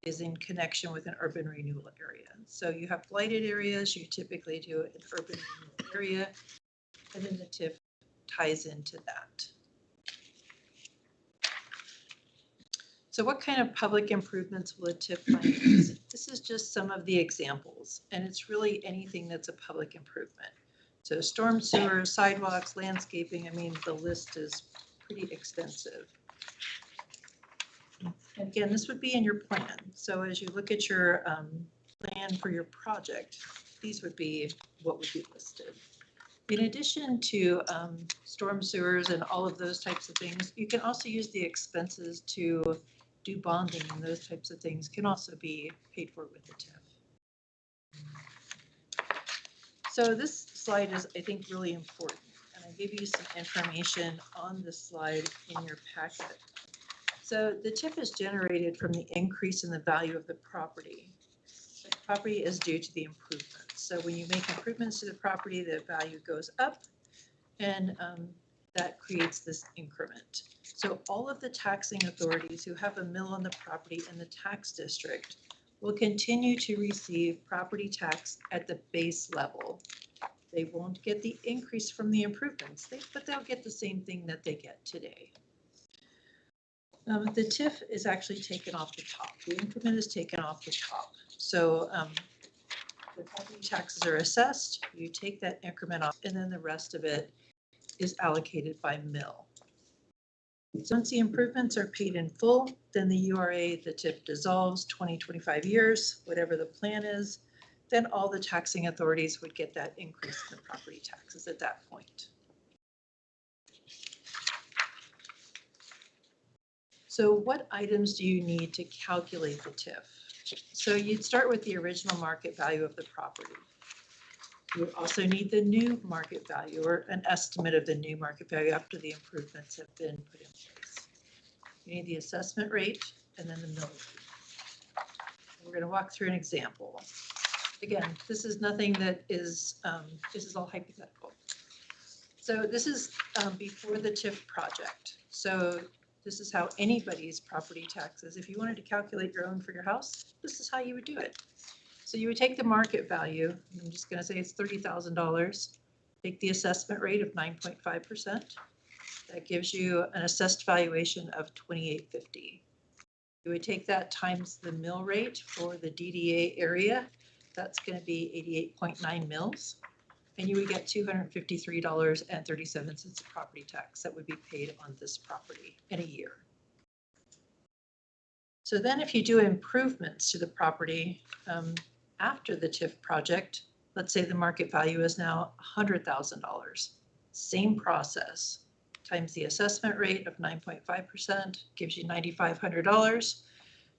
Speaker 15: is in connection with an urban renewal area. So you have blighted areas, you typically do an urban renewal area, and then the TIF ties into that. So what kind of public improvements will a TIF finance? This is just some of the examples, and it's really anything that's a public improvement. So storm sewer, sidewalks, landscaping, I mean, the list is pretty extensive. And again, this would be in your plan. So as you look at your plan for your project, these would be what would be listed. In addition to storm sewers and all of those types of things, you can also use the expenses to do bonding, and those types of things can also be paid for with the TIF. So this slide is, I think, really important, and I gave you some information on this slide in your packet. So the TIF is generated from the increase in the value of the property. The property is due to the improvements. So when you make improvements to the property, the value goes up, and that creates this increment. So all of the taxing authorities who have a mill on the property in the tax district will continue to receive property tax at the base level. They won't get the increase from the improvements, but they'll get the same thing that they get today. The TIF is actually taken off the top. The increment is taken off the top. So the property taxes are assessed, you take that increment off, and then the rest of it is allocated by mill. So once the improvements are paid in full, then the URA, the TIF dissolves 20, 25 years, whatever the plan is, then all the taxing authorities would get that increase in the property taxes at that point. So what items do you need to calculate the TIF? So you'd start with the original market value of the property. You would also need the new market value, or an estimate of the new market value after the improvements have been put in place. You need the assessment rate and then the mill rate. We're going to walk through an example. Again, this is nothing that is, this is all hypothetical. So this is before the TIF project. So this is how anybody's property taxes, if you wanted to calculate your own for your house, this is how you would do it. So you would take the market value, I'm just going to say it's $30,000, take the assessment rate of 9.5%. That gives you an assessed valuation of $2,850. You would take that times the mill rate for the DDA area. That's going to be 88.9 mills. And you would get $253.37 of property tax that would be paid on this property in a year. So then if you do improvements to the property after the TIF project, let's say the market value is now $100,000. Same process, times the assessment rate of 9.5% gives you $9,500,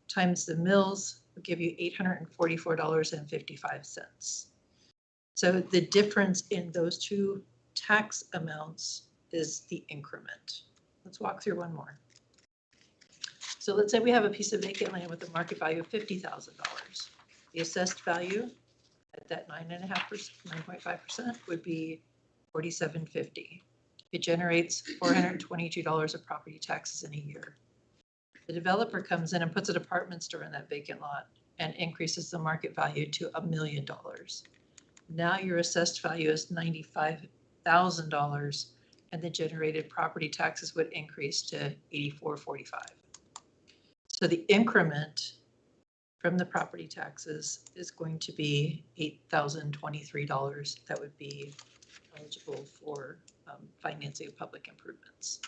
Speaker 15: times the mills will give you $844.55. So the difference in those two tax amounts is the increment. Let's walk through one more. So let's say we have a piece of vacant land with a market value of $50,000. The assessed value at that 9.5% would be $47.50. It generates $422 of property taxes in a year. The developer comes in and puts a department store in that vacant lot and increases the market value to $1 million. Now your assessed value is $95,000, and the generated property taxes would increase to $84.45. So the increment from the property taxes is going to be $8,023 that would be eligible for financing of public improvements.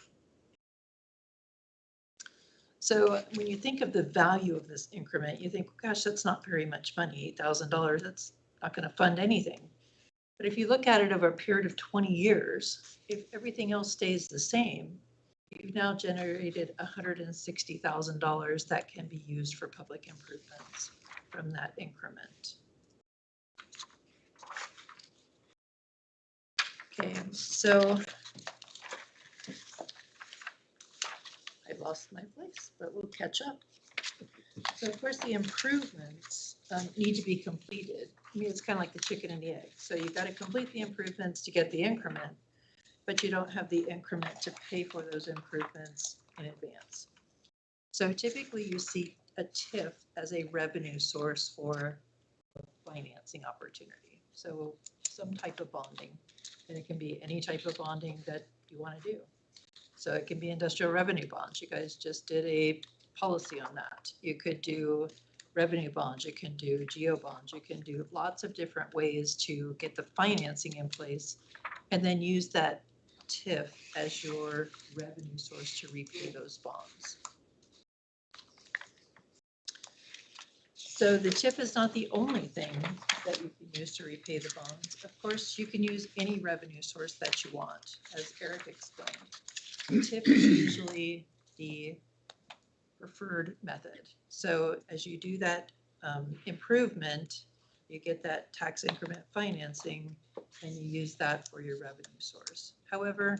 Speaker 15: So when you think of the value of this increment, you think, gosh, that's not very much money, $8,000, that's not going to fund anything. But if you look at it over a period of 20 years, if everything else stays the same, you've now generated $160,000 that can be used for public improvements from that increment. Okay, so I lost my place, but we'll catch up. So of course, the improvements need to be completed. I mean, it's kind of like the chicken and the egg. So you've got to complete the improvements to get the increment, but you don't have the increment to pay for those improvements in advance. So typically you see a TIF as a revenue source for a financing opportunity. So some type of bonding, and it can be any type of bonding that you want to do. So it can be industrial revenue bonds. You guys just did a policy on that. You could do revenue bonds, you can do geo bonds, you can do lots of different ways to get the financing in place and then use that TIF as your revenue source to repay those bonds. So the TIF is not the only thing that you can use to repay the bonds. Of course, you can use any revenue source that you want, as Eric explained. TIF is usually the preferred method. So as you do that improvement, you get that tax increment financing and you use that for your revenue source. However,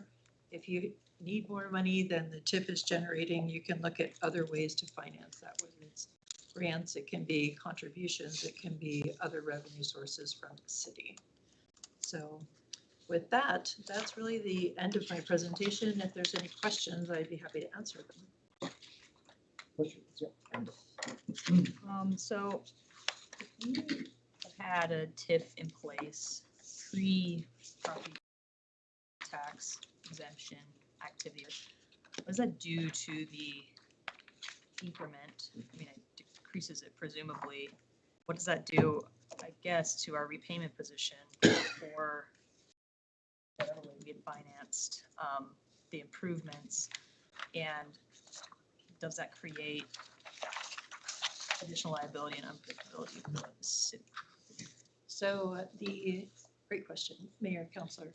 Speaker 15: if you need more money than the TIF is generating, you can look at other ways to finance that, whether it's grants, it can be contributions, it can be other revenue sources from the city. So with that, that's really the end of my presentation. If there's any questions, I'd be happy to answer them.
Speaker 11: So if you had a TIF in place pre-property tax exemption activity, what does that do to the increment? I mean, it decreases it presumably. What does that do, I guess, to our repayment position for whatever way we had financed the improvements? And does that create additional liability and unpredictability for the city?
Speaker 15: So great question, Mayor, Councilor.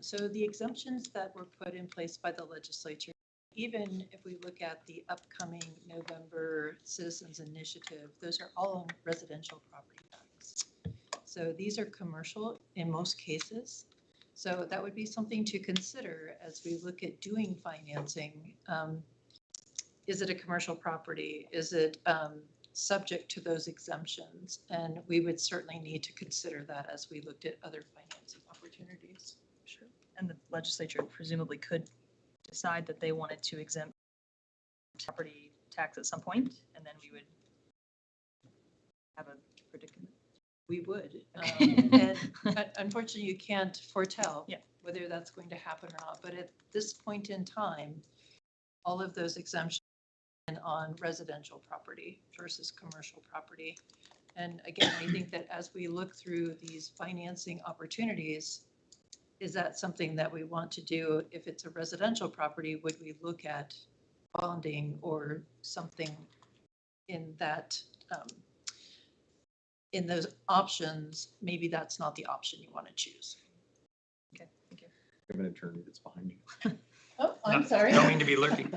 Speaker 15: So the exemptions that were put in place by the legislature, even if we look at the upcoming November Citizens Initiative, those are all on residential property tax. So these are commercial in most cases. So that would be something to consider as we look at doing financing. Is it a commercial property? Is it subject to those exemptions? And we would certainly need to consider that as we looked at other financing opportunities.
Speaker 11: Sure. And the legislature presumably could decide that they wanted to exempt property tax at some point, and then we would have a predicament.
Speaker 15: We would. And unfortunately, you can't foretell whether that's going to happen or not. But at this point in time, all of those exemptions on residential property versus commercial property. And again, I think that as we look through these financing opportunities, is that something that we want to do? If it's a residential property, would we look at bonding or something in that, in those options? Maybe that's not the option you want to choose.
Speaker 11: Okay, thank you.
Speaker 1: We have an attorney that's behind you.
Speaker 15: Oh, I'm sorry.
Speaker 2: Don't mean to be lurking.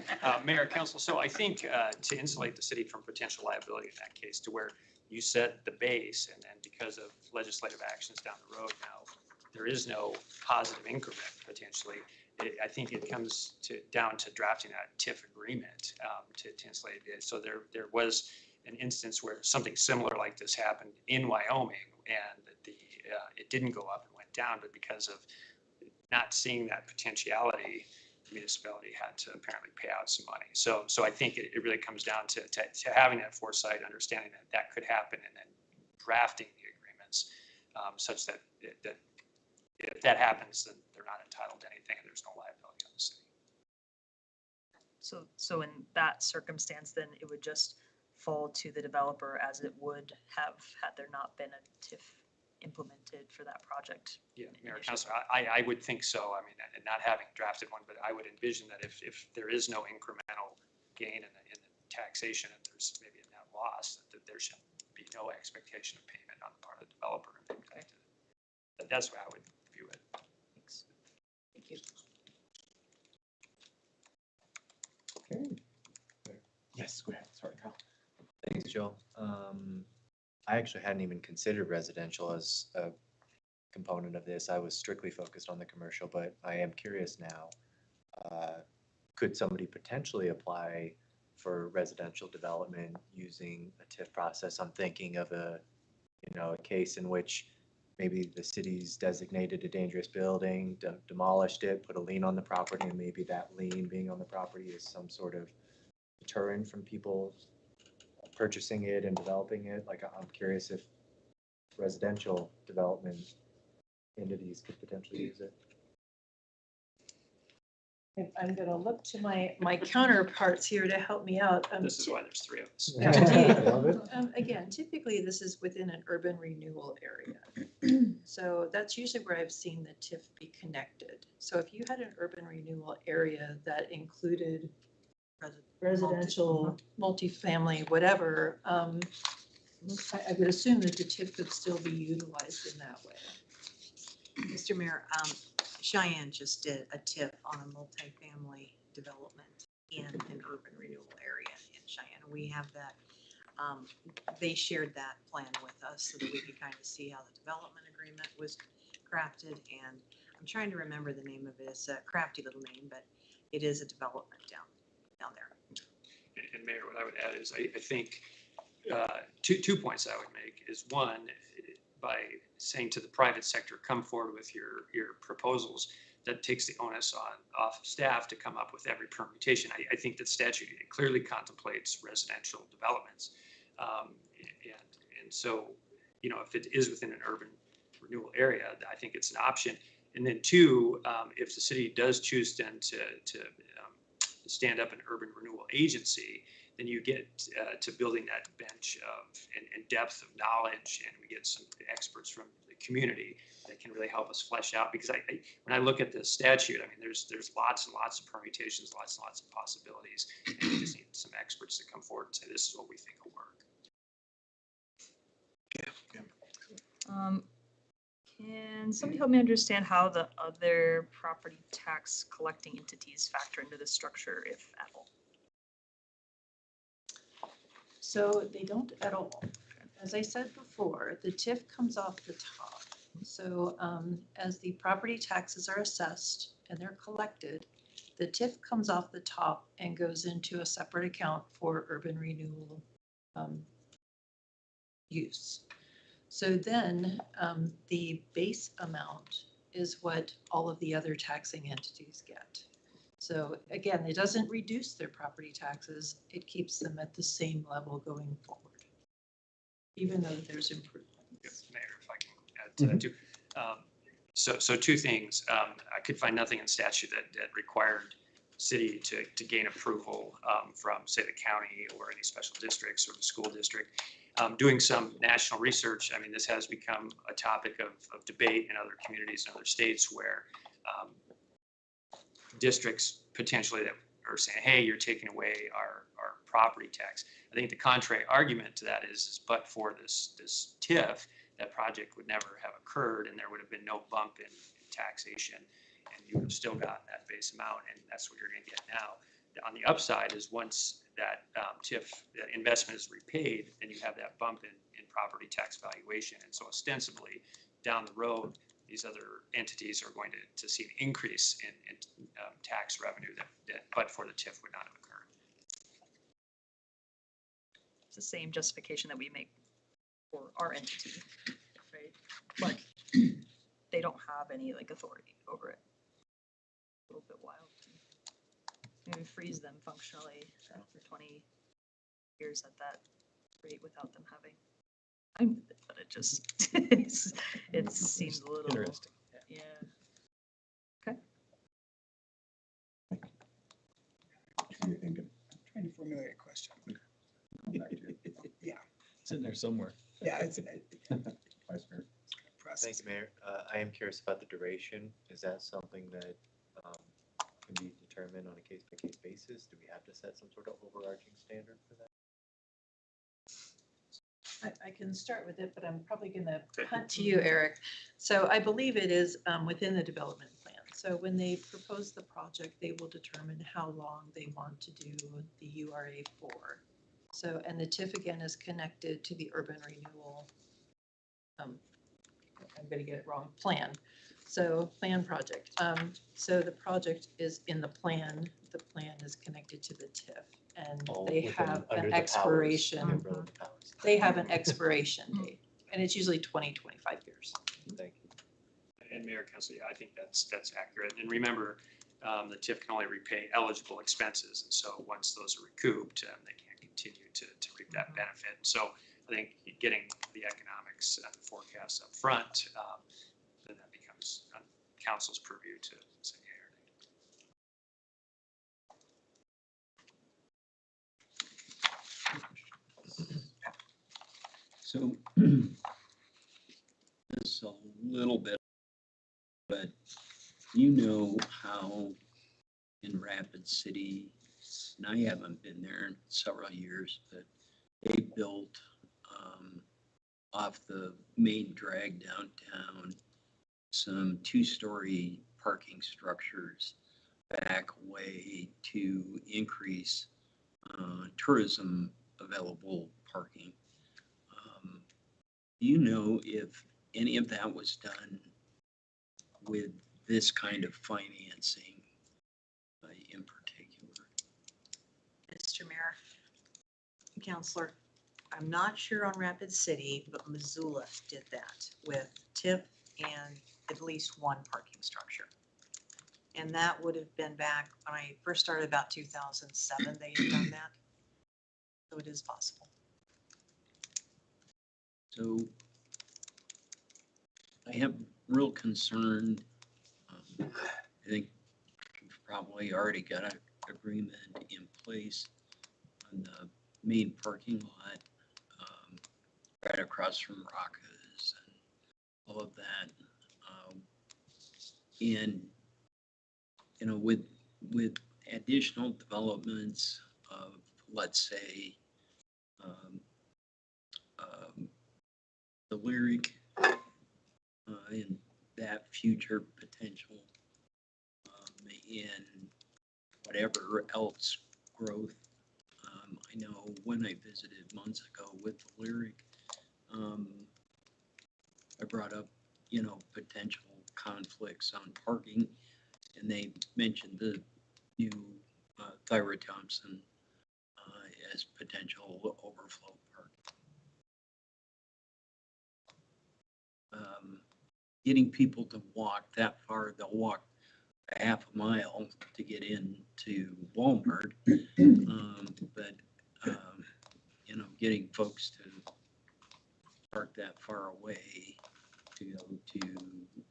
Speaker 2: Mayor, Council, so I think to insulate the city from potential liability in that case, to where you set the base, and then because of legislative actions down the road now, there is no positive increment potentially. I think it comes down to drafting that TIF agreement to insulate it. So there was an instance where something similar like this happened in Wyoming, and it didn't go up and went down, but because of not seeing that potentiality, the municipality had to apparently pay out some money. So I think it really comes down to having that foresight, understanding that could happen, and then drafting the agreements such that if that happens, then they're not entitled to anything and there's no liability on the city.
Speaker 11: So in that circumstance, then it would just fall to the developer as it would have had there not been a TIF implemented for that project.
Speaker 2: Yeah, Mayor, Councilor, I would think so. I mean, and not having drafted one, but I would envision that if there is no incremental gain in the taxation and there's maybe a net loss, that there should be no expectation of payment on the part of the developer. But that's how I would view it.
Speaker 11: Thanks. Thank you.
Speaker 1: Okay. Yes, go ahead. Sorry, Kyle.
Speaker 7: Thanks, Joe. I actually hadn't even considered residential as a component of this. I was strictly focused on the commercial, but I am curious now. Could somebody potentially apply for residential development using a TIF process? I'm thinking of a case in which maybe the city's designated a dangerous building, demolished it, put a lien on the property, and maybe that lien being on the property is some sort of deterrent from people purchasing it and developing it. Like, I'm curious if residential development entities could potentially use it.
Speaker 15: I'm gonna look to my counterparts here to help me out.
Speaker 2: This is why there's three of us.
Speaker 15: Indeed.
Speaker 7: Love it.
Speaker 15: Again, typically this is within an urban renewal area. So that's usually where I've seen the TIF be connected. So if you had an urban renewal area that included residential, multifamily, whatever, I would assume that the TIF could still be utilized in that way.
Speaker 14: Mr. Mayor, Cheyenne just did a TIF on a multifamily development in an urban renewal area in Cheyenne. We have that, they shared that plan with us so that we could kind of see how the development agreement was crafted. And I'm trying to remember the name of it. It's a crafty little name, but it is a development down there.
Speaker 2: And Mayor, what I would add is I think two points I would make is one, by saying to the private sector, come forward with your proposals, that takes the onus off of staff to come up with every permutation. I think that statute clearly contemplates residential developments. And so, if it is within an urban renewal area, I think it's an option. And then two, if the city does choose then to stand up an urban renewal agency, then you get to building that bench of and depth of knowledge, and we get some experts from the community that can really help us flesh out. Because when I look at the statute, I mean, there's lots and lots of permutations, lots and lots of possibilities, and we just need some experts to come forward and say, this is what we think will work.
Speaker 11: Can somebody help me understand how the other property tax collecting entities factor into this structure, if at all?
Speaker 15: So they don't at all. As I said before, the TIF comes off the top. So as the property taxes are assessed and they're collected, the TIF comes off the top and goes into a separate account for urban renewal use. So then the base amount is what all of the other taxing entities get. So again, it doesn't reduce their property taxes. It keeps them at the same level going forward, even though there's improvements.
Speaker 2: Mayor, if I can add to that too. So two things. I could find nothing in statute that required city to gain approval from, say, the county or any special districts or the school district. Doing some national research, I mean, this has become a topic of debate in other communities and other states where districts potentially that are saying, hey, you're taking away our property tax. I think the contrary argument to that is but for this TIF, that project would never have occurred and there would have been no bump in taxation, and you would have still gotten that base amount, and that's what you're going to get now. On the upside is once that TIF that investment is repaid, then you have that bump in property tax valuation, and so ostensibly down the road, these other entities are going to see an increase in tax revenue that but for the TIF would not have occurred.
Speaker 11: It's the same justification that we make for our entity, right? Like, they don't have any authority over it. A little bit wild. Maybe freeze them functionally for 20 years at that rate without them having. But it just it seems a little
Speaker 9: Interesting.
Speaker 11: Yeah. Okay.
Speaker 1: What are you thinking?
Speaker 6: Trying to formulate a question. Yeah,
Speaker 9: It's in there somewhere.
Speaker 6: yeah, it's,
Speaker 1: Vice Mayor?
Speaker 6: process.
Speaker 7: Thank you, Mayor. I am curious about the duration. Is that something that can be determined on a case-by-case basis? Do we have to set some sort of overarching standard for that?
Speaker 15: I can start with it, but I'm probably gonna punt to you, Eric. So I believe it is within the development plan. So when they propose the project, they will determine how long they want to do the URA for. So, and the TIF again is connected to the urban renewal. I'm gonna get it wrong, plan. So plan project. So the project is in the plan. The plan is connected to the TIF. And
Speaker 7: All
Speaker 15: they
Speaker 7: within-
Speaker 15: have
Speaker 7: under
Speaker 15: an
Speaker 7: the powers,
Speaker 15: expiration.
Speaker 7: the umbrella of the powers.
Speaker 15: They have an expiration date, and it's usually 20, 25 years.
Speaker 7: Thank you.
Speaker 2: And Mayor, Council, yeah, I think that's accurate. And remember, the TIF can only repay eligible expenses. And so once those are recouped, they can't continue to reap that benefit. So I think getting the economics and the forecasts up front, then that becomes council's purview to say, yeah or nay.
Speaker 5: So this a little bit, but you know how in Rapid City, and I haven't been there in several years, but they built off the main drag downtown some two-story parking structures back way to increase tourism available parking. Do you know if any of that was done with this kind of financing in particular?
Speaker 14: Mr. Mayor, Counselor, I'm not sure on Rapid City, but Missoula did that with TIF and at least one parking structure. And that would have been back when I first started about 2007, they had done that. So it is possible.
Speaker 5: So I have real concern. I think we've probably already got an agreement in place on the main parking lot, right across from Rocca's and all of that. And, you know, with additional developments of, let's say, the Lyric and that future potential and whatever else growth. I know when I visited months ago with the Lyric, I brought up, you know, potential conflicts on parking, and they mentioned the new Thyra Thompson as potential overflow parking. Getting people to walk that far, they'll walk a half a mile to get into Walmart. But, you know, getting folks to park that far away to go to,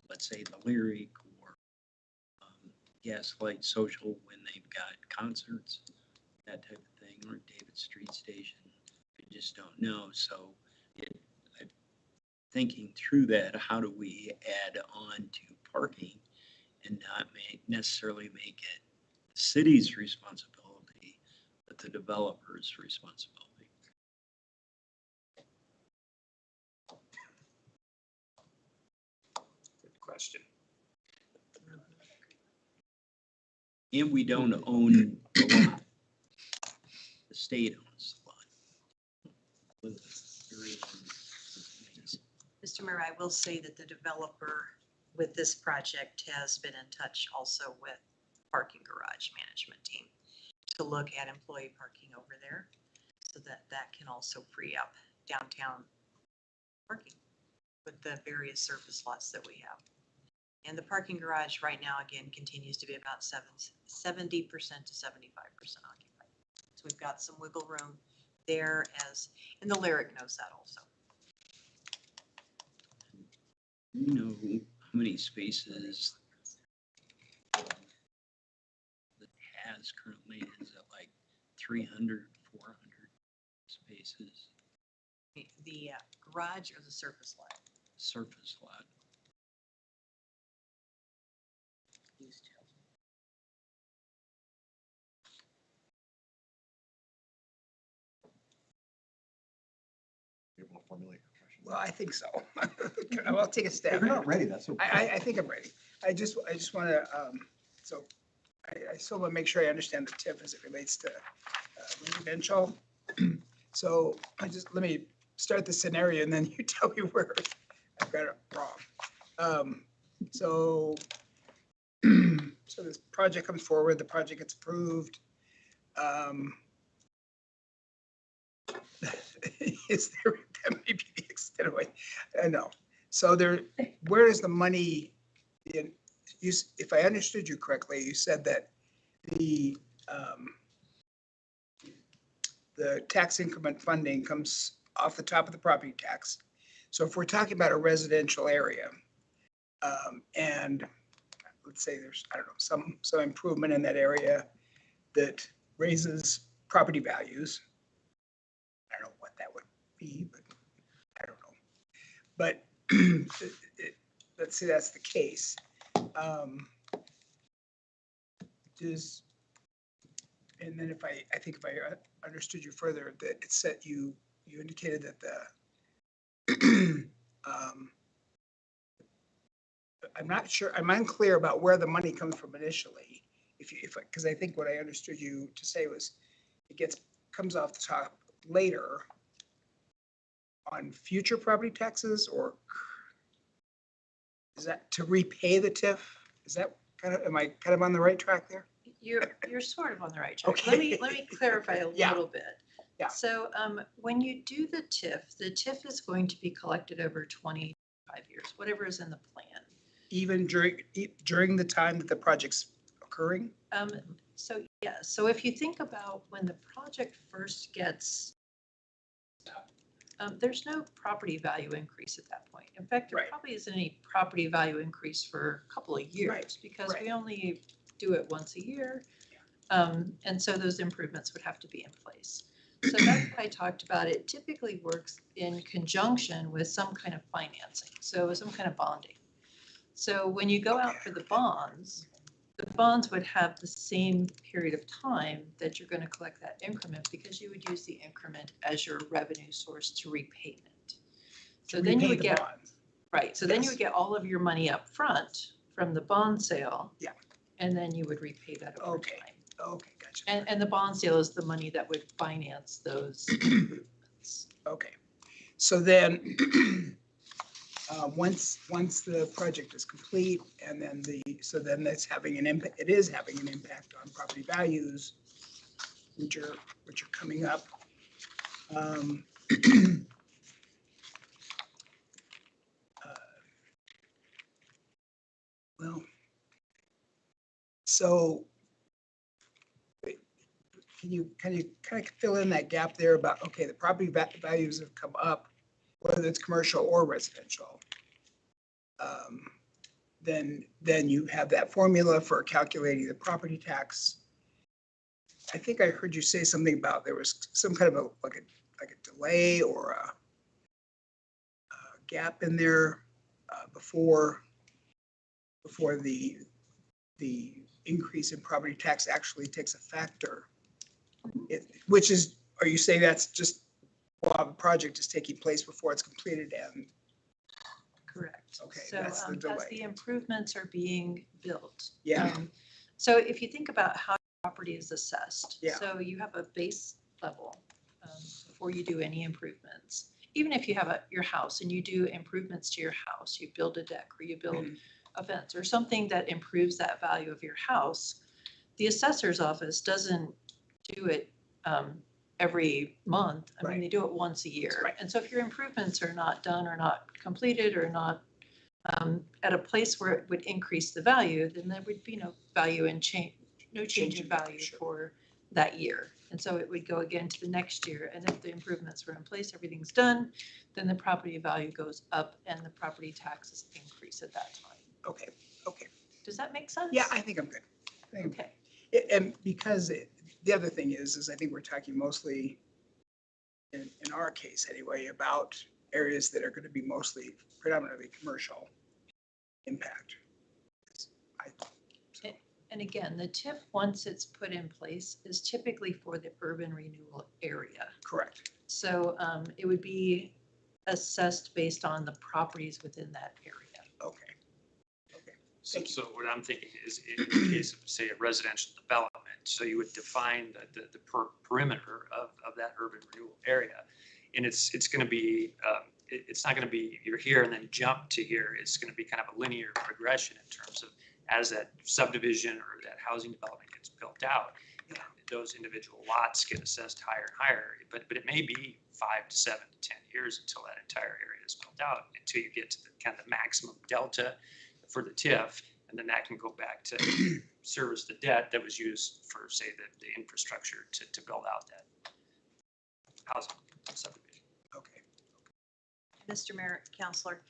Speaker 5: let's say, the Lyric or Gaslight Social when they've got concerts, that type of thing, or David Street Station, I just don't know. So I'm thinking through that, how do we add on to parking and not necessarily make it the city's responsibility, but the developer's responsibility?
Speaker 2: Good question.
Speaker 5: And we don't own the lot. The state owns the lot.
Speaker 14: Mr. Mayor, I will say that the developer with this project has been in touch also with parking garage management team to look at employee parking over there so that that can also free up downtown parking with the various surface lots that we have. And the parking garage right now, again, continues to be about 70% to 75% occupied. So we've got some wiggle room there and the Lyric knows that also.
Speaker 5: You know how many spaces that has currently? Is it like 300, 400 spaces?
Speaker 14: The garage or the surface lot?
Speaker 5: surface lot.
Speaker 1: You want to formulate your question?
Speaker 6: Well, I think so. I'll take a
Speaker 1: If
Speaker 6: stab.
Speaker 1: you're not ready, that's okay.
Speaker 6: I think I'm ready. I just want to, so I still want to make sure I understand the TIF as it relates to residential. So let me start the scenario and then you tell me where I've got it wrong. So, so this project comes forward, the project gets approved. Is there, that may be the extent of it, I know. So there, where is the money in, if I understood you correctly, you said that the tax increment funding comes off the top of the property tax. So if we're talking about a residential area, and let's say there's, I don't know, some improvement in that area that raises property values. I don't know what that would be, but I don't know. But let's say that's the case. And then if I think if I understood you further, that it said you indicated that the, I'm not sure, I'm unclear about where the money comes from initially. Because I think what I understood you to say was comes off the top later on future property taxes, or is that to repay the TIF? Is that am I kind of on the right track there?
Speaker 15: You're sort of on the right track.
Speaker 6: Okay.
Speaker 15: Let me clarify a
Speaker 6: Yeah.
Speaker 15: little bit.
Speaker 6: Yeah.
Speaker 15: So when you do the TIF is going to be collected over 25 years, whatever is in the plan.
Speaker 6: Even during the time that the project's occurring?
Speaker 15: So yeah, so if you think about when the project first gets, there's no property value increase at that point. In fact, there
Speaker 6: Right.
Speaker 15: probably isn't any property value increase for a couple of years
Speaker 6: Right,
Speaker 15: because
Speaker 6: right.
Speaker 15: we only do it once a year. And so those improvements would have to be in place. So that's what I talked about. It typically works in conjunction with some kind of financing, so some kind of bonding. So when you go out for the bonds would have the same period of time that you're going to collect that increment because you would use the increment as your revenue source to repayment. So then you would get, right, so then you would get all of your money up front from the bond sale.
Speaker 6: Yeah.
Speaker 15: And then you would repay that over
Speaker 6: Okay.
Speaker 15: time.
Speaker 6: Okay, gotcha.
Speaker 15: And the bond sale is the money that would finance those improvements.
Speaker 6: Okay. So then, once the project is complete and then so then that's having an impact, it is having an impact on property values, which are coming up. Well, so can you kind of fill in that gap there about, okay, the property values have come up, whether it's commercial or residential. Then you have that formula for calculating the property tax. I think I heard you say something about there was some kind of like a delay or a gap in there before the increase in property tax actually takes effect, or which is, are you saying that's just while the project is taking place before it's completed and?
Speaker 15: Correct.
Speaker 6: Okay,
Speaker 15: So
Speaker 6: that's the
Speaker 15: as
Speaker 6: delay.
Speaker 15: the improvements are being built.
Speaker 6: Yeah.
Speaker 15: So if you think about how property is assessed.
Speaker 6: Yeah.
Speaker 15: So you have a base level before you do any improvements. Even if you have your house and you do improvements to your house, you build a deck or you build a fence or something that improves that value of your house, the assessor's office doesn't do it every month. I mean, they do it once a year.
Speaker 6: Right.
Speaker 15: And so if your improvements are not done or not completed or not at a place where it would increase the value, then there would be no value in change, no change in value for that year. And so it would go again to the next year. And if the improvements were in place, everything's done, then the property value goes up and the property taxes increase at that time.
Speaker 6: Okay, okay.
Speaker 15: Does that make sense?
Speaker 6: Yeah, I think I'm good.
Speaker 15: Okay.
Speaker 6: And because the other thing is I think we're talking mostly in our case anyway, about areas that are going to be mostly predominantly commercial impact.
Speaker 15: And again, the TIF, once it's put in place, is typically for the urban renewal area.
Speaker 6: Correct.
Speaker 15: So it would be assessed based on the properties within that area.
Speaker 6: Okay.
Speaker 2: So what I'm thinking is in the case of, say, a residential development, so you would define the perimeter of that urban renewal area. And it's going to be, it's not going to be you're here and then jump to here. It's going to be kind of a linear progression in terms of as that subdivision or that housing development gets built out, and those individual lots get assessed higher and higher. But it may be 5 to 7 to 10 years until that entire area is built out, until you get to the kind of maximum delta for the TIF, and then that can go back to service the debt that was used for, say, the infrastructure to build out that housing subdivision.
Speaker 6: Okay.
Speaker 14: Mr. Mayor, Counselor,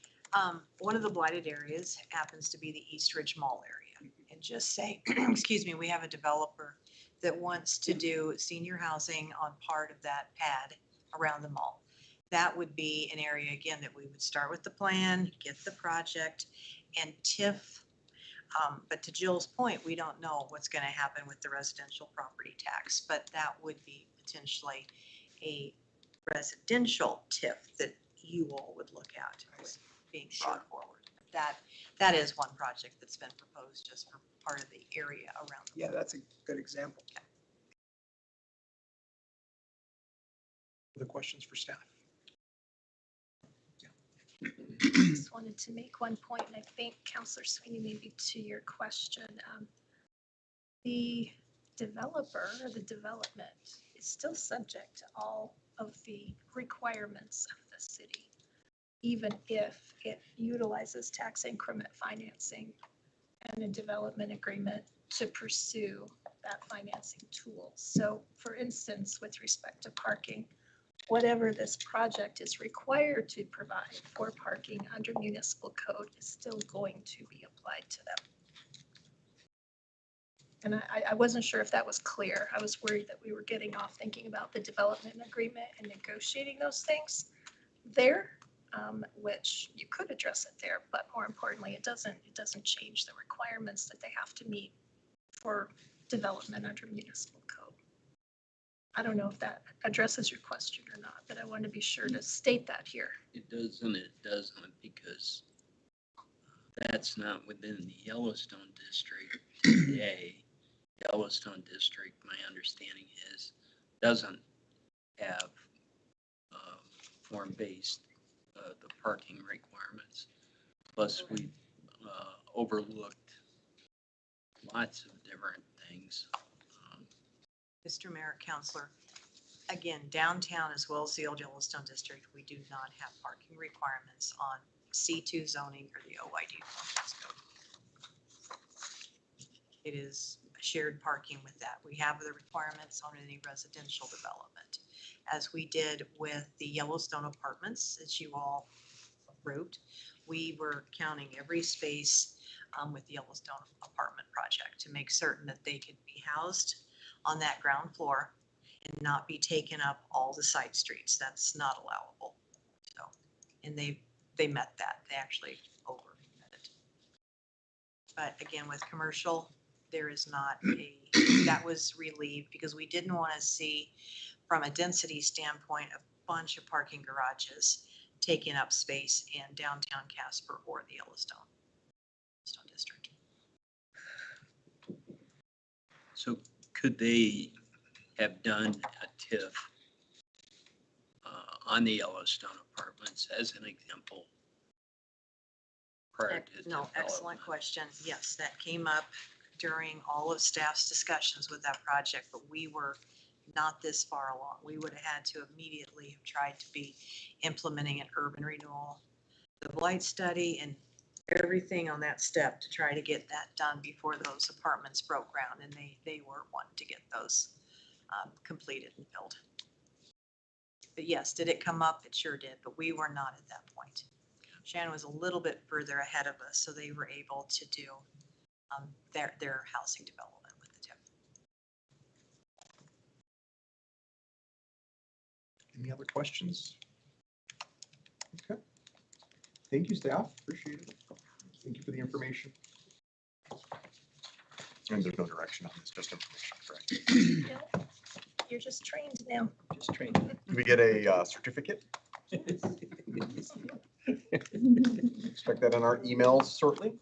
Speaker 14: one of the blighted areas happens to be the East Ridge Mall area. And just say, excuse me, we have a developer that wants to do senior housing on part of that pad around the mall. That would be an area, again, that we would start with the plan, get the project, and TIF. But to Jill's point, we don't know what's going to happen with the residential property tax, but that would be potentially a residential TIF that you all would look at as being brought forward. That is one project that's been proposed just for part of the area around.
Speaker 6: Yeah, that's a good example.
Speaker 1: Other questions for staff?
Speaker 3: Just wanted to make one point, and I think Counselor Sweeney, maybe to your question, the developer or the development is still subject to all of the requirements of the city, even if it utilizes tax increment financing and a development agreement to pursue that financing tool. So for instance, with respect to parking, whatever this project is required to provide for parking under municipal code is still going to be applied to them. And I wasn't sure if that was clear. I was worried that we were getting off thinking about the development agreement and negotiating those things there, which you could address it there, but more importantly, it doesn't change the requirements that they have to meet for development under municipal code. I don't know if that addresses your question or not, but I want to be sure to state that here.
Speaker 5: It does and it doesn't, because that's not within the Yellowstone district today. Yellowstone district, my understanding is, doesn't have form-based the parking requirements. Plus, we overlooked lots of different things.
Speaker 14: Mr. Mayor, Counselor, again, downtown as well as the old Yellowstone district, we do not have parking requirements on C2 zoning or the OID functions code. It is shared parking with that. We have the requirements on any residential development, as we did with the Yellowstone apartments that you all approved. We were counting every space with the Yellowstone apartment project to make certain that they could be housed on that ground floor and not be taking up all the side streets. That's not allowable. So, and they met that. They actually over met it. But again, with commercial, there is not that was relieved because we didn't want to see, from a density standpoint, a bunch of parking garages taking up space in downtown Casper or the Yellowstone district.
Speaker 5: So could they have done a TIF on the Yellowstone apartments as an example prior to
Speaker 14: No, excellent question. Yes, that came up during all of staff's discussions with that project, but we were not this far along. We would have had to immediately have tried to be implementing an urban renewal, the blight study, and everything on that step to try to get that done before those apartments broke ground, and they were wanting to get those completed and built. But yes, did it come up? It sure did, but we were not at that point. Shannon was a little bit further ahead of us, so they were able to do their housing development with the TIF.
Speaker 1: Any other questions? Thank you, staff. Appreciate it. Thank you for the information. And there's no direction on this, just information, correct?
Speaker 3: No, you're just trained now.
Speaker 9: Just training.
Speaker 1: Do we get a certificate? Expect that in our emails shortly.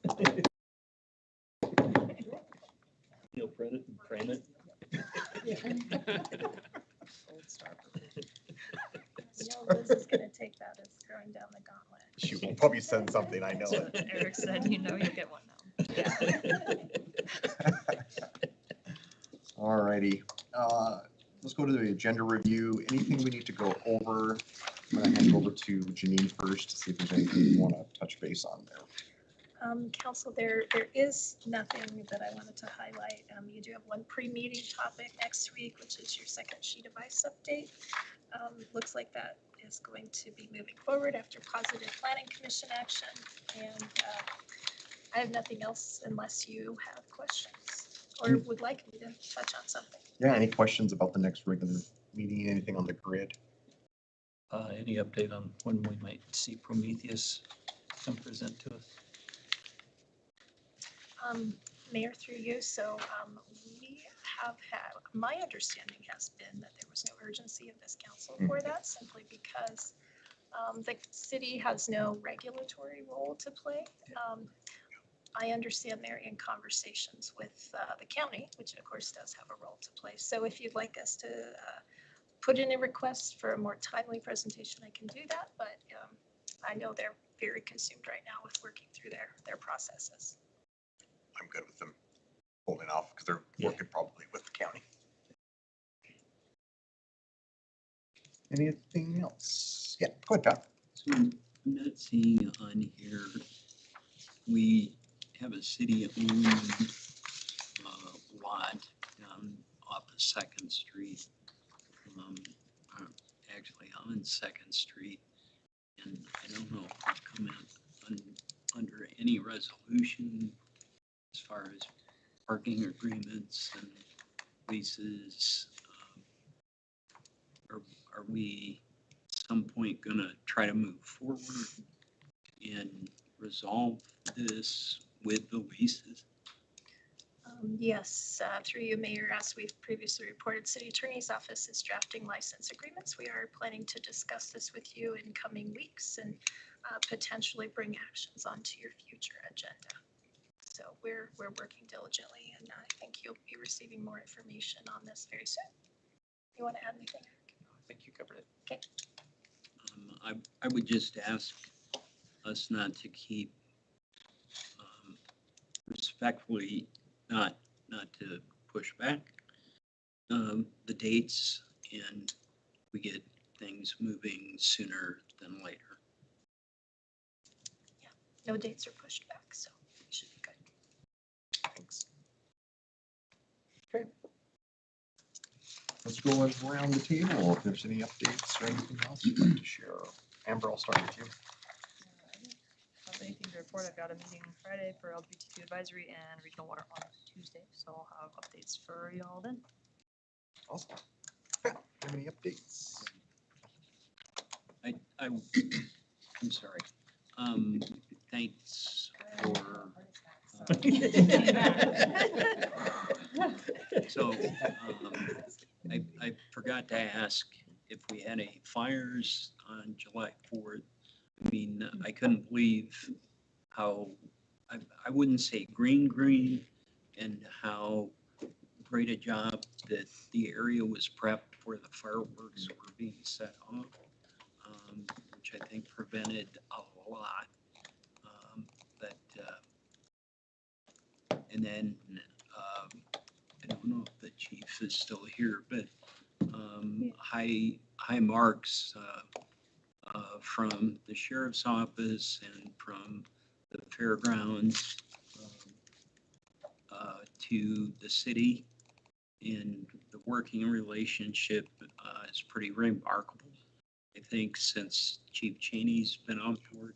Speaker 9: You'll print it and frame it.
Speaker 3: Liz is gonna take that as throwing down the gauntlet.
Speaker 1: She will probably send something, I know
Speaker 11: So
Speaker 1: it.
Speaker 11: Eric said, you know, you'll get one now.
Speaker 1: All righty. Let's go to the agenda review. Anything we need to go over? I'm gonna hand it over to Janine first to see if there's anything you want to touch base on there.
Speaker 3: Council, there is nothing that I wanted to highlight. You do have one pre-meeting topic next week, which is your second sheet device update. Looks like that is going to be moving forward after positive planning commission action. And I have nothing else unless you have questions or would like me to touch on something.
Speaker 1: Yeah, any questions about the next regular meeting? Anything on the grid?
Speaker 9: Any update on when we might see Prometheus come present to us?
Speaker 3: Mayor, through you, so we have had, my understanding has been that there was no urgency of this council for that, simply because the city has no regulatory role to play. I understand they're in conversations with the county, which of course does have a role to play. So if you'd like us to put in a request for a more timely presentation, I can do that, but I know they're very consumed right now with working through their processes.
Speaker 1: I'm good with them holding off because they're working probably with the county. Anything else? Yeah, go ahead, Pat.
Speaker 5: So I'm not seeing on here, we have a city-owned lot down off of Second Street. Actually on Second Street, and I don't know if it's come in under any resolution as far as parking agreements and leases. Are we at some point gonna try to move forward and resolve this with the leases?
Speaker 3: Yes, through you, Mayor, as we've previously reported, City Attorney's Office is drafting license agreements. We are planning to discuss this with you in coming weeks and potentially bring actions onto your future agenda. So we're working diligently, and I think you'll be receiving more information on this very soon. You want to add anything, Eric?
Speaker 2: I think you covered it.
Speaker 3: Okay.
Speaker 5: I would just ask us not to keep respectfully, not to push back the dates, and we get things moving sooner than later.
Speaker 3: Yeah, no dates are pushed back, so it should be good.
Speaker 1: Thanks. Okay. Let's go around the table if there's any updates or anything else you'd like to share. Amber, I'll start with you.
Speaker 11: Anything to report? I've got a meeting Friday for LGBTQ advisory and regional water on Tuesday, so I'll have updates for y'all then.
Speaker 1: Awesome. Okay. Have any updates?
Speaker 5: I'm sorry. Thanks for. So I forgot to ask if we had any fires on July 4th. I mean, I couldn't believe how, I wouldn't say green, and how great a job that the area was prepped where the fireworks were being set off, which I think prevented a lot. And then I don't know if the chief is still here, but high marks from the sheriff's office and from the fairgrounds to the city, and the working relationship is pretty remarkable. I think since Chief Cheney's been on board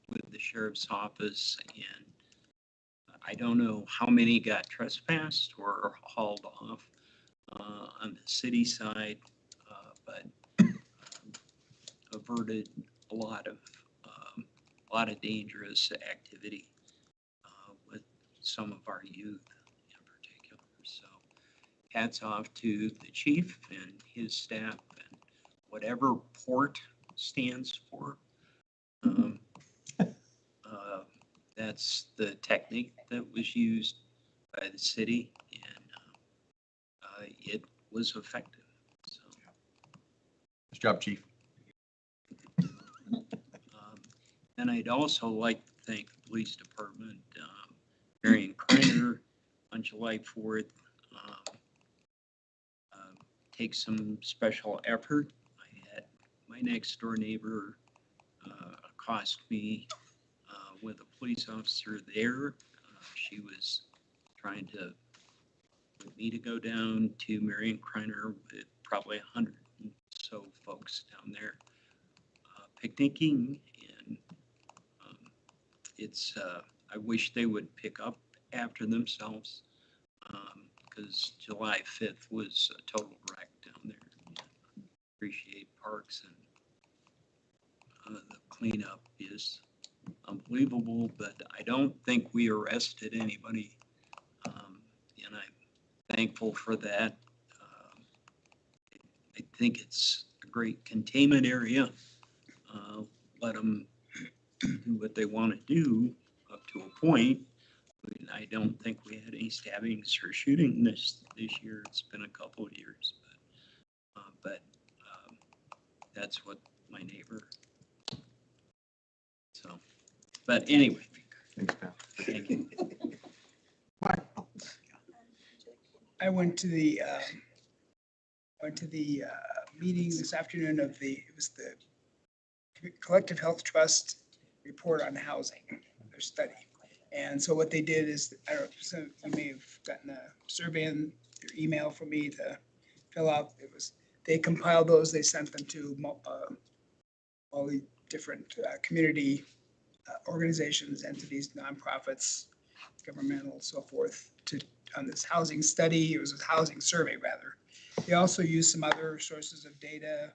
Speaker 5: with the sheriff's office, and I don't know how many got trespassed or hauled off on the city side, but averted a lot of dangerous activity with some of our youth in particular. So hats off to the chief and his staff and whatever PORT stands for. That's the technique that was used by the city, and it was effective. So,
Speaker 1: Nice job, chief.
Speaker 5: and I'd also like to thank the police department, Marion Kreiner on July 4th. Take some special effort. I had my next door neighbor accost me with a police officer there. She was trying to get me to go down to Marion Kreiner with probably 100 and so folks down there picnicking, and it's I wish they would pick up after themselves, because July 5th was a total wreck down there. Appreciate Parks, and the cleanup is unbelievable, but I don't think we arrested anybody, and I'm thankful for that. I think it's a great containment area. Let them do what they want to do up to a point. I don't think we had any stabbings or shooting this year. It's been a couple of years, but that's what my neighbor. So, but anyway.
Speaker 1: Thanks, Pat.
Speaker 5: Thank you.
Speaker 6: I went to the meeting this afternoon of it was the Collective Health Trust report on housing, their study. And so what they did is, I don't know, so you may have gotten a survey in your email from me to fill out. They compiled those, they sent them to all the different community organizations, entities, nonprofits, governmental, so forth, on this housing study. It was a housing survey, rather. They also used some other sources of data,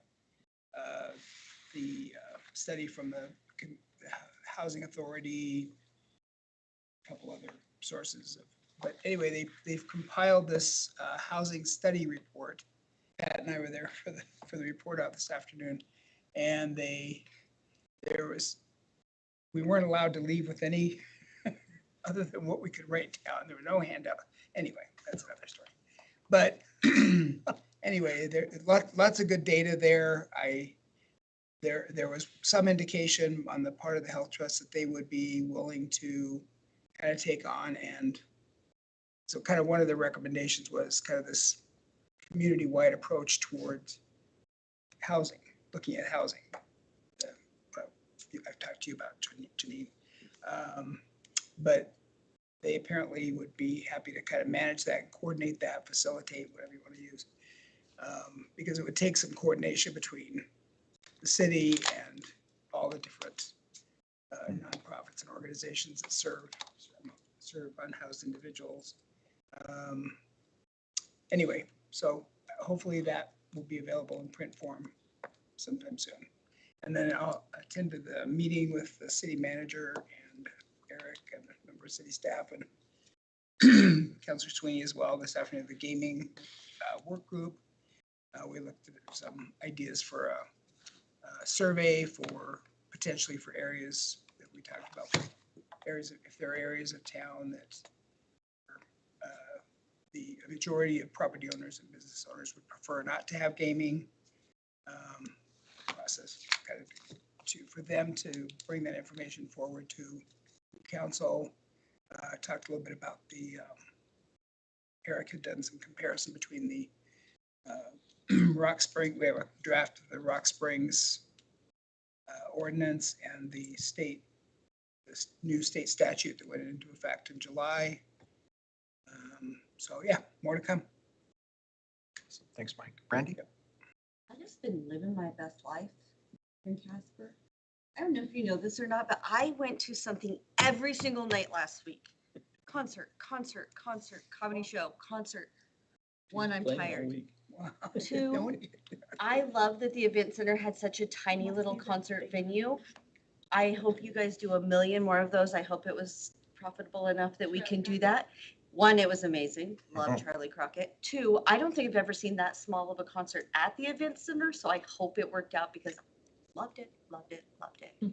Speaker 6: the study from the Housing Authority, a couple other sources. But anyway, they've compiled this housing study report. Pat and I were there for the report out this afternoon, and we weren't allowed to leave with any other than what we could write down. There were no handout. Anyway, that's another story. But anyway, there lots of good data there. There was some indication on the part of the Health Trust that they would be willing to kind of take on, and so kind of one of the recommendations was kind of this community-wide approach towards housing, looking at housing. I've talked to you about, Janine. But they apparently would be happy to kind of manage that, coordinate that, facilitate, whatever you want to use. Because it would take some coordination between the city and all the different nonprofits and organizations that serve unhoused individuals. Anyway, so hopefully that will be available in print form sometime soon. And then I'll attend to the meeting with the city manager and Eric and a member of city staff and Councilor Sweeney as well this afternoon, the gaming work group. We looked at some ideas for a survey potentially for areas that we talked about, if there are areas of town that the majority of property owners and business owners would prefer not to have gaming. Process kind of for them to bring that information forward to council. Talked a little bit about Eric had done some comparison between the Rock Spring, we have a draft of the Rock Springs ordinance and this new state statute that went into effect in July. So yeah, more to come.
Speaker 1: Thanks, Mike. Brandy?
Speaker 16: I've just been living my best life in Casper. I don't know if you know this or not, but I went to something every single night last week. Concert, comedy show, concert. One, I'm
Speaker 9: Playing all
Speaker 16: tired.
Speaker 9: week.
Speaker 6: Wow.
Speaker 16: Two.
Speaker 6: No one-
Speaker 16: I love that the event center had such a tiny little concert venue. I hope you guys do a million more of those. I hope it was profitable enough that we can do that. One, it was amazing. Love Charlie Crockett. Two, I don't think I've ever seen that small of a concert at the event center, so I hope it worked out because loved it, loved it, loved it.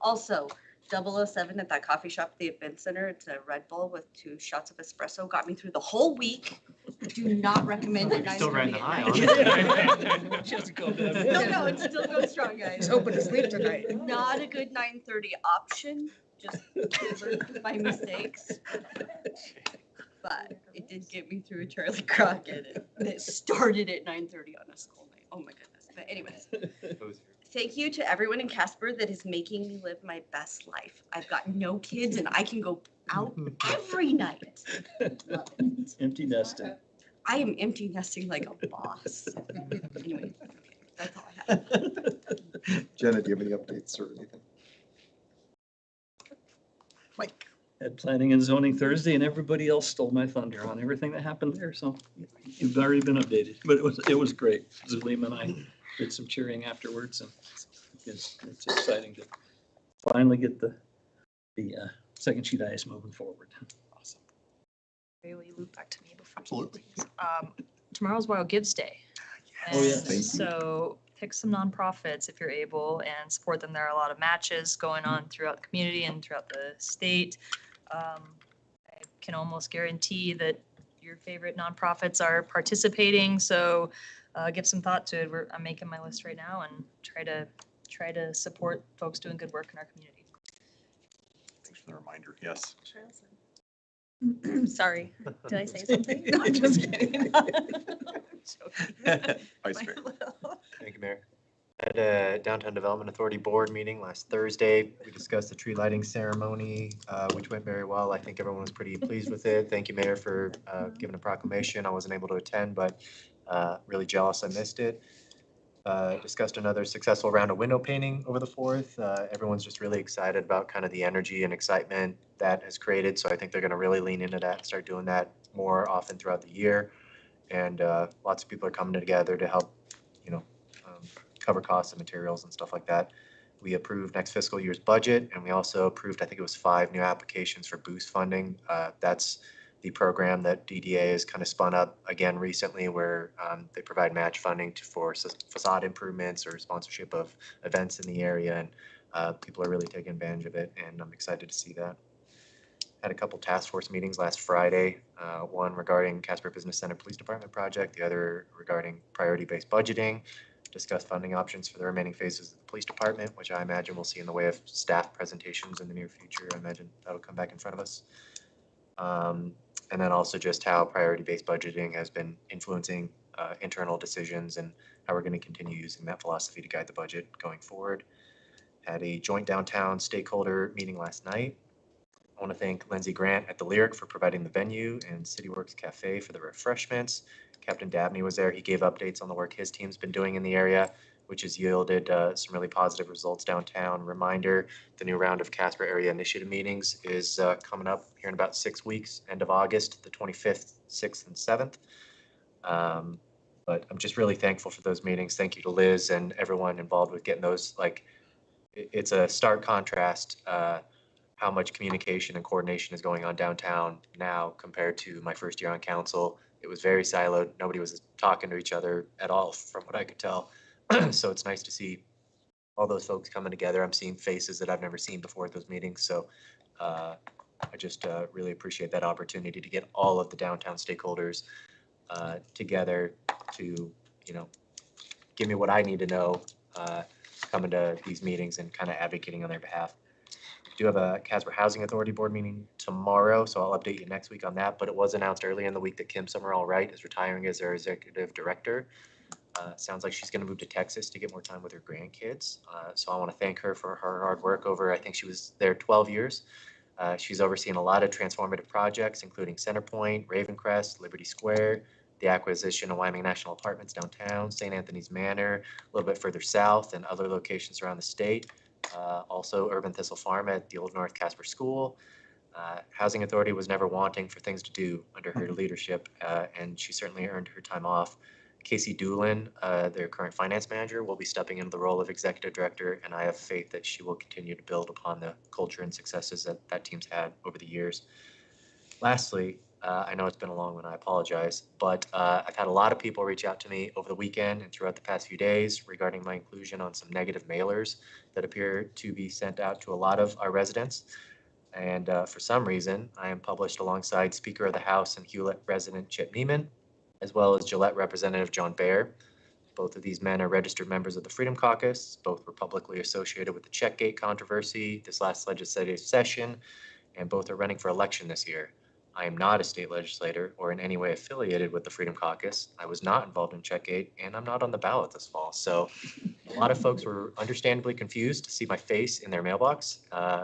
Speaker 16: Also, 007 at that coffee shop at the event center, it's a Red Bull with 2 shots of espresso, got me through the whole week. Do not recommend it.
Speaker 7: Still riding the high on
Speaker 16: it.
Speaker 5: She hasn't come down
Speaker 16: No,
Speaker 5: yet.
Speaker 16: no, it's still going strong, guys.
Speaker 6: He's hoping to sleep tonight.
Speaker 16: Not a good 9:30 option, just learn from my mistakes. But it did get me through a Charlie Crockett that started at 9:30 on a school night. Oh my goodness. But anyways, thank you to everyone in Casper that is making me live my best life. I've got no kids and I can go out every night. Love it.
Speaker 5: Empty nesting.
Speaker 16: I am empty nesting like a boss. Anyway, okay, that's all I have.
Speaker 1: Jenna, do you have any updates or anything?
Speaker 6: Mike.
Speaker 5: Had planning and zoning Thursday and everybody else stole my thunder on everything that happened there, so you've already been updated, but it was great. Zulema and I did some cheering afterwards and it's exciting to finally get the second sheet ice moving forward.
Speaker 7: Awesome.
Speaker 11: Ray, will you loop back to me before? you
Speaker 1: Absolutely.
Speaker 11: leave, please? Tomorrow's Wild Gives Day.
Speaker 5: Oh, yeah.
Speaker 11: And
Speaker 1: Thank you.
Speaker 11: so pick some nonprofits if you're able and support them. There are a lot of matches going on throughout the community and throughout the state. I can almost guarantee that your favorite nonprofits are participating, so give some thought to it. I'm making my list right now and try to support folks doing good work in our community.
Speaker 1: Thanks for the reminder. Yes.
Speaker 3: Sorry, did I say something? No, I'm just kidding.
Speaker 1: Vice Mayor.
Speaker 7: Thank you, Mayor. At a Downtown Development Authority Board meeting last Thursday, we discussed the tree lighting ceremony, which went very well. I think everyone was pretty pleased with it. Thank you, Mayor, for giving a proclamation. I wasn't able to attend, but really jealous I missed it. Discussed another successful round of window painting over the 4th. Everyone's just really excited about kind of the energy and excitement that has created. So I think they're going to really lean into that and start doing that more often throughout the year. And lots of people are coming together to help, cover costs and materials and stuff like that. We approved next fiscal year's budget, and we also approved, I think it was 5 new applications for boost funding. That's the program that DDA has kind of spun up again recently, where they provide match funding for facade improvements or sponsorship of events in the area, and people are really taking advantage of it, and I'm excited to see that. Had a couple task force meetings last Friday, one regarding Casper Business Center Police Department project, the other regarding priority-based budgeting. Discuss funding options for the remaining phases of the police department, which I imagine we'll see in the way of staff presentations in the near future. I imagine that'll come back in front of us. And then also just how priority-based budgeting has been influencing internal decisions and how we're going to continue using that philosophy to guide the budget going forward. Had a joint downtown stakeholder meeting last night. I want to thank Lindsay Grant at the Lyric for providing the venue and CityWorks Cafe for the refreshments. Captain Dabney was there. He gave updates on the work his team's been doing in the area, which has yielded some really positive results downtown. Reminder, the new round of Casper Area Initiative meetings is coming up here in about 6 weeks, end of August, the 25th, 6th, and 7th. But I'm just really thankful for those meetings. Thank you to Liz and everyone involved with getting those. It's a stark contrast how much communication and coordination is going on downtown now compared to my first year on council. It was very siloed. Nobody was talking to each other at all, from what I could tell. So it's nice to see all those folks coming together. I'm seeing faces that I've never seen before at those meetings. So I just really appreciate that opportunity to get all of the downtown stakeholders together to, give me what I need to know coming to these meetings and kind of advocating on their behalf. We do have a Casper Housing Authority board meeting tomorrow, so I'll update you next week on that. But it was announced earlier in the week that Kim Summerall Wright is retiring as their executive director. Sounds like she's going to move to Texas to get more time with her grandkids. So I want to thank her for her hard work over, I think she was there 12 years. She's overseen a lot of transformative projects, including Centerpoint, Ravencrest, Liberty Square, the acquisition of Wyoming National Apartments downtown, St. Anthony's Manor, a little bit further south, and other locations around the state. Also Urban Thistle Farm at the Old North Casper School. Housing Authority was never wanting for things to do under her leadership, and she certainly earned her time off. Casey Doolin, their current finance manager, will be stepping into the role of executive director, and I have faith that she will continue to build upon the culture and successes that that team's had over the years. Lastly, I know it's been a long one, I apologize, but I've had a lot of people reach out to me over the weekend and throughout the past few days regarding my inclusion on some negative mailers that appear to be sent out to a lot of our residents. And for some reason, I am published alongside Speaker of the House and Hewlett resident Chip Neiman, as well as Gillette Representative John Baer. Both of these men are registered members of the Freedom Caucus. Both were publicly associated with the Checkgate controversy this last legislative session, and both are running for election this year. I am not a state legislator or in any way affiliated with the Freedom Caucus. I was not involved in Checkgate, and I'm not on the ballot this fall. So a lot of folks were understandably confused to see my face in their mailbox,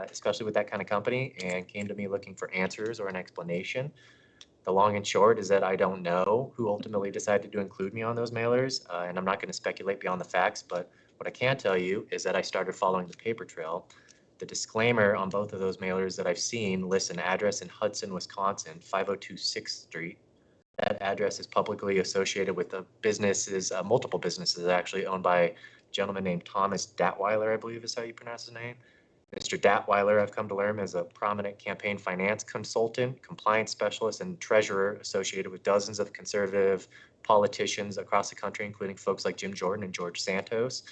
Speaker 7: especially with that kind of company, and came to me looking for answers or an explanation. The long and short is that I don't know who ultimately decided to include me on those mailers, and I'm not going to speculate beyond the facts, but what I can tell you is that I started following the paper trail. The disclaimer on both of those mailers that I've seen lists an address in Hudson, Wisconsin, 502 6th Street. That address is publicly associated with the businesses, multiple businesses actually owned by a gentleman named Thomas Datweiler, I believe is how you pronounce his name. Mr. Datweiler, I've come to learn, is a prominent campaign finance consultant, compliance specialist, and treasurer associated with dozens of conservative politicians across the country, including folks like Jim Jordan and George Santos.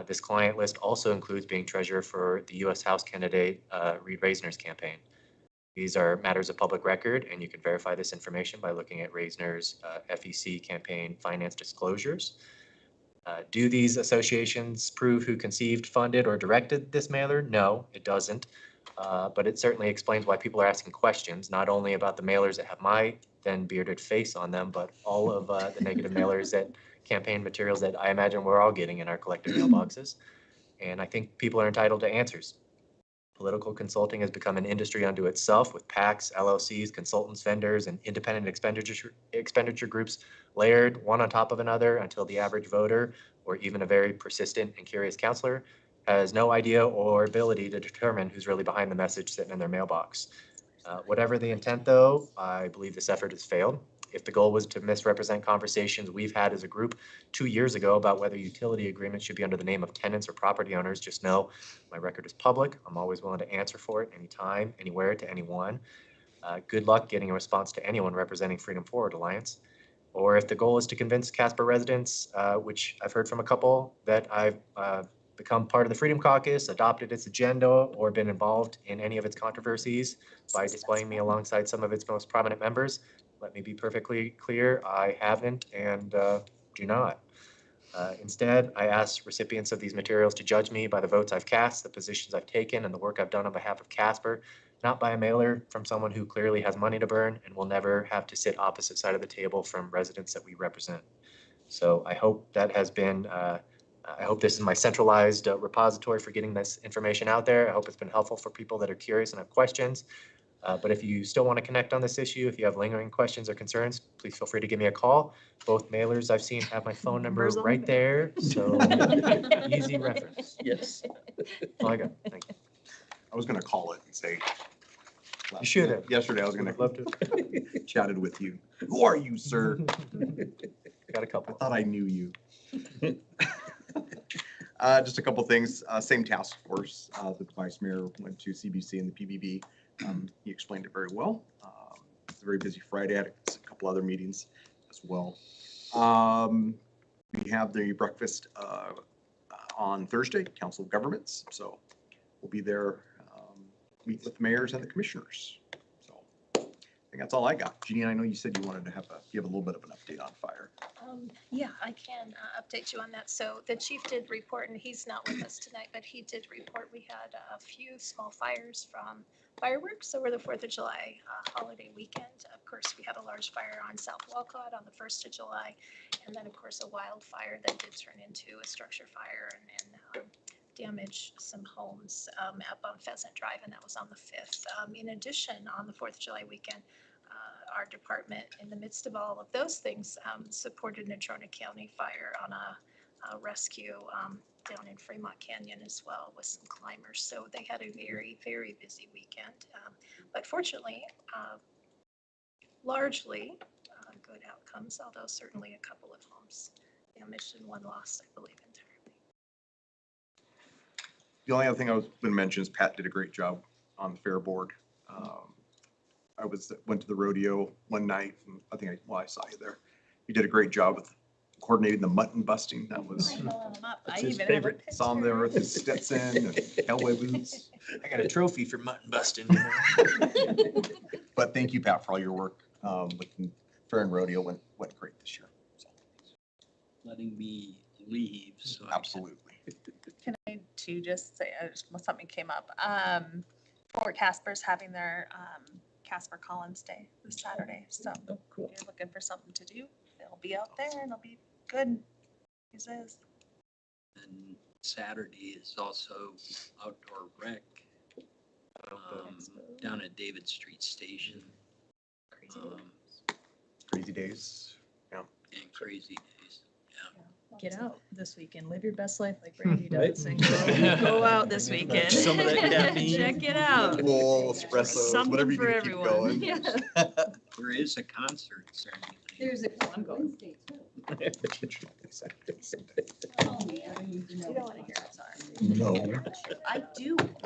Speaker 7: This client list also includes being treasurer for the U.S. House candidate Reed Reisner's campaign. These are matters of public record, and you can verify this information by looking at Reisner's FEC campaign finance disclosures. Do these associations prove who conceived, funded, or directed this mailer? No, it doesn't. But it certainly explains why people are asking questions, not only about the mailers that have my then bearded face on them, but all of the negative mailers that campaign materials that I imagine we're all getting in our collective mailboxes. And I think people are entitled to answers. Political consulting has become an industry unto itself, with PACs, LLCs, consultants, vendors, and independent expenditure groups layered one on top of another until the average voter, or even a very persistent and curious counselor, has no idea or ability to determine who's really behind the message sitting in their mailbox. Whatever the intent, though, I believe this effort has failed. If the goal was to misrepresent conversations we've had as a group 2 years ago about whether utility agreements should be under the name of tenants or property owners, just know my record is public. I'm always willing to answer for it anytime, anywhere, to anyone. Good luck getting a response to anyone representing Freedom Forward Alliance. Or if the goal is to convince Casper residents, which I've heard from a couple, that I've become part of the Freedom Caucus, adopted its agenda, or been involved in any of its controversies by displaying me alongside some of its most prominent members, let me be perfectly clear, I haven't and do not. Instead, I ask recipients of these materials to judge me by the votes I've cast, the positions I've taken, and the work I've done on behalf of Casper, not by a mailer from someone who clearly has money to burn and will never have to sit opposite side of the table from residents that we represent. So I hope that has been, I hope this is my centralized repository for getting this information out there. I hope it's been helpful for people that are curious and have questions. But if you still want to connect on this issue, if you have lingering questions or concerns, please feel free to give me a call. Both mailers I've seen have my phone number
Speaker 11: Numbers on
Speaker 7: right
Speaker 11: the
Speaker 7: there, so easy reference.
Speaker 9: Yes.
Speaker 7: That's all I got. Thank you.
Speaker 1: I was gonna call it and say.
Speaker 7: You should have.
Speaker 1: Yesterday, I was gonna
Speaker 7: Would love to.
Speaker 1: chatted with you. Who are you, sir?
Speaker 7: Got a
Speaker 1: I
Speaker 7: couple.
Speaker 1: thought I knew you. Just a couple things, same task force, the vice mayor went to CBC and the PBB. He explained it very well. It's a very busy Friday, had a couple other meetings as well. We have the breakfast on Thursday, Council of Governments, so we'll be there, meet with the mayors and the commissioners. So I think that's all I got. Jeannie, I know you said you wanted to give a little bit of an update on fire.
Speaker 3: Yeah, I can update you on that. So the chief did report, and he's not with us tonight, but he did report we had a few small fires from fireworks over the 4th of July holiday weekend. Of course, we had a large fire on South Walcott on the 1st of July, and then of course a wildfire that did turn into a structure fire and damage some homes up on Pheasant Drive, and that was on the 5th. In addition, on the 4th of July weekend, our department, in the midst of all of those things, supported Natrona County Fire on a rescue down in Fremont Canyon as well with some climbers. So they had a very, very busy weekend. But fortunately, largely good outcomes, although certainly a couple of homes damaged and one lost, I believe, entirely.
Speaker 1: The only other thing I was going to mention is Pat did a great job on the fair board. Went to the rodeo one night, and I saw you there. You did a great job with coordinating the mutton busting. That was,
Speaker 9: That's his favorite.
Speaker 1: saw him there with his Stetson and cowboy boots.
Speaker 9: I got a trophy for mutton busting.
Speaker 1: But thank you, Pat, for all your work with the fair and rodeo. Went great this year. So,
Speaker 5: Letting me leave, so.
Speaker 1: absolutely.
Speaker 17: Can I too just say, something came up. Fort Casper's having their Casper Collins Day this Saturday, so
Speaker 9: Oh, cool.
Speaker 17: if you're looking for something to do, they'll be out there and it'll be good. He says.
Speaker 5: And Saturday is also outdoor rec, down at David Street Station.
Speaker 17: Crazy.
Speaker 1: Crazy days.
Speaker 5: And crazy days.
Speaker 11: Get out this weekend, live your best life like Brandy
Speaker 9: Right.
Speaker 11: does, and go out this weekend.
Speaker 9: Some of that caffeine.
Speaker 11: Check it out.
Speaker 1: Full espressos,
Speaker 11: Something
Speaker 1: whatever you
Speaker 11: for
Speaker 1: do to keep
Speaker 11: everyone.
Speaker 1: going.
Speaker 11: Yeah.
Speaker 5: There is a concert Saturday.
Speaker 16: There's a
Speaker 11: I'm going.
Speaker 16: Wednesday too.
Speaker 3: You don't want to hear it, sorry.
Speaker 1: No.
Speaker 16: I do.